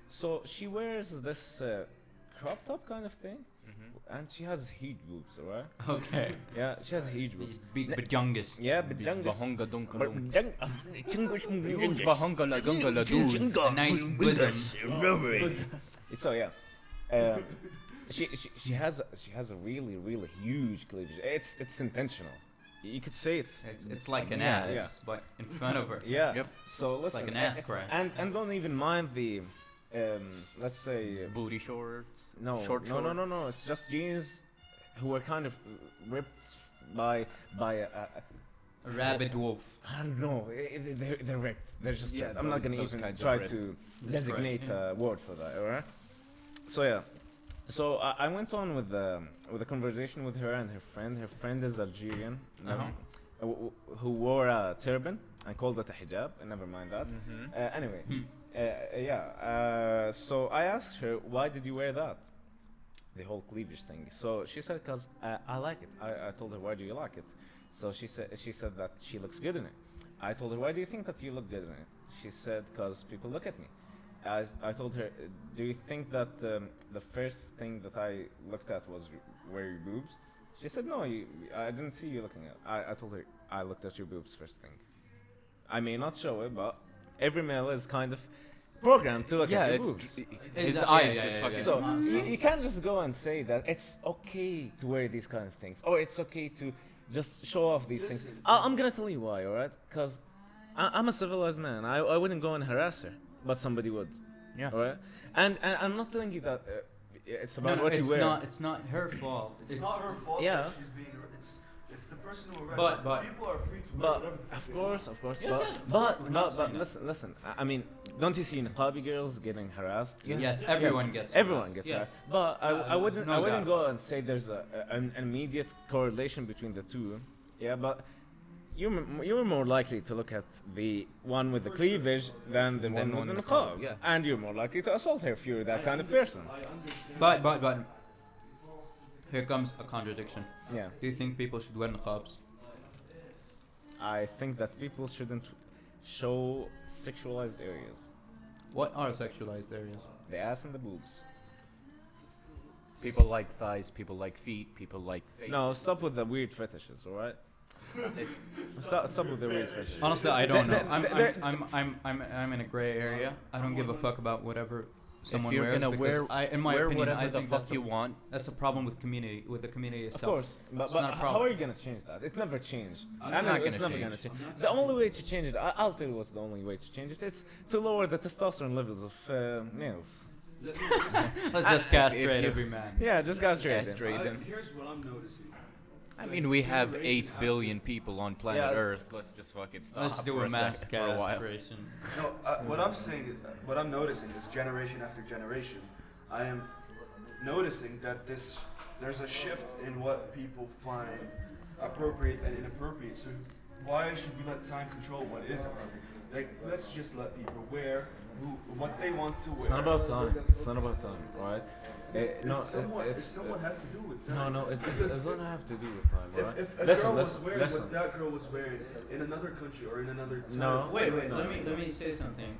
[SPEAKER 3] So she wears this crop top kind of thing, and she has huge boobs, alright?
[SPEAKER 1] Okay.
[SPEAKER 3] Yeah, she has huge boobs.
[SPEAKER 1] Big Bajongus.
[SPEAKER 3] Yeah, but
[SPEAKER 4] Bahonga dunka
[SPEAKER 3] but
[SPEAKER 4] dunk. Bahonga la gunga la doos.
[SPEAKER 1] A nice bosom.
[SPEAKER 3] So yeah, she has a really huge cleavage. It's intentional. You could say it's
[SPEAKER 1] It's like an
[SPEAKER 3] Yeah,
[SPEAKER 1] ass,
[SPEAKER 3] yeah.
[SPEAKER 1] but in front of her.
[SPEAKER 3] yeah.
[SPEAKER 4] Yep.
[SPEAKER 3] So
[SPEAKER 1] It's
[SPEAKER 3] listen,
[SPEAKER 1] like an ass crack.
[SPEAKER 3] and don't even mind the let's say
[SPEAKER 4] Booty shorts.
[SPEAKER 3] no
[SPEAKER 4] Short
[SPEAKER 3] no no no no. It's just jeans who are kind of ripped by
[SPEAKER 1] A rabid wolf.
[SPEAKER 3] I don't know. They're ripped. They're just.
[SPEAKER 4] Yeah,
[SPEAKER 3] I'm not gonna
[SPEAKER 4] those
[SPEAKER 3] even
[SPEAKER 4] kinds of
[SPEAKER 3] try
[SPEAKER 4] ripped.
[SPEAKER 3] to
[SPEAKER 1] Describe,
[SPEAKER 3] designate
[SPEAKER 1] yeah.
[SPEAKER 3] a word for that. Alright. So yeah. So I went on with a conversation with her and her friend. Her friend is Algerian, who wore a turban and called it a hijab. And never mind that. Anyway, yeah. So I asked her, why did you wear that? The whole cleavage thing. So she said, because I like it. I told her, why do you like it? So she said that she looks good in it. I told her, why do you think that you look good in it? She said, because people look at me. I told her, do you think that the first thing that I looked at was were your boobs? She said, no, I didn't see you looking at. I told her, I looked at your boobs first thing. I may not show it, but every male is kind of programmed to look
[SPEAKER 4] Yeah,
[SPEAKER 3] at your
[SPEAKER 4] it's
[SPEAKER 3] boobs.
[SPEAKER 4] his
[SPEAKER 1] Yeah,
[SPEAKER 4] eyes
[SPEAKER 1] yeah,
[SPEAKER 4] just
[SPEAKER 1] yeah,
[SPEAKER 4] fucking.
[SPEAKER 1] yeah.
[SPEAKER 3] So you can't just go and say that it's okay to wear these kind of things, or it's okay to just show off these things.
[SPEAKER 2] Listen.
[SPEAKER 3] I'm gonna tell you why, alright? Because I'm a civilized man. I wouldn't go and harass her, but somebody would.
[SPEAKER 4] Yeah.
[SPEAKER 3] Alright? And I'm not telling you that it's about
[SPEAKER 1] No,
[SPEAKER 3] what
[SPEAKER 1] it's
[SPEAKER 3] you wear.
[SPEAKER 1] not. It's not her fault.
[SPEAKER 2] It's not her fault.
[SPEAKER 3] Yeah.
[SPEAKER 2] That she's being. It's the person who arrested.
[SPEAKER 1] But-
[SPEAKER 2] people are free to wear
[SPEAKER 3] But
[SPEAKER 2] whatever the
[SPEAKER 3] of
[SPEAKER 2] fuck they
[SPEAKER 3] course,
[SPEAKER 2] want.
[SPEAKER 3] of course.
[SPEAKER 1] Yes,
[SPEAKER 3] but,
[SPEAKER 1] yes, of
[SPEAKER 3] but,
[SPEAKER 1] course, we're
[SPEAKER 3] but,
[SPEAKER 1] not saying
[SPEAKER 3] listen. I mean, don't you see Niqabi girls getting harassed?
[SPEAKER 1] Yes, everyone gets.
[SPEAKER 3] Everyone
[SPEAKER 1] harassed.
[SPEAKER 3] gets
[SPEAKER 1] Yeah.
[SPEAKER 3] harassed. But I wouldn't.
[SPEAKER 1] no
[SPEAKER 3] I wouldn't
[SPEAKER 1] doubt.
[SPEAKER 3] go and say there's an immediate correlation between the two. Yeah, but you're more likely to look at the one with the cleavage than the one with the niqab.
[SPEAKER 4] yeah.
[SPEAKER 3] And you're more likely to assault her if you're that kind of person.
[SPEAKER 2] I understand.
[SPEAKER 1] But here comes a contradiction.
[SPEAKER 3] Yeah.
[SPEAKER 1] Do you think people should wear niqabs?
[SPEAKER 3] I think that people shouldn't show sexualized areas.
[SPEAKER 1] What are sexualized areas?
[SPEAKER 3] The ass and the boobs.
[SPEAKER 4] People like thighs. People like feet. People like faces.
[SPEAKER 3] No, stop with the weird fetishes, all right? Stop with the weird fetishes.
[SPEAKER 1] Honestly, I don't know.
[SPEAKER 3] There-
[SPEAKER 1] I'm in a gray area. I don't give a fuck about whatever someone
[SPEAKER 4] if you're
[SPEAKER 1] wears.
[SPEAKER 4] gonna
[SPEAKER 1] because in my
[SPEAKER 4] wear
[SPEAKER 1] opinion,
[SPEAKER 4] whatever
[SPEAKER 1] I
[SPEAKER 4] the
[SPEAKER 1] think
[SPEAKER 4] fuck you want.
[SPEAKER 1] that's a problem with the community
[SPEAKER 3] Of
[SPEAKER 1] itself.
[SPEAKER 3] course, but,
[SPEAKER 1] It's not a
[SPEAKER 3] how
[SPEAKER 1] problem.
[SPEAKER 3] are you gonna change that? It never changed.
[SPEAKER 2] I'm
[SPEAKER 3] And
[SPEAKER 2] not
[SPEAKER 3] it's
[SPEAKER 4] gonna
[SPEAKER 3] never
[SPEAKER 4] change.
[SPEAKER 3] gonna change. The only way to change it, I'll tell you what's the only way to change it. It's to lower the testosterone levels of males.
[SPEAKER 1] Let's just castrate
[SPEAKER 4] you-
[SPEAKER 1] every man.
[SPEAKER 3] Yeah, just castrate them.
[SPEAKER 4] Castrate them.
[SPEAKER 2] Here's what I'm noticing.
[SPEAKER 4] I mean, we have 8 billion people on planet
[SPEAKER 3] Yeah.
[SPEAKER 4] Earth. Let's just fucking stop.
[SPEAKER 1] Let's do
[SPEAKER 4] for
[SPEAKER 1] a mass
[SPEAKER 4] second for a while.
[SPEAKER 1] castration.
[SPEAKER 2] No, what I'm saying is, what I'm noticing is generation after generation, I am noticing that there's a shift in what people find appropriate and inappropriate. So why should we let time control what is appropriate? Like, let's just let people wear what they want to wear.
[SPEAKER 3] It's not about time. It's not about time, right?
[SPEAKER 2] It
[SPEAKER 3] No,
[SPEAKER 2] somewhat
[SPEAKER 3] it's
[SPEAKER 2] has to do with time.
[SPEAKER 3] no. It
[SPEAKER 2] Because
[SPEAKER 3] doesn't have to do with time, right?
[SPEAKER 2] if a
[SPEAKER 3] Listen,
[SPEAKER 2] girl was
[SPEAKER 3] listen,
[SPEAKER 2] wearing
[SPEAKER 3] listen.
[SPEAKER 2] what that girl was wearing in another country or in another time,
[SPEAKER 3] No.
[SPEAKER 1] Wait,
[SPEAKER 3] No.
[SPEAKER 1] let me say something.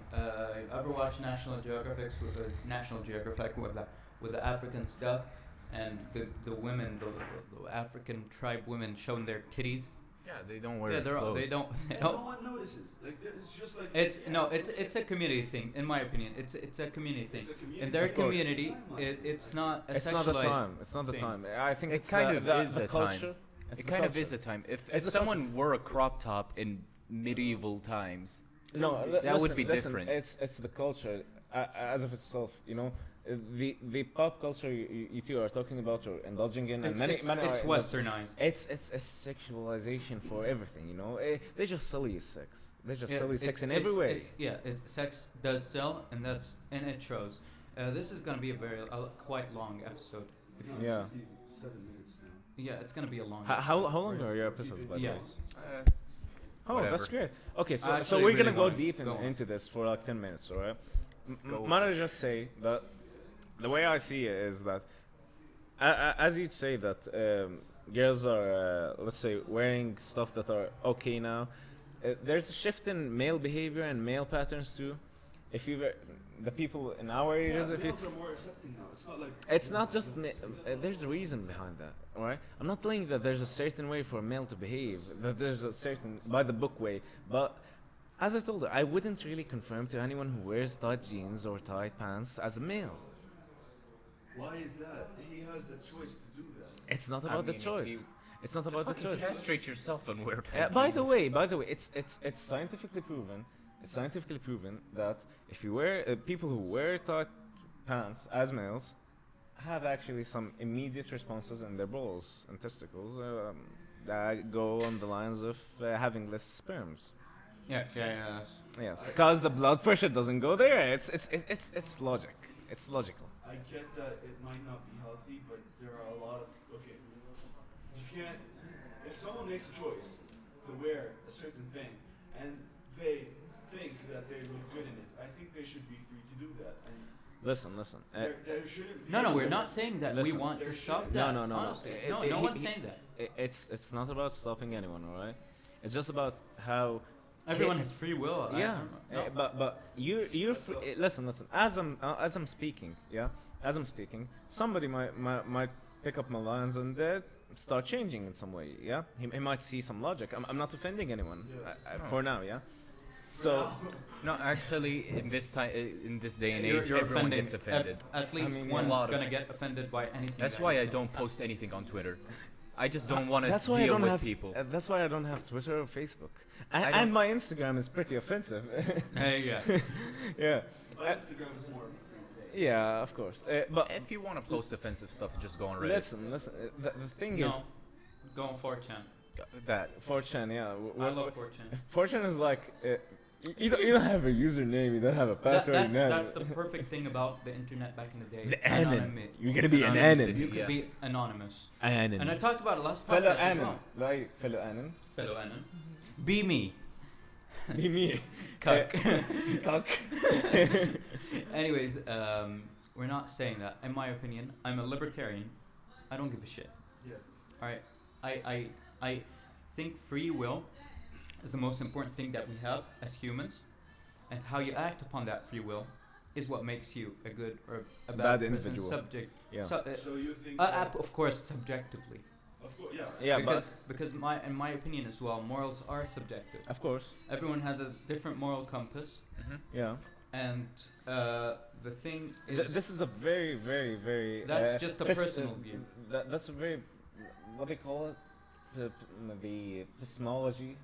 [SPEAKER 1] Ever watch National Geographic with the African stuff and the women, the African tribe women showing their titties?
[SPEAKER 4] Yeah, they don't wear
[SPEAKER 1] Yeah,
[SPEAKER 4] clothes.
[SPEAKER 1] they don't.
[SPEAKER 2] and no one notices. Like, it's just like
[SPEAKER 1] It's a community thing, in my opinion. It's a community thing.
[SPEAKER 2] It's a community.
[SPEAKER 1] In their
[SPEAKER 3] Of course.
[SPEAKER 1] community, it's not a
[SPEAKER 3] It's
[SPEAKER 1] sexualized.
[SPEAKER 3] not the time. It's not the
[SPEAKER 1] thing.
[SPEAKER 3] time. I think
[SPEAKER 4] It
[SPEAKER 3] it's
[SPEAKER 4] kind
[SPEAKER 3] the,
[SPEAKER 4] of
[SPEAKER 3] the,
[SPEAKER 4] is
[SPEAKER 3] the
[SPEAKER 4] a time.
[SPEAKER 3] culture. It's
[SPEAKER 4] It
[SPEAKER 3] the
[SPEAKER 4] kind of
[SPEAKER 3] culture.
[SPEAKER 4] is a time. If
[SPEAKER 3] It's the
[SPEAKER 4] someone
[SPEAKER 3] culture.
[SPEAKER 4] wore a crop top in medieval times,
[SPEAKER 3] No,
[SPEAKER 4] That would be different.
[SPEAKER 3] It's the culture as of itself. You know, the pop culture you two are talking about or indulging in, and
[SPEAKER 1] It's,
[SPEAKER 3] many
[SPEAKER 1] it's,
[SPEAKER 3] many
[SPEAKER 1] it's
[SPEAKER 3] are
[SPEAKER 1] westernized.
[SPEAKER 3] It's a sexualization for everything. You know, they just sell you sex. They just sell you sex in every way.
[SPEAKER 1] Sex does sell, and it shows. This is gonna be a quite long episode.
[SPEAKER 2] It's not
[SPEAKER 3] Yeah.
[SPEAKER 2] 57 minutes now.
[SPEAKER 1] Yeah, it's gonna be a long.
[SPEAKER 3] How
[SPEAKER 1] episode.
[SPEAKER 3] long are your episodes, by the way?
[SPEAKER 1] Yes.
[SPEAKER 3] Oh, that's
[SPEAKER 4] Whatever.
[SPEAKER 3] great. Okay, so
[SPEAKER 1] Actually,
[SPEAKER 3] we're
[SPEAKER 1] really
[SPEAKER 3] gonna go
[SPEAKER 1] going.
[SPEAKER 3] deep
[SPEAKER 1] Go on.
[SPEAKER 3] into this for like 10 minutes, alright?
[SPEAKER 4] Go.
[SPEAKER 3] Might I just say that the way I see it is that, as you'd say that girls are, let's say, wearing stuff that are okay now, there's a shift in male behavior and male patterns too. If you the people in our ages, if you
[SPEAKER 2] Males are more accepting now. It's not like
[SPEAKER 3] it's not just there's a reason behind that, all right? I'm not telling you that there's a certain way for a male to behave, that there's a certain by the book way, but as I told her, I wouldn't really confirm to anyone who wears tight jeans or tight pants as a male.
[SPEAKER 2] why is that? He has the choice to do that.
[SPEAKER 3] It's not
[SPEAKER 4] I
[SPEAKER 3] about the
[SPEAKER 4] mean, if
[SPEAKER 3] choice.
[SPEAKER 4] you-
[SPEAKER 3] It's not about the choice.
[SPEAKER 4] Castrate yourself and wear
[SPEAKER 3] By the way, it's scientifically proven. It's scientifically proven that if you wear people who wear tight pants as males have actually some immediate responses in their balls and testicles that go on the lines of having less sperms.
[SPEAKER 1] Yeah.
[SPEAKER 3] Yes, because the blood pressure doesn't go there. It's logic. It's logical.
[SPEAKER 2] I get that it might not be healthy, but there are a lot of you can't. If someone makes a choice to wear a certain thing and they think that they look good in it, I think they should be free to do that. And
[SPEAKER 3] Listen.
[SPEAKER 2] there shouldn't be.
[SPEAKER 1] No, we're not saying that.
[SPEAKER 3] Listen.
[SPEAKER 1] We want to
[SPEAKER 2] There
[SPEAKER 1] stop
[SPEAKER 2] should-
[SPEAKER 1] that.
[SPEAKER 3] No.
[SPEAKER 1] Honestly. No
[SPEAKER 3] He-
[SPEAKER 1] one's
[SPEAKER 3] he-
[SPEAKER 1] saying that.
[SPEAKER 3] It's not about stopping anyone, all right? It's just about how
[SPEAKER 1] Everyone has free will.
[SPEAKER 3] yeah,
[SPEAKER 1] No.
[SPEAKER 3] but you're listen. As I'm speaking, somebody might pick up my lines and start changing in some way. Yeah, he might see some logic. I'm not offending anyone for now. Yeah. So
[SPEAKER 4] No, actually, in this time, in this day and age,
[SPEAKER 1] You're
[SPEAKER 4] everyone
[SPEAKER 1] offending.
[SPEAKER 4] gets offended.
[SPEAKER 1] At least
[SPEAKER 3] mean,
[SPEAKER 1] one's
[SPEAKER 4] a lot of
[SPEAKER 1] gonna
[SPEAKER 4] it.
[SPEAKER 1] get offended by anything.
[SPEAKER 4] That's
[SPEAKER 1] that
[SPEAKER 4] why
[SPEAKER 1] you
[SPEAKER 4] I
[SPEAKER 1] say.
[SPEAKER 4] don't post anything on Twitter. I just don't want to
[SPEAKER 3] that's why I
[SPEAKER 4] deal
[SPEAKER 3] don't
[SPEAKER 4] with
[SPEAKER 3] have
[SPEAKER 4] people.
[SPEAKER 3] that's why I don't have Twitter or Facebook,
[SPEAKER 4] I
[SPEAKER 3] and
[SPEAKER 4] don't-
[SPEAKER 3] my Instagram is pretty offensive.
[SPEAKER 1] Hey, yeah.
[SPEAKER 3] Yeah.
[SPEAKER 2] But Instagram is more of a free page.
[SPEAKER 3] Yeah, of course. But
[SPEAKER 4] If you want to post offensive stuff, just go on Reddit.
[SPEAKER 3] listen. The thing is,
[SPEAKER 1] No. Go on 4chan.
[SPEAKER 4] That
[SPEAKER 3] 4chan. Yeah.
[SPEAKER 1] I love 4chan.
[SPEAKER 3] 4chan is like you don't have a username, you don't have a password.
[SPEAKER 1] That's the perfect thing about the internet back in the day.
[SPEAKER 3] The anon.
[SPEAKER 1] Anonymity.
[SPEAKER 3] You're gonna be an
[SPEAKER 4] Anonymity.
[SPEAKER 3] anon.
[SPEAKER 1] You could
[SPEAKER 4] Yeah.
[SPEAKER 1] be anonymous.
[SPEAKER 3] Anon.
[SPEAKER 1] And I talked about it last
[SPEAKER 3] Fellow
[SPEAKER 1] podcast as
[SPEAKER 3] anon.
[SPEAKER 1] well.
[SPEAKER 3] Like fellow anon.
[SPEAKER 1] Fellow anon. Be me.
[SPEAKER 3] Be me.
[SPEAKER 1] Cuck.
[SPEAKER 3] Cuck.
[SPEAKER 1] Anyways, we're not saying that. In my opinion, I'm a libertarian. I don't give a shit.
[SPEAKER 2] Yeah.
[SPEAKER 1] Alright. I think free will is the most important thing that we have as humans, and how you act upon that free will is what makes you a good or a
[SPEAKER 3] Bad
[SPEAKER 1] bad, person.
[SPEAKER 3] individual.
[SPEAKER 1] Subject.
[SPEAKER 3] Yeah.
[SPEAKER 2] So you think?
[SPEAKER 1] Of course, subjectively.
[SPEAKER 2] Of course, yeah.
[SPEAKER 3] Yeah,
[SPEAKER 1] because in my opinion as well, morals are subjective.
[SPEAKER 3] of course.
[SPEAKER 1] Everyone has a different moral compass,
[SPEAKER 3] Yeah.
[SPEAKER 1] and the thing is,
[SPEAKER 3] This is a very, very, very.
[SPEAKER 1] That's just a personal view.
[SPEAKER 3] That's a very, what do you call it? The epistemological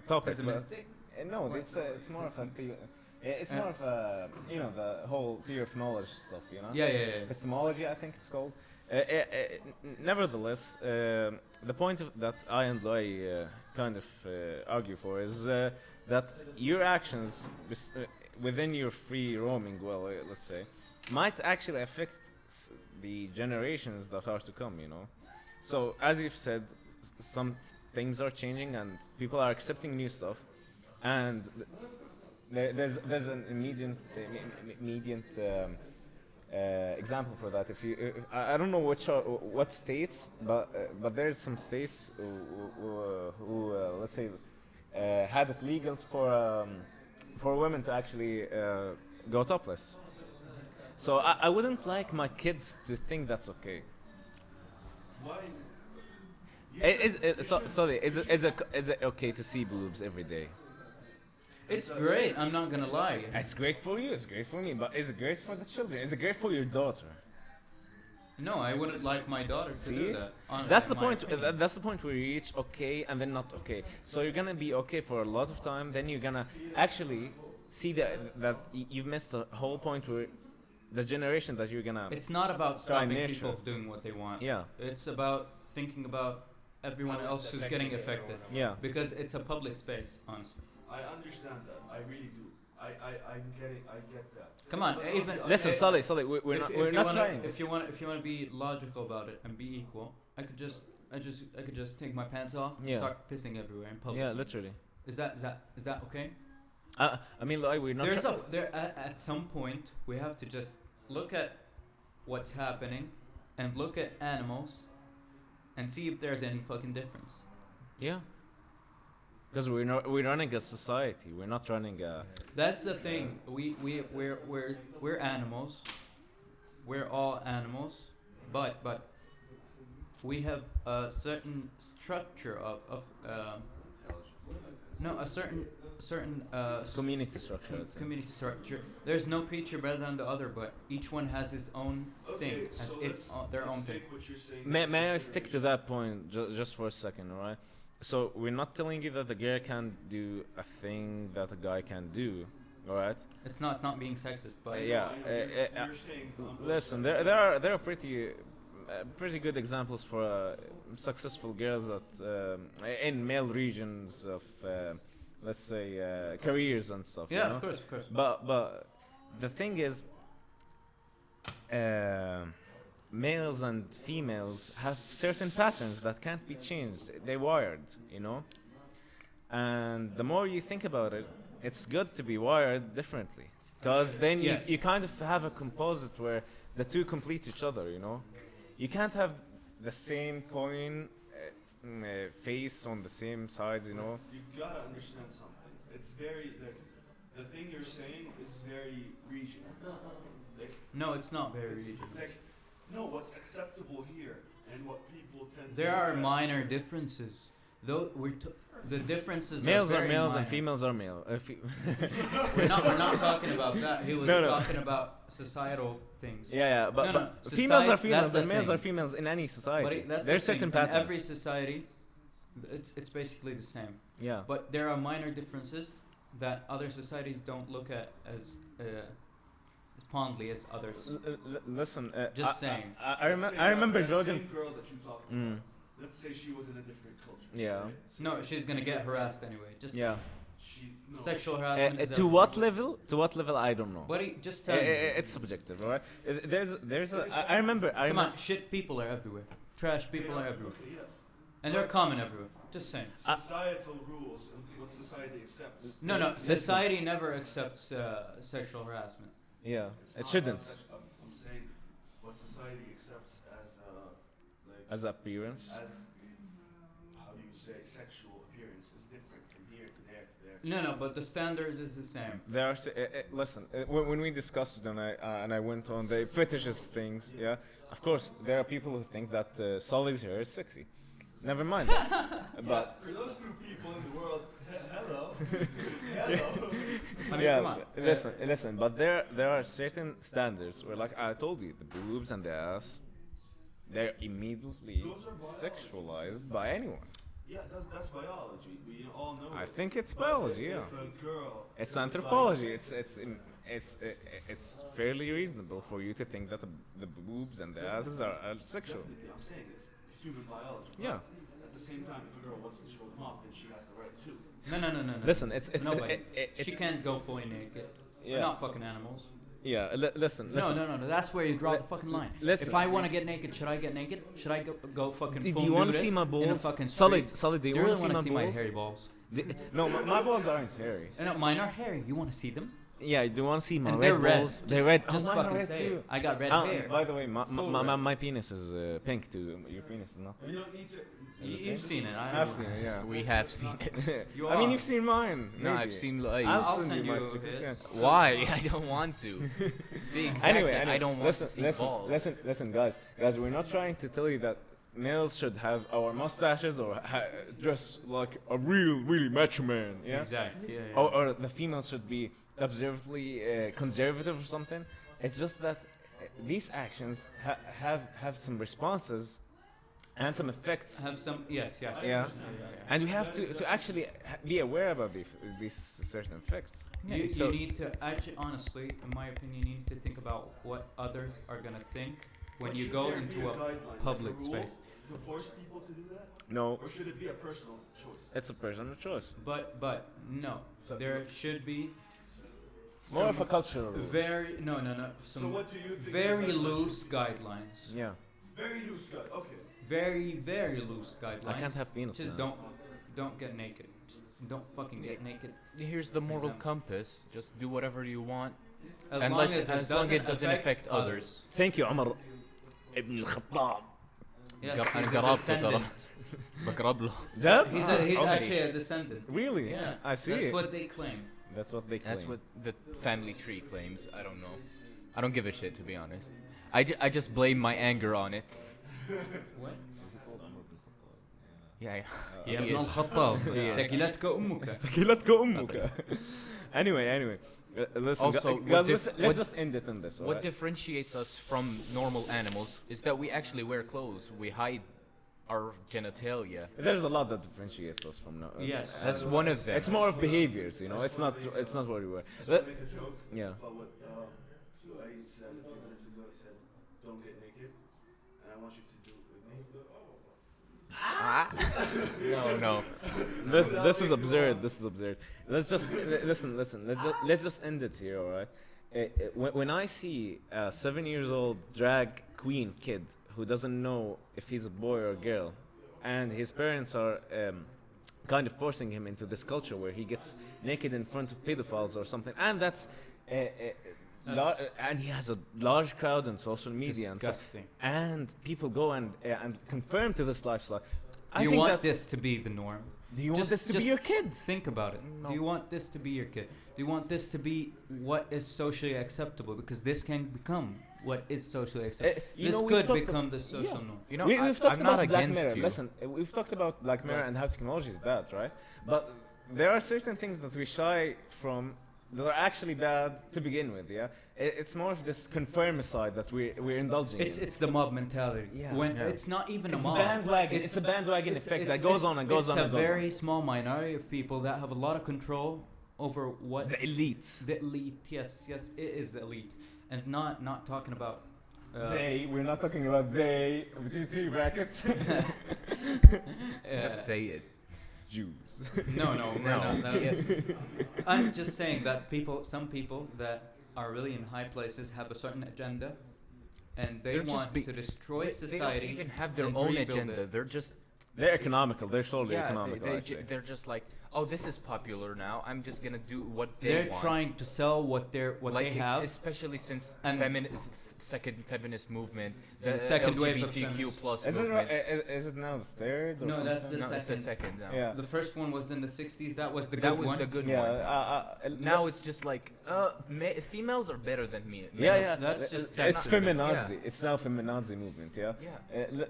[SPEAKER 3] topic.
[SPEAKER 1] pessimistic.
[SPEAKER 3] No, it's more of a. It's more of a, the whole theory of knowledge stuff,
[SPEAKER 1] Yeah.
[SPEAKER 3] Epistemology, I think it's called. Nevertheless, the point that I and Loai kind of argue for is that your actions within your free roaming, let's say, might actually affect the generations that are to come, So, as you've said, some things are changing and people are accepting new stuff, and there's an immediate example for that. If I don't know what states, but there's some states who let's say had it legal for women to actually go topless. So I wouldn't like my kids to think that's okay.
[SPEAKER 2] Why?
[SPEAKER 3] Is it okay to see boobs every day?
[SPEAKER 1] It's great. I'm not gonna lie.
[SPEAKER 3] It's great for you. It's great for me. But is it great for the children? Is it great for your daughter?
[SPEAKER 1] No, I wouldn't like my daughter to
[SPEAKER 3] See?
[SPEAKER 1] do that. Honestly,
[SPEAKER 3] That's the
[SPEAKER 1] in my
[SPEAKER 3] point.
[SPEAKER 1] opinion.
[SPEAKER 3] That's the point where you reach okay and then not okay. So you're gonna be okay for a lot of time. Then you're gonna actually see that you've missed the whole point where the generation that you're gonna.
[SPEAKER 1] It's not about
[SPEAKER 3] Try
[SPEAKER 1] stopping
[SPEAKER 3] nature.
[SPEAKER 1] people from doing what they want.
[SPEAKER 3] Yeah.
[SPEAKER 1] It's about thinking about everyone else who's getting affected.
[SPEAKER 3] Yeah.
[SPEAKER 1] Because it's a public space, honestly.
[SPEAKER 2] I understand that. I really do. I get that.
[SPEAKER 1] Come on,
[SPEAKER 2] But
[SPEAKER 1] even
[SPEAKER 3] Listen,
[SPEAKER 2] okay,
[SPEAKER 3] Sully, we're
[SPEAKER 1] if,
[SPEAKER 3] not
[SPEAKER 1] if
[SPEAKER 3] we're
[SPEAKER 1] you
[SPEAKER 3] not
[SPEAKER 1] wanna,
[SPEAKER 3] trying.
[SPEAKER 1] If you want to be logical about it and be equal, I could just take my pants off and
[SPEAKER 3] Yeah.
[SPEAKER 1] start pissing everywhere in public.
[SPEAKER 3] Yeah, literally.
[SPEAKER 1] Is that okay?
[SPEAKER 3] I mean, like, we're not.
[SPEAKER 1] At some point we have to just look at what's happening and look at animals and see if there's any fucking difference.
[SPEAKER 3] Yeah. Because we're running a society. We're not running a.
[SPEAKER 1] That's the thing. We're animals. We're all animals, but we have a certain structure of no, a certain
[SPEAKER 3] Community structure. I'd say.
[SPEAKER 1] community structure. There's no creature better than the other, but each one has its own thing,
[SPEAKER 2] Okay,
[SPEAKER 1] has
[SPEAKER 2] so
[SPEAKER 1] their
[SPEAKER 2] let's
[SPEAKER 1] own thing.
[SPEAKER 2] take what you're saying.
[SPEAKER 3] May I stick to that point just for a second, alright? So we're not telling you that a girl can do a thing that a guy can do, alright?
[SPEAKER 1] It's not being sexist, but
[SPEAKER 3] Yeah.
[SPEAKER 2] You're saying.
[SPEAKER 3] Listen, there are pretty good examples for successful girls that in male regions of let's say careers and stuff.
[SPEAKER 1] yeah,
[SPEAKER 3] you know?
[SPEAKER 1] of course.
[SPEAKER 3] But the thing is, males and females have certain patterns that can't be changed. They're wired, And the more you think about it, it's good to be wired differently, because then
[SPEAKER 1] Yes.
[SPEAKER 3] you kind of have a composite where the two complete each other. You can't have the same coin face on the same sides.
[SPEAKER 2] You gotta understand something. It's very the thing you're saying is very regional.
[SPEAKER 1] No, it's not very
[SPEAKER 2] It's
[SPEAKER 1] regional.
[SPEAKER 2] no, what's acceptable here and what people tend to.
[SPEAKER 1] There
[SPEAKER 2] look
[SPEAKER 1] are
[SPEAKER 2] at.
[SPEAKER 1] minor differences. Though the differences
[SPEAKER 3] Males
[SPEAKER 1] are
[SPEAKER 3] are
[SPEAKER 1] very
[SPEAKER 3] males and
[SPEAKER 1] minor.
[SPEAKER 3] females are male.
[SPEAKER 1] We're not talking about that. He was
[SPEAKER 3] No.
[SPEAKER 1] talking about societal things.
[SPEAKER 3] Yeah, but,
[SPEAKER 1] No,
[SPEAKER 3] but
[SPEAKER 1] no,
[SPEAKER 3] females are
[SPEAKER 1] society-
[SPEAKER 3] females
[SPEAKER 1] that's the
[SPEAKER 3] and males
[SPEAKER 1] thing.
[SPEAKER 3] are females in any
[SPEAKER 1] But
[SPEAKER 3] society.
[SPEAKER 1] that's
[SPEAKER 3] There's
[SPEAKER 1] the thing.
[SPEAKER 3] certain
[SPEAKER 1] In
[SPEAKER 3] patterns.
[SPEAKER 1] every society, it's basically the same.
[SPEAKER 3] Yeah.
[SPEAKER 1] But there are minor differences that other societies don't look at as fondly as others.
[SPEAKER 3] Listen,
[SPEAKER 1] Just saying.
[SPEAKER 2] Let's say
[SPEAKER 3] I remember
[SPEAKER 2] that
[SPEAKER 3] Jordan.
[SPEAKER 2] Same girl that you talked
[SPEAKER 3] Mm.
[SPEAKER 2] about. Let's say she was in a different culture.
[SPEAKER 3] Yeah.
[SPEAKER 2] right? So
[SPEAKER 1] No, she's gonna get harassed anyway. Just
[SPEAKER 3] Yeah.
[SPEAKER 2] No.
[SPEAKER 1] sexual harassment. is
[SPEAKER 3] To what
[SPEAKER 1] everywhere.
[SPEAKER 3] level? To what level? I don't know.
[SPEAKER 1] Buddy, just tell me.
[SPEAKER 3] It's subjective, alright. There's a. I remember.
[SPEAKER 1] Come on, shit people are everywhere. Trash people are everywhere.
[SPEAKER 2] Okay, yeah.
[SPEAKER 1] And they're common everywhere. Just saying.
[SPEAKER 2] Societal rules and what society accepts.
[SPEAKER 1] No, society never accepts sexual harassment.
[SPEAKER 3] Yeah,
[SPEAKER 2] It's
[SPEAKER 3] it
[SPEAKER 2] not
[SPEAKER 3] shouldn't.
[SPEAKER 2] about I'm saying what society accepts as
[SPEAKER 3] As appearance.
[SPEAKER 2] as how do you say sexual appearance. appearance is different from here to there to there.
[SPEAKER 1] No, but the standard is the same.
[SPEAKER 3] There are listen, when we discussed it and I went on the fetishes things, yeah. Of course, there are people who think that Sully's hair is sexy. Never mind that. But
[SPEAKER 2] For those two people in the world, hello. Hello.
[SPEAKER 1] I mean,
[SPEAKER 3] yeah,
[SPEAKER 1] come on.
[SPEAKER 3] listen. But there are certain standards where, like I told you, the boobs and the ass, they're immediately
[SPEAKER 2] Those are biology.
[SPEAKER 3] sexualized by anyone.
[SPEAKER 2] Yeah, that's biology. We all know
[SPEAKER 3] I
[SPEAKER 2] it.
[SPEAKER 3] think it's
[SPEAKER 2] But
[SPEAKER 3] biology,
[SPEAKER 2] if
[SPEAKER 3] yeah.
[SPEAKER 2] a girl
[SPEAKER 3] It's
[SPEAKER 2] is
[SPEAKER 3] anthropology.
[SPEAKER 2] like-
[SPEAKER 3] It's fairly reasonable for you to think that the boobs and the asses are sexual.
[SPEAKER 2] Definitely, I'm saying it's human biology.
[SPEAKER 3] Yeah.
[SPEAKER 2] But at the same time, if a girl wants to show them off, then she has the right to.
[SPEAKER 1] No.
[SPEAKER 3] Listen, it's
[SPEAKER 1] Nobody.
[SPEAKER 3] it's
[SPEAKER 1] She can't go fully naked.
[SPEAKER 3] Yeah.
[SPEAKER 1] We're not fucking animals.
[SPEAKER 3] yeah. Listen.
[SPEAKER 1] No. That's where you draw the fucking line.
[SPEAKER 3] listen.
[SPEAKER 1] If I want to get naked, should I get naked? Should I go fucking
[SPEAKER 3] Do
[SPEAKER 1] full
[SPEAKER 3] you want to
[SPEAKER 1] nudist
[SPEAKER 3] see my
[SPEAKER 1] in a
[SPEAKER 3] balls?
[SPEAKER 1] fucking
[SPEAKER 3] Sully,
[SPEAKER 1] street?
[SPEAKER 3] do you
[SPEAKER 1] Do you
[SPEAKER 3] want to
[SPEAKER 1] really
[SPEAKER 3] see
[SPEAKER 1] want
[SPEAKER 3] my
[SPEAKER 1] to see my
[SPEAKER 3] balls?
[SPEAKER 1] hairy balls?
[SPEAKER 3] No, my balls aren't hairy.
[SPEAKER 1] No, mine are hairy. You want to see them?
[SPEAKER 3] Yeah, do you want to see my
[SPEAKER 1] And
[SPEAKER 3] red
[SPEAKER 1] they're red.
[SPEAKER 3] balls?
[SPEAKER 1] Just-
[SPEAKER 3] They're red.
[SPEAKER 1] Just
[SPEAKER 3] mine are
[SPEAKER 1] fucking
[SPEAKER 3] red
[SPEAKER 1] say
[SPEAKER 3] too.
[SPEAKER 1] it. I got red
[SPEAKER 3] Oh,
[SPEAKER 1] hair.
[SPEAKER 3] by the way,
[SPEAKER 1] Full red.
[SPEAKER 3] my penis is pink too. Your penis is not.
[SPEAKER 2] You don't need to.
[SPEAKER 1] You've seen it.
[SPEAKER 3] I've seen it. Yeah.
[SPEAKER 5] We have seen it.
[SPEAKER 1] You
[SPEAKER 3] I mean,
[SPEAKER 1] are.
[SPEAKER 3] you've seen mine.
[SPEAKER 5] No, I've
[SPEAKER 3] maybe.
[SPEAKER 5] seen Loai.
[SPEAKER 1] I'll
[SPEAKER 3] send
[SPEAKER 1] send
[SPEAKER 3] my
[SPEAKER 1] you
[SPEAKER 3] stickers,
[SPEAKER 1] his.
[SPEAKER 3] yeah.
[SPEAKER 5] Why? I don't want to. See, exactly.
[SPEAKER 3] Anyway,
[SPEAKER 5] I don't want
[SPEAKER 3] listen,
[SPEAKER 5] to see
[SPEAKER 3] listen,
[SPEAKER 5] balls.
[SPEAKER 3] listen, guys, we're not trying to tell you that males should have our mustaches or dress like a really macho man, yeah?
[SPEAKER 1] Exactly. Yeah.
[SPEAKER 3] Or the females should be observably conservative or something. It's just that these actions have some responses and some effects,
[SPEAKER 1] Have some. Yes.
[SPEAKER 3] yeah. And we have to actually be aware about these certain effects.
[SPEAKER 1] You,
[SPEAKER 5] so-
[SPEAKER 1] you need to actually, honestly, in my opinion, you need to think about what others are gonna think when you go into a public space.
[SPEAKER 2] To force people to do that?
[SPEAKER 3] No,
[SPEAKER 2] Or should it be a personal choice?
[SPEAKER 3] it's a personal choice.
[SPEAKER 1] But no, there should be
[SPEAKER 3] More of a
[SPEAKER 1] some
[SPEAKER 3] cultural rule.
[SPEAKER 1] very no.
[SPEAKER 2] So
[SPEAKER 1] Some
[SPEAKER 2] what do you think?
[SPEAKER 1] very
[SPEAKER 2] the guidelines
[SPEAKER 1] loose
[SPEAKER 2] should be?
[SPEAKER 1] guidelines.
[SPEAKER 3] Yeah,
[SPEAKER 2] Very loose gut. Okay.
[SPEAKER 1] Very loose guidelines.
[SPEAKER 3] I can't have penis.
[SPEAKER 1] Just
[SPEAKER 3] now.
[SPEAKER 1] don't get naked. Just don't fucking get naked.
[SPEAKER 5] Here's the moral
[SPEAKER 1] Example.
[SPEAKER 5] compass. Just do whatever you want.
[SPEAKER 1] As
[SPEAKER 5] Unless-
[SPEAKER 1] long as
[SPEAKER 5] as long as it doesn't affect others.
[SPEAKER 3] Thank you, Omar ibn al-Khattab.
[SPEAKER 1] Yes,
[SPEAKER 5] أنا
[SPEAKER 1] he's a
[SPEAKER 5] قربت ترى.
[SPEAKER 1] descendant.
[SPEAKER 5] بقرب له.
[SPEAKER 3] Jad?
[SPEAKER 1] He's
[SPEAKER 3] Okay.
[SPEAKER 1] actually a descendant.
[SPEAKER 3] Really?
[SPEAKER 1] Yeah,
[SPEAKER 3] I see.
[SPEAKER 1] That's what they claim.
[SPEAKER 3] That's what they claim.
[SPEAKER 5] That's what the family tree claims. I don't know. I don't give a shit, to be honest. I just blame my anger on it.
[SPEAKER 1] What?
[SPEAKER 5] Yeah.
[SPEAKER 1] يا
[SPEAKER 5] He
[SPEAKER 1] ابن
[SPEAKER 5] is.
[SPEAKER 1] الخطاب
[SPEAKER 5] He is.
[SPEAKER 1] ثقلتك أمك.
[SPEAKER 3] ثقيلتك أمك. Anyway. Listen,
[SPEAKER 5] Also,
[SPEAKER 3] guys, let's
[SPEAKER 5] what-
[SPEAKER 3] just end it on this.
[SPEAKER 5] What
[SPEAKER 3] alright?
[SPEAKER 5] differentiates us from normal animals is that we actually wear clothes. We hide our genitalia.
[SPEAKER 3] There's a lot that differentiates us from now.
[SPEAKER 1] Yes.
[SPEAKER 5] That's one of them.
[SPEAKER 3] It's more of behaviors, you know. It's not what we were.
[SPEAKER 2] Just make a joke
[SPEAKER 3] Yeah.
[SPEAKER 2] about what Loai said a few minutes ago. He said, "Don't get naked," and I want you to do it with me.
[SPEAKER 5] No.
[SPEAKER 3] This is absurd. This is absurd. Let's just listen. Let's just end it here, all right? When I see a 7 years old drag queen kid who doesn't know if he's a boy or a girl, and his parents are kind of forcing him into this culture where he gets naked in front of pedophiles or something, and and he has a large crowd on social media and stuff,
[SPEAKER 1] Disgusting.
[SPEAKER 3] and people go and confirm to this lifestyle.
[SPEAKER 1] Do
[SPEAKER 3] I
[SPEAKER 1] you
[SPEAKER 3] think
[SPEAKER 1] want
[SPEAKER 3] that-
[SPEAKER 1] this to be the norm?
[SPEAKER 3] Do you want this to be your kid?
[SPEAKER 1] Think about it.
[SPEAKER 5] No.
[SPEAKER 1] Do you want this to be your kid? Do you want this to be what is socially acceptable? Because this can become what is socially acceptable.
[SPEAKER 3] you
[SPEAKER 1] This
[SPEAKER 3] know, we've
[SPEAKER 1] could
[SPEAKER 3] talked
[SPEAKER 1] become the social
[SPEAKER 3] yeah.
[SPEAKER 1] norm.
[SPEAKER 5] You know,
[SPEAKER 3] We've talked
[SPEAKER 5] I'm
[SPEAKER 3] about
[SPEAKER 5] not
[SPEAKER 3] Black
[SPEAKER 5] against
[SPEAKER 3] Mirror.
[SPEAKER 5] you.
[SPEAKER 3] Listen, we've talked about Black Mirror and how technology is bad, right? But there are certain things that we shy from that are actually bad to begin with. Yeah, it's more of this conformicide that we're indulging in.
[SPEAKER 1] It's the mob mentality.
[SPEAKER 3] Yeah.
[SPEAKER 1] When
[SPEAKER 5] Yeah.
[SPEAKER 1] it's not even
[SPEAKER 3] It's
[SPEAKER 1] a mob.
[SPEAKER 3] bandwagon. It's a bandwagon effect that goes on and goes on
[SPEAKER 1] It's
[SPEAKER 3] and
[SPEAKER 1] a
[SPEAKER 3] goes
[SPEAKER 1] very small minority of people that have a lot of control over what
[SPEAKER 3] on. The elite.
[SPEAKER 1] the elite. Yes, it is the elite, and not talking about.
[SPEAKER 3] We're not talking about they between three brackets.
[SPEAKER 5] Just say it.
[SPEAKER 3] Jews.
[SPEAKER 1] No, we're not. I'm just saying that some people that are really in high places have a certain agenda, and they
[SPEAKER 5] They're just
[SPEAKER 1] want to destroy
[SPEAKER 5] They
[SPEAKER 1] society.
[SPEAKER 5] don't even have their
[SPEAKER 1] and
[SPEAKER 5] own
[SPEAKER 1] rebuild
[SPEAKER 5] agenda.
[SPEAKER 1] it.
[SPEAKER 5] They're just
[SPEAKER 3] They're economical. They're solely
[SPEAKER 5] yeah.
[SPEAKER 3] economical. I say.
[SPEAKER 5] They're just like, oh, this is popular now. I'm just gonna do what they
[SPEAKER 1] They're
[SPEAKER 5] want.
[SPEAKER 1] trying to sell what
[SPEAKER 5] like
[SPEAKER 1] they have.
[SPEAKER 5] especially since
[SPEAKER 1] And-
[SPEAKER 4] second feminist movement,
[SPEAKER 1] The
[SPEAKER 4] the
[SPEAKER 1] second wave of
[SPEAKER 4] LGBTQ
[SPEAKER 1] feminist-
[SPEAKER 4] plus
[SPEAKER 3] Is it,
[SPEAKER 4] movement.
[SPEAKER 3] is it now the third or
[SPEAKER 1] No,
[SPEAKER 3] something?
[SPEAKER 1] that's the
[SPEAKER 4] No, it's the
[SPEAKER 1] second.
[SPEAKER 4] second now.
[SPEAKER 3] Yeah.
[SPEAKER 1] The first one was in the 60s. That was the
[SPEAKER 4] That
[SPEAKER 1] good
[SPEAKER 4] was
[SPEAKER 1] one.
[SPEAKER 4] the good
[SPEAKER 3] Yeah,
[SPEAKER 4] one. Now it's just like, females are better than me.
[SPEAKER 3] yeah, yeah.
[SPEAKER 1] That's just
[SPEAKER 3] it's
[SPEAKER 1] sexism.
[SPEAKER 3] feminazi. It's now feminazi movement. Yeah.
[SPEAKER 4] Yeah.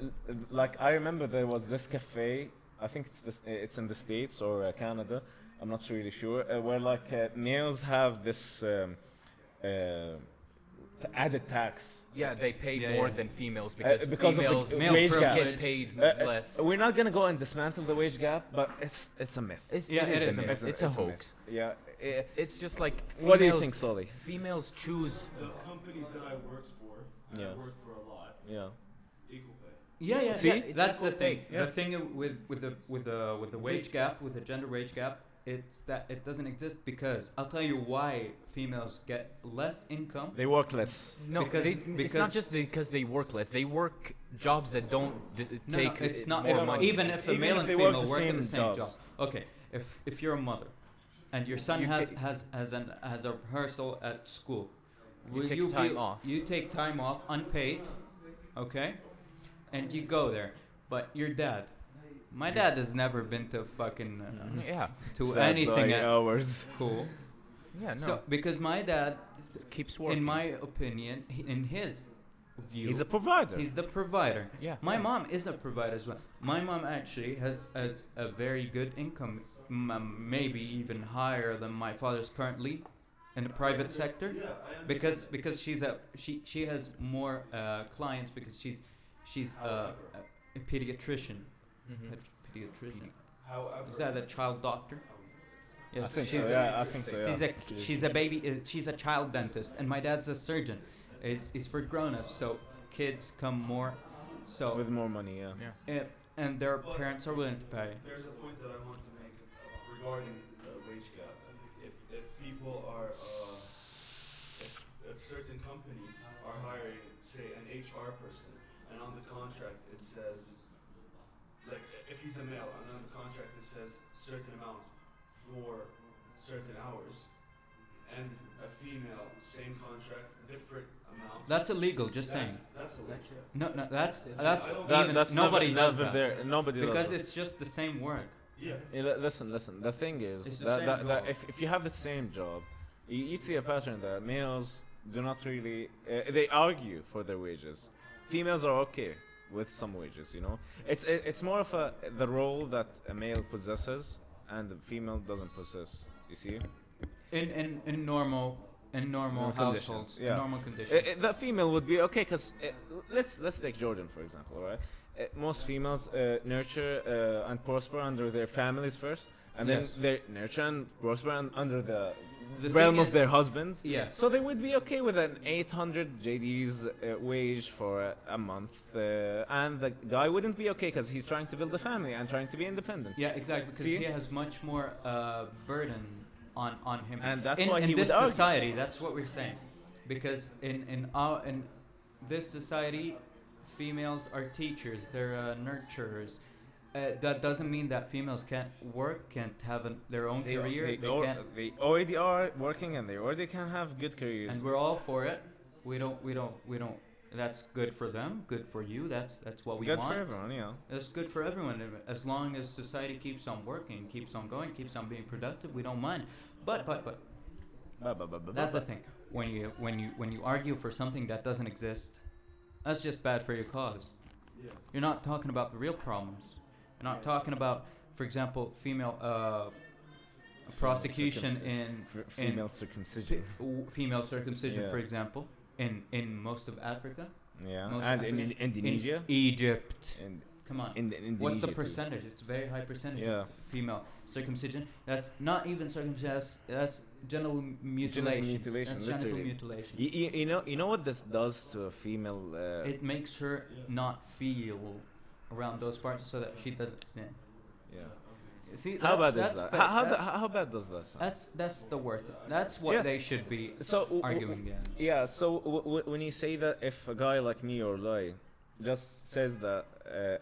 [SPEAKER 3] Like I remember there was this cafe. I think it's in the States or Canada. I'm not really sure. Where like males have this added tax.
[SPEAKER 4] Yeah, they pay
[SPEAKER 1] Yeah,
[SPEAKER 4] more
[SPEAKER 1] yeah.
[SPEAKER 4] than females because,
[SPEAKER 3] because of the
[SPEAKER 4] females
[SPEAKER 1] male
[SPEAKER 3] wage gap.
[SPEAKER 4] get paid
[SPEAKER 3] Uh,
[SPEAKER 4] less.
[SPEAKER 3] We're not gonna go and dismantle the wage gap, but it's a myth.
[SPEAKER 1] Yeah, it is a myth.
[SPEAKER 4] It's a hoax.
[SPEAKER 3] Yeah.
[SPEAKER 4] It's just like
[SPEAKER 3] What do you
[SPEAKER 4] females-
[SPEAKER 3] think, Sully?
[SPEAKER 4] Females choose.
[SPEAKER 2] The companies that I worked for,
[SPEAKER 3] Yeah.
[SPEAKER 2] I worked for a lot.
[SPEAKER 3] Yeah.
[SPEAKER 2] Equal pay.
[SPEAKER 1] Yeah, yeah.
[SPEAKER 3] See?
[SPEAKER 1] yeah, that's the
[SPEAKER 4] equal
[SPEAKER 1] thing.
[SPEAKER 4] pay,
[SPEAKER 1] The thing with the wage gap, with the gender wage gap, it's that it doesn't exist because I'll tell you why females get less income.
[SPEAKER 3] They work less.
[SPEAKER 4] No,
[SPEAKER 1] Because-
[SPEAKER 4] it's not
[SPEAKER 1] because-
[SPEAKER 4] just because they work less. They work jobs that don't
[SPEAKER 1] No,
[SPEAKER 4] take
[SPEAKER 1] no, it's not.
[SPEAKER 4] more
[SPEAKER 1] If,
[SPEAKER 4] money.
[SPEAKER 1] even if a
[SPEAKER 3] Even
[SPEAKER 1] male
[SPEAKER 3] if
[SPEAKER 1] and
[SPEAKER 3] they work
[SPEAKER 1] female
[SPEAKER 3] the
[SPEAKER 1] work in
[SPEAKER 3] same
[SPEAKER 1] the same job.
[SPEAKER 3] jobs.
[SPEAKER 1] Okay, if you're a mother, and your son
[SPEAKER 4] You
[SPEAKER 1] has a rehearsal at school,
[SPEAKER 4] You
[SPEAKER 1] will
[SPEAKER 4] take time off.
[SPEAKER 1] You take time off, unpaid, okay, and you go there. But your dad, my dad has never been to fucking
[SPEAKER 4] Yeah,
[SPEAKER 1] to
[SPEAKER 3] Sad
[SPEAKER 1] anything
[SPEAKER 3] boy
[SPEAKER 1] at
[SPEAKER 3] hours.
[SPEAKER 1] school.
[SPEAKER 4] yeah, no.
[SPEAKER 1] So because my dad,
[SPEAKER 4] keeps working.
[SPEAKER 1] in my opinion, in his view,
[SPEAKER 3] He's a provider.
[SPEAKER 1] he's the provider.
[SPEAKER 4] Yeah.
[SPEAKER 1] My mom is a provider as well. My mom actually has a very good income, maybe even higher than my father's currently in the private sector,
[SPEAKER 2] Yeah, I understand.
[SPEAKER 1] because she has more clients because she's a pediatrician.
[SPEAKER 4] Mhm.
[SPEAKER 1] Pediatrician.
[SPEAKER 2] However,
[SPEAKER 1] Is that a child doctor? Yes,
[SPEAKER 3] I think so.
[SPEAKER 1] she's
[SPEAKER 3] Yeah, I think so.
[SPEAKER 1] she's a baby. She's a child dentist, and my dad's a surgeon. It's for grown-ups, so kids come more. So
[SPEAKER 3] with more money. Yeah.
[SPEAKER 4] Yeah.
[SPEAKER 1] and their parents are willing to pay.
[SPEAKER 2] there's a point that I want to make regarding the wage gap. If people are, if certain companies are hiring, say, an HR person, and on the contract it says, like, if he's a male, and on the contract it says certain amount for certain hours, and a female, same contract, different amount.
[SPEAKER 1] That's illegal. Just saying.
[SPEAKER 2] That's a wage gap.
[SPEAKER 1] No, that's
[SPEAKER 2] I don't-
[SPEAKER 1] even
[SPEAKER 3] That's
[SPEAKER 1] nobody
[SPEAKER 3] never,
[SPEAKER 1] does
[SPEAKER 3] never
[SPEAKER 1] that
[SPEAKER 3] there. Nobody
[SPEAKER 1] because
[SPEAKER 3] does it.
[SPEAKER 1] it's just the same work.
[SPEAKER 2] Yeah.
[SPEAKER 3] Listen. The thing
[SPEAKER 1] It's
[SPEAKER 3] is
[SPEAKER 1] the
[SPEAKER 3] that,
[SPEAKER 1] same
[SPEAKER 3] that
[SPEAKER 1] job.
[SPEAKER 3] if you have the same job, you see a pattern that males do not really. They argue for their wages. Females are okay with some wages. You know, it's more of the role that a male possesses and the female doesn't possess. You see.
[SPEAKER 1] In normal
[SPEAKER 3] Conditions,
[SPEAKER 1] households,
[SPEAKER 3] yeah.
[SPEAKER 1] normal conditions.
[SPEAKER 3] The female would be okay because let's take Jordan for example, all right? Most females nurture and prosper under their families first, and then
[SPEAKER 1] Yes.
[SPEAKER 3] they nurture and prosper under the
[SPEAKER 1] The
[SPEAKER 3] realm
[SPEAKER 1] thing
[SPEAKER 3] of
[SPEAKER 1] is-
[SPEAKER 3] their husbands.
[SPEAKER 1] Yeah.
[SPEAKER 3] So they would be okay with an 800 JD's wage for a month, and the guy wouldn't be okay because he's trying to build a family and trying to be independent.
[SPEAKER 1] Yeah, exactly. Because
[SPEAKER 3] See?
[SPEAKER 1] he has much more burden on him.
[SPEAKER 3] And that's
[SPEAKER 1] in,
[SPEAKER 3] why
[SPEAKER 1] in
[SPEAKER 3] he
[SPEAKER 1] this
[SPEAKER 3] would argue.
[SPEAKER 1] society, that's what we're saying. Because in this society, females are teachers. They're nurturers. That doesn't mean that females can't work, can't have their own career.
[SPEAKER 3] They already are working and they already can have good careers.
[SPEAKER 1] And we're all for it. We don't. That's good for them. Good for you. That's what we
[SPEAKER 3] good
[SPEAKER 1] want.
[SPEAKER 3] for everyone, yeah.
[SPEAKER 1] It's good for everyone as long as society keeps on working, keeps on going, keeps on being productive. We don't mind. But that's the thing. When you argue for something that doesn't exist, that's just bad for your cause.
[SPEAKER 2] Yeah.
[SPEAKER 1] You're not talking about the real problems. You're not talking about, for example, female prosecution in
[SPEAKER 3] Female circumcision.
[SPEAKER 1] female circumcision,
[SPEAKER 3] Yeah.
[SPEAKER 1] for example, in most of Africa.
[SPEAKER 3] Yeah,
[SPEAKER 1] Most
[SPEAKER 3] and in
[SPEAKER 1] African-
[SPEAKER 3] Indonesia.
[SPEAKER 1] in Egypt.
[SPEAKER 3] And
[SPEAKER 1] Come on.
[SPEAKER 3] in Indonesia.
[SPEAKER 1] What's the
[SPEAKER 3] too.
[SPEAKER 1] percentage? It's a very high percentage
[SPEAKER 3] Yeah.
[SPEAKER 1] of female circumcision. That's not even circumcision. That's genital mutilation.
[SPEAKER 3] mutilation,
[SPEAKER 1] That's genital
[SPEAKER 3] literally.
[SPEAKER 1] mutilation.
[SPEAKER 3] You know what this does to a female?
[SPEAKER 1] It makes her not feel around those parts so that she doesn't sin.
[SPEAKER 3] Yeah.
[SPEAKER 1] See,
[SPEAKER 3] How bad
[SPEAKER 1] that's
[SPEAKER 3] is that?
[SPEAKER 1] bad-
[SPEAKER 3] How
[SPEAKER 1] that's-
[SPEAKER 3] bad does that sound?
[SPEAKER 1] That's the worst. That's what
[SPEAKER 3] Yeah.
[SPEAKER 1] they should be
[SPEAKER 3] So
[SPEAKER 1] arguing against.
[SPEAKER 3] Yeah. So when you say that if a guy like me or Loai just says that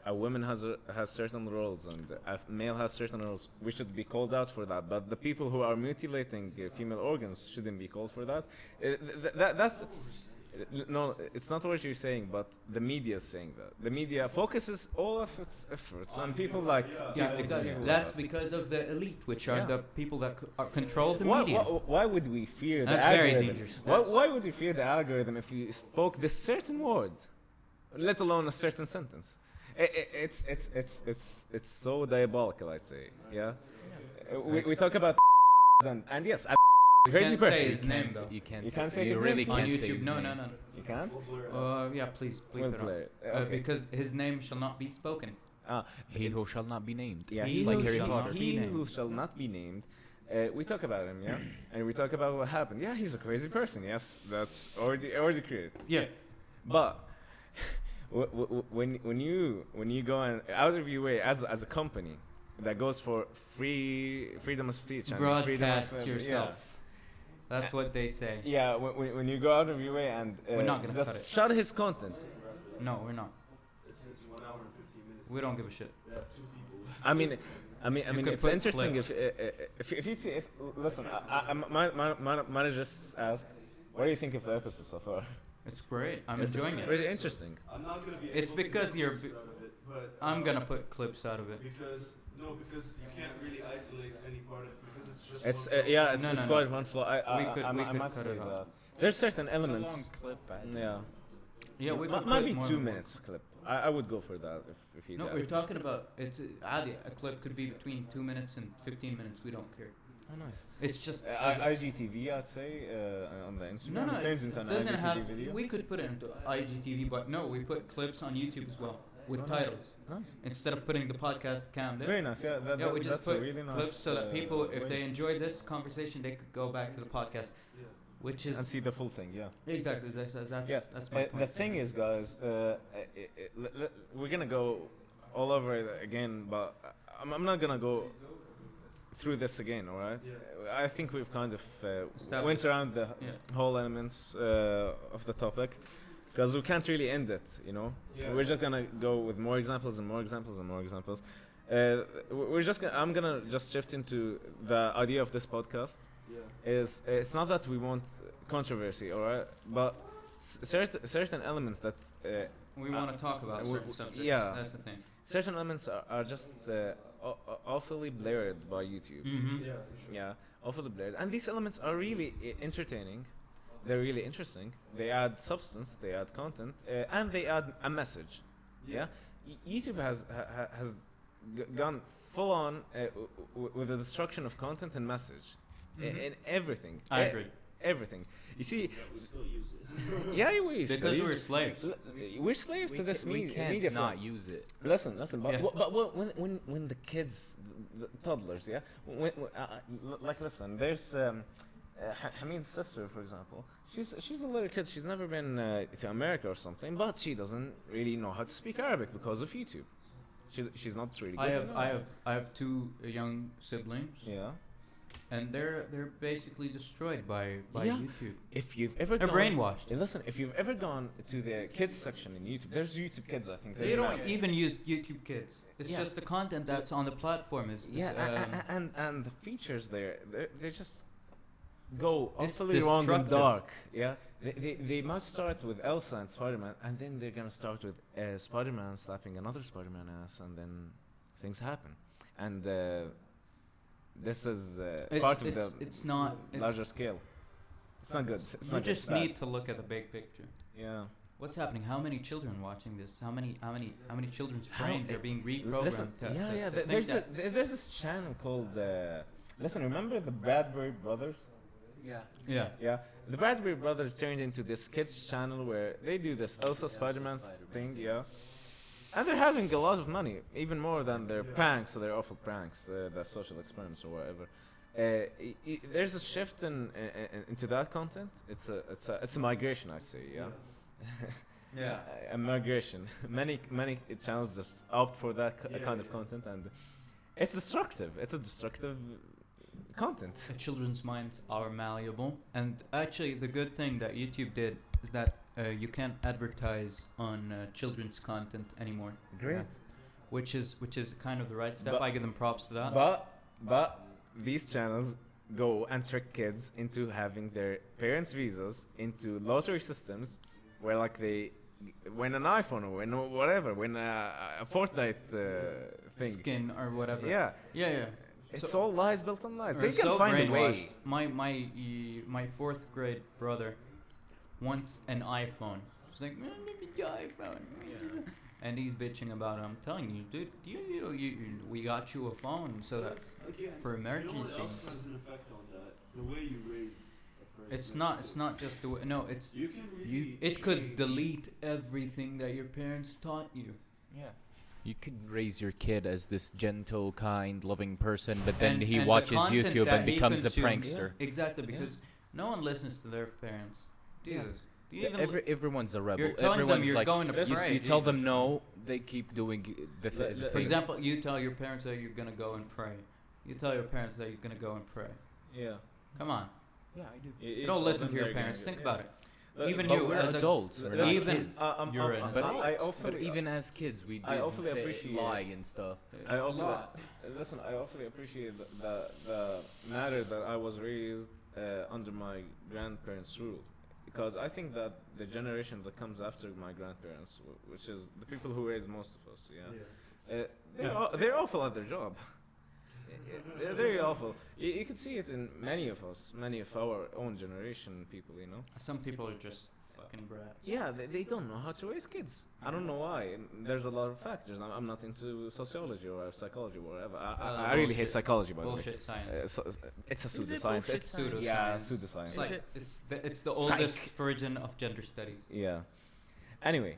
[SPEAKER 3] a woman has certain roles and a male has certain roles, we should be called out for that. But the people who are mutilating female organs shouldn't be called for that. That's No, it's not what you're saying, but the media is saying that. The media focuses all of its efforts on people like
[SPEAKER 1] Yeah, exactly.
[SPEAKER 3] people
[SPEAKER 1] That's
[SPEAKER 3] like us.
[SPEAKER 1] because of the elite, which are
[SPEAKER 3] Yeah.
[SPEAKER 1] the people that control the
[SPEAKER 3] Why,
[SPEAKER 1] media.
[SPEAKER 3] why would we fear
[SPEAKER 1] That's
[SPEAKER 3] the
[SPEAKER 1] very
[SPEAKER 3] algorithm?
[SPEAKER 1] dangerous.
[SPEAKER 3] Why would we fear the algorithm if you spoke this certain word, let alone a certain sentence? It's so diabolical, I'd say. Yeah. We talk about and yes,
[SPEAKER 1] You
[SPEAKER 3] crazy
[SPEAKER 1] can't say
[SPEAKER 3] person.
[SPEAKER 1] his name though.
[SPEAKER 5] You can't.
[SPEAKER 3] You
[SPEAKER 5] say
[SPEAKER 3] can't
[SPEAKER 5] it.
[SPEAKER 3] say
[SPEAKER 5] You
[SPEAKER 3] his
[SPEAKER 5] really
[SPEAKER 3] name?
[SPEAKER 1] On
[SPEAKER 5] can't say
[SPEAKER 1] YouTube,
[SPEAKER 5] his
[SPEAKER 1] no,
[SPEAKER 5] name.
[SPEAKER 1] no, no.
[SPEAKER 3] You can't.
[SPEAKER 1] Yeah, please bleep
[SPEAKER 3] We'll
[SPEAKER 1] it
[SPEAKER 3] blur
[SPEAKER 1] out.
[SPEAKER 3] it. Okay.
[SPEAKER 1] Because his name shall not be spoken.
[SPEAKER 5] He who shall not be named.
[SPEAKER 3] Yeah,
[SPEAKER 1] He
[SPEAKER 3] he,
[SPEAKER 1] who
[SPEAKER 3] like Harry
[SPEAKER 1] shall
[SPEAKER 3] Potter.
[SPEAKER 1] not be
[SPEAKER 3] He
[SPEAKER 1] named.
[SPEAKER 3] who shall not be named. We talk about him, yeah, and we talk about what happened. Yeah, he's a crazy person. Yes, that's already clear.
[SPEAKER 1] Yeah.
[SPEAKER 3] But when you go and out of your way as a company that goes for freedom of speech and freedom
[SPEAKER 1] Broadcast
[SPEAKER 3] of,
[SPEAKER 1] yourself. That's what they say.
[SPEAKER 3] Yeah, when you go out of your way and
[SPEAKER 1] We're not gonna
[SPEAKER 3] just
[SPEAKER 1] cut it.
[SPEAKER 3] shut his content.
[SPEAKER 1] No, we're not.
[SPEAKER 2] It's 1 hour and 15 minutes.
[SPEAKER 1] We don't give a shit.
[SPEAKER 2] We have 2 people.
[SPEAKER 3] I mean,
[SPEAKER 1] could
[SPEAKER 3] it's
[SPEAKER 1] put
[SPEAKER 3] interesting
[SPEAKER 1] clips.
[SPEAKER 3] if you see. Listen, my manager just asked, "What do you think of the episode so far?"
[SPEAKER 1] It's great. I'm
[SPEAKER 3] It's
[SPEAKER 1] enjoying it.
[SPEAKER 3] pretty interesting.
[SPEAKER 2] I'm not gonna be.
[SPEAKER 1] It's
[SPEAKER 2] able to
[SPEAKER 1] because
[SPEAKER 2] get
[SPEAKER 1] you're
[SPEAKER 2] clips
[SPEAKER 1] b-
[SPEAKER 2] out of it, but,
[SPEAKER 1] I'm gonna put clips out of it.
[SPEAKER 2] because you can't really isolate any part of it because it's just.
[SPEAKER 3] It's
[SPEAKER 2] one flow.
[SPEAKER 3] yeah, it's
[SPEAKER 1] No,
[SPEAKER 3] it's
[SPEAKER 1] no,
[SPEAKER 3] quite
[SPEAKER 1] no.
[SPEAKER 3] one flaw.
[SPEAKER 1] We could
[SPEAKER 3] I must
[SPEAKER 1] cut
[SPEAKER 3] say
[SPEAKER 1] it out.
[SPEAKER 3] that. There's certain
[SPEAKER 5] It's a long
[SPEAKER 3] elements.
[SPEAKER 5] clip.
[SPEAKER 3] Yeah,
[SPEAKER 1] Yeah, we could
[SPEAKER 3] maybe
[SPEAKER 1] put more
[SPEAKER 3] 2
[SPEAKER 1] than
[SPEAKER 3] minutes clip. I would go for that if you.
[SPEAKER 1] No,
[SPEAKER 3] ask
[SPEAKER 1] we're
[SPEAKER 3] me.
[SPEAKER 1] talking about it's a clip could be between 2 minutes and 15 minutes. We don't care.
[SPEAKER 3] Oh, nice.
[SPEAKER 1] It's just as a-
[SPEAKER 3] IGTV, I'd say, on the Instagram.
[SPEAKER 1] no,
[SPEAKER 3] It turns into
[SPEAKER 1] it
[SPEAKER 3] an
[SPEAKER 1] doesn't
[SPEAKER 3] IGTV
[SPEAKER 1] have.
[SPEAKER 3] video.
[SPEAKER 1] We could put it into IGTV, but no, we put clips on YouTube as well with
[SPEAKER 3] Oh, nice.
[SPEAKER 1] titles
[SPEAKER 3] Nice.
[SPEAKER 1] instead of putting the podcast cam there.
[SPEAKER 3] Very nice. Yeah,
[SPEAKER 1] Yeah, we just
[SPEAKER 3] that's
[SPEAKER 1] put
[SPEAKER 3] a really nice.
[SPEAKER 1] clips so that people, if
[SPEAKER 3] way.
[SPEAKER 1] they enjoy this conversation, they could go back to the podcast,
[SPEAKER 2] Yeah.
[SPEAKER 1] which
[SPEAKER 3] and
[SPEAKER 1] is
[SPEAKER 3] see the full thing. Yeah.
[SPEAKER 1] exactly that's
[SPEAKER 3] Yeah.
[SPEAKER 1] that's my
[SPEAKER 3] The
[SPEAKER 1] point.
[SPEAKER 3] thing is, guys, we're gonna go all over it again, but I'm not gonna go through this again. All right.
[SPEAKER 2] Yeah.
[SPEAKER 3] I think we've kind of went
[SPEAKER 1] Established.
[SPEAKER 3] around the
[SPEAKER 1] Yeah.
[SPEAKER 3] whole elements of the topic because we can't really end it. You know.
[SPEAKER 2] Yeah.
[SPEAKER 3] We're just gonna go with more examples and more examples and more examples. We're just I'm gonna just shift into the idea of this podcast.
[SPEAKER 2] Yeah.
[SPEAKER 3] Is it's not that we want controversy, all right, but certain elements that
[SPEAKER 1] We want to talk about certain subjects.
[SPEAKER 3] yeah.
[SPEAKER 1] That's the thing.
[SPEAKER 3] certain elements are just awfully blurred by YouTube.
[SPEAKER 1] Mm-hmm.
[SPEAKER 2] Yeah. For sure.
[SPEAKER 3] Yeah, awfully blurred, and these elements are really entertaining. They're really interesting. They add substance. They add content, and they add a message. Yeah, YouTube has gone full on with the destruction of content and message in everything.
[SPEAKER 1] I agree.
[SPEAKER 3] Everything. You see,
[SPEAKER 2] We still use it.
[SPEAKER 3] yeah, we used to
[SPEAKER 1] Because
[SPEAKER 3] use
[SPEAKER 1] we're
[SPEAKER 3] it.
[SPEAKER 1] slaves.
[SPEAKER 3] We're slaves to this
[SPEAKER 5] we can't
[SPEAKER 3] media.
[SPEAKER 5] not
[SPEAKER 3] form.
[SPEAKER 5] use it.
[SPEAKER 3] Listen, but,
[SPEAKER 1] Yeah.
[SPEAKER 3] but when the kids, the toddlers, yeah, like listen, there's Hamid's sister, for example. She's a little kid. She's never been to America or something, but she doesn't really know how to speak Arabic because of YouTube. She's not really good.
[SPEAKER 1] I have 2 young siblings,
[SPEAKER 3] Yeah.
[SPEAKER 1] and they're basically destroyed by
[SPEAKER 3] Yeah.
[SPEAKER 1] YouTube.
[SPEAKER 3] If you've ever
[SPEAKER 1] They're brainwashed.
[SPEAKER 3] Listen, if you've ever gone to the kids section in YouTube, there's YouTube Kids. I think
[SPEAKER 1] They
[SPEAKER 3] there's
[SPEAKER 1] don't
[SPEAKER 3] now.
[SPEAKER 1] even use YouTube Kids. It's
[SPEAKER 3] Yeah.
[SPEAKER 1] just the content that's on the platform is
[SPEAKER 3] And the features there, they just go
[SPEAKER 1] It's
[SPEAKER 3] utterly wrong and
[SPEAKER 1] destructive.
[SPEAKER 3] dark. Yeah, they must start with Elsa and Spider-Man, and then they're gonna start with Spider-Man slapping another Spider-Man ass, and then things happen. And this is part of the
[SPEAKER 1] it's not
[SPEAKER 3] larger scale. It's not good. It's
[SPEAKER 1] you
[SPEAKER 3] not good.
[SPEAKER 1] just
[SPEAKER 3] It's bad.
[SPEAKER 1] need to look at the big picture.
[SPEAKER 3] Yeah.
[SPEAKER 1] What's happening? How many children watching this? How many children's
[SPEAKER 3] How-
[SPEAKER 1] brains are being reprogrammed?
[SPEAKER 3] Listen,
[SPEAKER 1] to
[SPEAKER 3] yeah.
[SPEAKER 1] think
[SPEAKER 3] There's
[SPEAKER 1] that-
[SPEAKER 3] there's this channel called. Listen, remember the Bradbury Brothers?
[SPEAKER 5] Yeah.
[SPEAKER 1] yeah.
[SPEAKER 3] Yeah, the Bradbury Brothers turned into this kids channel where they do this Elsa Spider-Man
[SPEAKER 5] Spider-Man.
[SPEAKER 3] thing, yeah. And they're having a lot of money, even more than their pranks, or their awful pranks, the social experiments or whatever. There's a shift into that content. It's a migration, I say, yeah.
[SPEAKER 1] Yeah.
[SPEAKER 3] A migration. many channels just opt for that kind of content, and it's destructive. It's a destructive content.
[SPEAKER 1] The children's minds are malleable, and actually, the good thing that YouTube did is that you can't advertise on children's content anymore.
[SPEAKER 3] Great.
[SPEAKER 1] Which is kind of the right step.
[SPEAKER 3] But-
[SPEAKER 1] I give them props to that.
[SPEAKER 3] But these channels go and trick kids into having their parents' visas into lottery systems, where like they win an iPhone or win whatever, win a Fortnite thing.
[SPEAKER 1] Skin or whatever.
[SPEAKER 3] Yeah,
[SPEAKER 1] Yeah.
[SPEAKER 3] it's
[SPEAKER 1] So-
[SPEAKER 3] all lies built on lies.
[SPEAKER 1] We're
[SPEAKER 3] They can
[SPEAKER 1] so
[SPEAKER 3] find a
[SPEAKER 1] brainwashed.
[SPEAKER 3] way.
[SPEAKER 1] My fourth grade brother wants an iPhone. He's like, "Man, give me the iPhone." And he's bitching about it. I'm telling you, dude, we got you a phone so that
[SPEAKER 2] Again,
[SPEAKER 1] for
[SPEAKER 2] you know what else
[SPEAKER 1] emergencies.
[SPEAKER 2] has an effect on that? The way you raise a person.
[SPEAKER 1] It's not just the way. No, it's
[SPEAKER 2] You can really
[SPEAKER 1] it could
[SPEAKER 2] change-
[SPEAKER 1] delete everything that your parents taught you.
[SPEAKER 5] Yeah. You could raise your kid as this gentle, kind, loving person, but then
[SPEAKER 1] And-
[SPEAKER 5] he
[SPEAKER 1] and the
[SPEAKER 5] watches
[SPEAKER 1] content
[SPEAKER 5] YouTube
[SPEAKER 1] that
[SPEAKER 5] and
[SPEAKER 1] he
[SPEAKER 5] becomes a
[SPEAKER 1] consumes-
[SPEAKER 5] prankster.
[SPEAKER 1] Exactly,
[SPEAKER 5] Yeah.
[SPEAKER 1] because no one listens to their parents.
[SPEAKER 5] Yeah.
[SPEAKER 1] Jesus. Do you even
[SPEAKER 5] Everyone's a rebel.
[SPEAKER 1] You're telling them
[SPEAKER 5] Everyone's
[SPEAKER 1] you're
[SPEAKER 5] like,
[SPEAKER 1] going to
[SPEAKER 5] you,
[SPEAKER 1] pray.
[SPEAKER 5] you tell
[SPEAKER 1] Jesus.
[SPEAKER 5] them no, they keep doing the
[SPEAKER 1] For
[SPEAKER 5] thing.
[SPEAKER 1] example, you tell your parents that you're gonna go and pray. You tell your parents that you're gonna go and pray.
[SPEAKER 3] Yeah.
[SPEAKER 1] Come on,
[SPEAKER 5] Yeah, I do.
[SPEAKER 1] you don't listen to your parents. Think about it. Even
[SPEAKER 5] But
[SPEAKER 1] you
[SPEAKER 5] we're
[SPEAKER 1] as
[SPEAKER 5] adults. We're not
[SPEAKER 1] even
[SPEAKER 5] kids.
[SPEAKER 1] you're an
[SPEAKER 5] But,
[SPEAKER 1] adult.
[SPEAKER 3] I
[SPEAKER 5] but
[SPEAKER 3] awfully,
[SPEAKER 5] even as kids, we
[SPEAKER 3] I
[SPEAKER 5] did
[SPEAKER 3] awfully
[SPEAKER 5] say
[SPEAKER 3] appreciate-
[SPEAKER 5] lie and stuff.
[SPEAKER 3] I awfully
[SPEAKER 5] Lot.
[SPEAKER 3] listen. I awfully appreciate the matter that I was raised under my grandparents' rule, because I think that the generation that comes after my grandparents, which is the people who raised most of us, they're awful at their job. They're very awful. You can see it in many of us, many of our own generation people. You know.
[SPEAKER 1] Some people are just fucking brats.
[SPEAKER 3] Yeah, they don't know how to raise kids. I don't know why. And there's a lot of factors. I'm not into sociology or psychology or whatever. I really hate
[SPEAKER 1] Bullshit.
[SPEAKER 3] psychology, by the way.
[SPEAKER 1] Bullshit science.
[SPEAKER 3] It's a
[SPEAKER 5] Is it
[SPEAKER 3] pseudoscience.
[SPEAKER 5] bullshit
[SPEAKER 3] It's
[SPEAKER 1] science?
[SPEAKER 3] yeah,
[SPEAKER 1] Pseudoscience.
[SPEAKER 3] pseudoscience.
[SPEAKER 1] It's
[SPEAKER 5] Is
[SPEAKER 1] like
[SPEAKER 5] it?
[SPEAKER 1] it's the
[SPEAKER 3] Psych.
[SPEAKER 1] oldest version of gender studies.
[SPEAKER 3] Yeah. Anyway,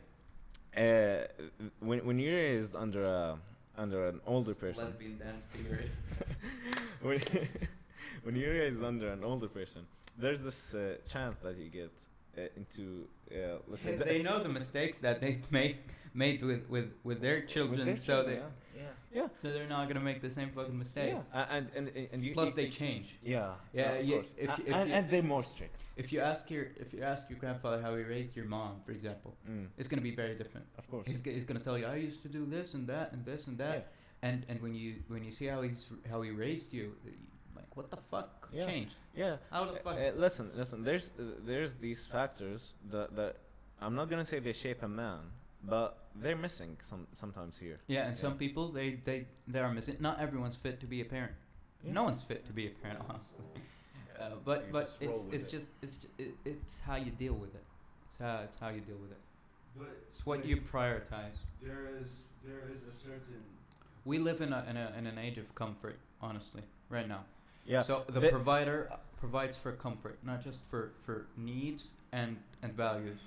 [SPEAKER 3] when you're raised under an older person,
[SPEAKER 1] Lesbian dance theory.
[SPEAKER 3] when, when you're raised under an older person, there's this chance that you get into let's say
[SPEAKER 1] They know the mistakes that they've made with their children, so they
[SPEAKER 5] Yeah.
[SPEAKER 3] yeah.
[SPEAKER 1] so they're not gonna make the same fucking mistake.
[SPEAKER 3] Yeah. And you
[SPEAKER 1] Plus, they change.
[SPEAKER 3] yeah
[SPEAKER 1] Yeah,
[SPEAKER 3] of
[SPEAKER 1] yeah,
[SPEAKER 3] course.
[SPEAKER 1] if
[SPEAKER 3] and,
[SPEAKER 1] you-
[SPEAKER 3] and they're more strict.
[SPEAKER 1] If you ask your grandfather how he raised your mom, for example, it's gonna be very different.
[SPEAKER 3] Of course.
[SPEAKER 1] He's gonna tell you I used to do this and that and this and that, and when you see how he raised you, like what the fuck
[SPEAKER 3] Yeah.
[SPEAKER 1] changed?
[SPEAKER 3] Yeah.
[SPEAKER 1] How the fuck?
[SPEAKER 3] Listen. There's these factors that I'm not gonna say they shape a man, but they're missing sometimes here.
[SPEAKER 1] Yeah, and some people they are missing. Not everyone's fit to be a parent.
[SPEAKER 3] Yeah.
[SPEAKER 1] No one's fit to be a parent, honestly.
[SPEAKER 4] You
[SPEAKER 1] But
[SPEAKER 4] just roll with
[SPEAKER 1] it's
[SPEAKER 4] it.
[SPEAKER 1] just it's how you deal with it. It's how you deal with it.
[SPEAKER 2] But
[SPEAKER 1] It's what you prioritize.
[SPEAKER 2] there is a certain.
[SPEAKER 1] We live in an age of comfort, honestly, right now.
[SPEAKER 3] Yeah.
[SPEAKER 1] So the
[SPEAKER 3] The-
[SPEAKER 1] provider provides for comfort, not just for needs and values.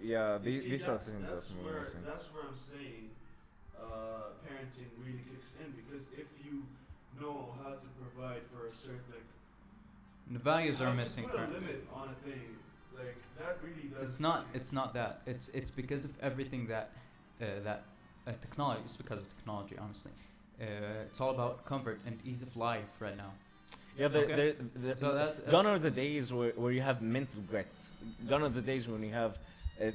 [SPEAKER 3] Yeah.
[SPEAKER 2] You see,
[SPEAKER 3] These are
[SPEAKER 2] that's,
[SPEAKER 3] things
[SPEAKER 2] that's
[SPEAKER 3] that's
[SPEAKER 2] where
[SPEAKER 3] missing.
[SPEAKER 2] that's where I'm saying parenting really kicks in, because if you know how to provide for a certain
[SPEAKER 1] The values
[SPEAKER 2] how
[SPEAKER 1] are
[SPEAKER 2] to
[SPEAKER 1] missing
[SPEAKER 2] put a
[SPEAKER 1] currently.
[SPEAKER 2] limit on a thing, like that really does.
[SPEAKER 1] It's not that. It's because of everything that technology. It's because of technology, honestly. It's all about comfort and ease of life right now.
[SPEAKER 3] Yeah,
[SPEAKER 1] Okay. So that's
[SPEAKER 3] gone are the days where you have mental grit. Gone are the days when you have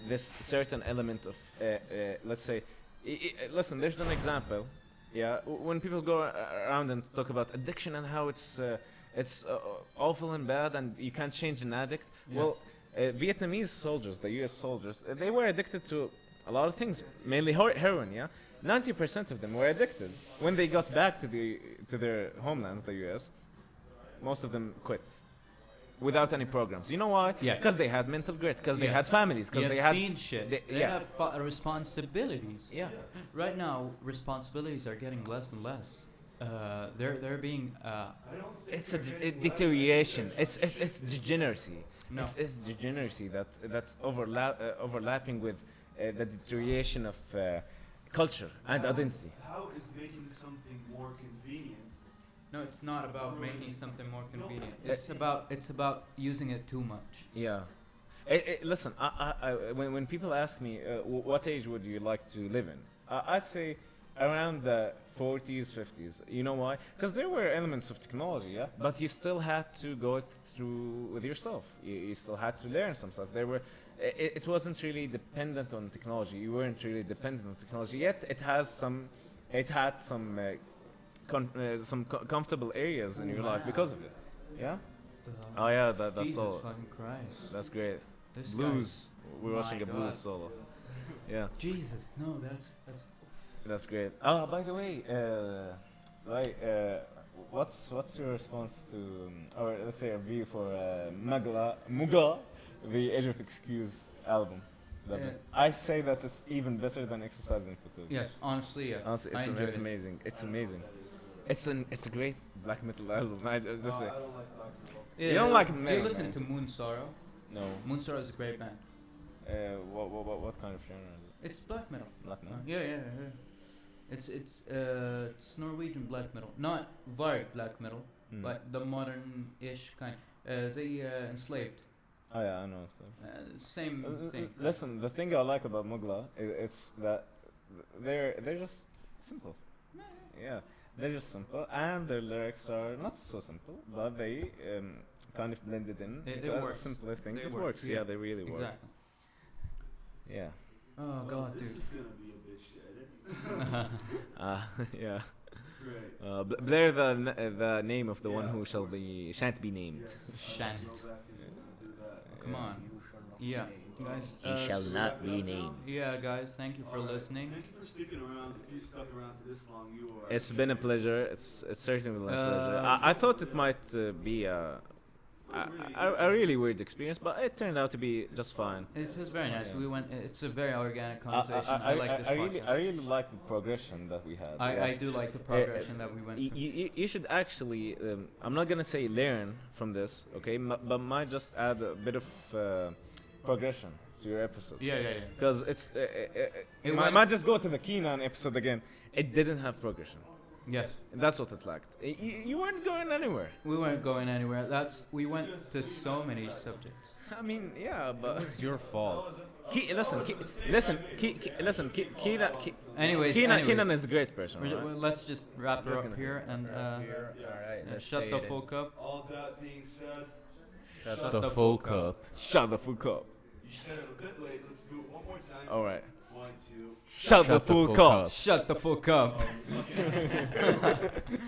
[SPEAKER 3] this certain element of, let's say, listen, there's an example. Yeah, when people go around and talk about addiction and how it's awful and bad and you can't change an addict.
[SPEAKER 1] Yeah.
[SPEAKER 3] Well, Vietnamese soldiers, the U.S. soldiers, they were addicted to a lot of things, mainly heroin. Yeah, 90% of them were addicted. When they got back to their homelands, the U.S., most of them quit without any programs. You know why?
[SPEAKER 1] Yeah.
[SPEAKER 3] Because they had mental grit, because they had
[SPEAKER 1] Yes.
[SPEAKER 3] families, because
[SPEAKER 1] You've
[SPEAKER 3] they had
[SPEAKER 1] seen shit.
[SPEAKER 3] they-
[SPEAKER 1] They
[SPEAKER 3] yeah.
[SPEAKER 1] have responsibilities.
[SPEAKER 3] yeah.
[SPEAKER 1] Right now, responsibilities are getting less and less. They're being
[SPEAKER 2] I don't think
[SPEAKER 3] It's a
[SPEAKER 2] they're getting less
[SPEAKER 3] deterioration.
[SPEAKER 2] attention.
[SPEAKER 3] It's degeneracy.
[SPEAKER 1] no.
[SPEAKER 3] It's degeneracy that's overlapping with the deterioration of culture and identity.
[SPEAKER 2] How is making something more convenient?
[SPEAKER 1] No, it's not about making something more
[SPEAKER 2] No,
[SPEAKER 1] convenient.
[SPEAKER 2] it's-
[SPEAKER 1] It's about using it too much.
[SPEAKER 3] Yeah. Listen, when people ask me what age would you like to live in, I'd say around the 40s, 50s. You know why? Because there were elements of technology, yeah, but you still had to go through with yourself. You still had to learn some stuff. It wasn't really dependent on technology. You weren't really dependent on technology yet. It had some comfortable areas in your life
[SPEAKER 1] Wow.
[SPEAKER 3] because of it. Yeah.
[SPEAKER 1] The-
[SPEAKER 3] Oh yeah, that's
[SPEAKER 1] Jesus
[SPEAKER 3] solo.
[SPEAKER 1] fucking Christ.
[SPEAKER 3] That's great.
[SPEAKER 1] This
[SPEAKER 3] Blues. We're
[SPEAKER 1] My
[SPEAKER 3] watching a blues
[SPEAKER 1] God.
[SPEAKER 3] solo. Yeah,
[SPEAKER 1] Jesus, no,
[SPEAKER 3] that's great. Oh, by the way, what's your response to, or let's say a view for Mugla, the Age of Excuse album? I say that it's even better than Exercising for Two.
[SPEAKER 1] yes, honestly, yeah.
[SPEAKER 3] Honestly,
[SPEAKER 1] I enjoyed
[SPEAKER 3] it's
[SPEAKER 1] it.
[SPEAKER 3] amazing. It's amazing. It's a great black metal album. I just say.
[SPEAKER 2] I don't like black metal.
[SPEAKER 1] Yeah,
[SPEAKER 3] You don't like
[SPEAKER 1] Do you
[SPEAKER 3] metal,
[SPEAKER 1] listen
[SPEAKER 3] man.
[SPEAKER 1] to Moon Sorrow?
[SPEAKER 3] No.
[SPEAKER 1] Moon Sorrow is a great band.
[SPEAKER 3] What kind of genre is
[SPEAKER 1] It's black metal.
[SPEAKER 3] it? Black metal.
[SPEAKER 1] Yeah. It's Norwegian black metal, not Varg black metal,
[SPEAKER 3] Mm.
[SPEAKER 1] but the modern-ish kind. They enslaved.
[SPEAKER 3] Oh yeah, I know. So.
[SPEAKER 1] Same thing.
[SPEAKER 3] Listen, the thing I like about Mugla it's that they're just simple. Yeah, they're just simple, and their lyrics are not so simple, but they kind of blended in
[SPEAKER 1] It
[SPEAKER 3] into a
[SPEAKER 1] works.
[SPEAKER 3] simpler thing.
[SPEAKER 1] They
[SPEAKER 3] It
[SPEAKER 1] work,
[SPEAKER 3] works.
[SPEAKER 1] yeah.
[SPEAKER 3] Yeah, they really work.
[SPEAKER 1] Exactly.
[SPEAKER 3] Yeah.
[SPEAKER 1] Oh God,
[SPEAKER 2] This
[SPEAKER 1] dude.
[SPEAKER 2] is gonna be a bitch to edit.
[SPEAKER 3] Yeah.
[SPEAKER 2] Great.
[SPEAKER 3] Blare the name of the one who shan't be named.
[SPEAKER 2] Yes.
[SPEAKER 1] Shan't.
[SPEAKER 2] Go back and do that.
[SPEAKER 1] Come on. Yeah, guys.
[SPEAKER 6] He shall not be named.
[SPEAKER 1] Yeah, guys. Thank you for
[SPEAKER 2] Alright,
[SPEAKER 1] listening.
[SPEAKER 2] Thank you for sticking around. If you stuck around to this long, you are.
[SPEAKER 3] It's been a pleasure. It's certainly been a pleasure. I thought it might be a really weird experience, but it turned out to be just fine.
[SPEAKER 1] It was very nice.
[SPEAKER 3] Yeah.
[SPEAKER 1] It's a very organic conversation. I like this podcast.
[SPEAKER 3] I really like the progression that we had.
[SPEAKER 1] I do like the progression that we went through.
[SPEAKER 3] You should actually. I'm not gonna say learn from this, okay? But might just add a bit of progression to your episodes.
[SPEAKER 1] Yeah.
[SPEAKER 3] Because it's.
[SPEAKER 1] It
[SPEAKER 3] might
[SPEAKER 1] went-
[SPEAKER 3] just go to the Keenan episode again. It didn't have progression.
[SPEAKER 1] Yes,
[SPEAKER 3] That's what it lacked. You weren't going anywhere.
[SPEAKER 1] we weren't going anywhere. We went to so many subjects.
[SPEAKER 3] I mean, yeah, but.
[SPEAKER 5] It's your fault.
[SPEAKER 1] Anyways,
[SPEAKER 3] Keenan is a great person.
[SPEAKER 1] well,
[SPEAKER 3] Right?
[SPEAKER 1] let's just wrap her
[SPEAKER 3] Just
[SPEAKER 1] up
[SPEAKER 3] gonna say-
[SPEAKER 1] here and
[SPEAKER 4] Alright,
[SPEAKER 1] shut the fuck up.
[SPEAKER 2] All that being said,
[SPEAKER 1] Shut
[SPEAKER 5] The fuck up.
[SPEAKER 3] Shut the fuck up.
[SPEAKER 2] you said it a bit late. Let's do it one more time.
[SPEAKER 3] All right.
[SPEAKER 2] 1, 2.
[SPEAKER 3] Shut the fuck up.
[SPEAKER 1] Shut the fuck up.
[SPEAKER 2] Okay.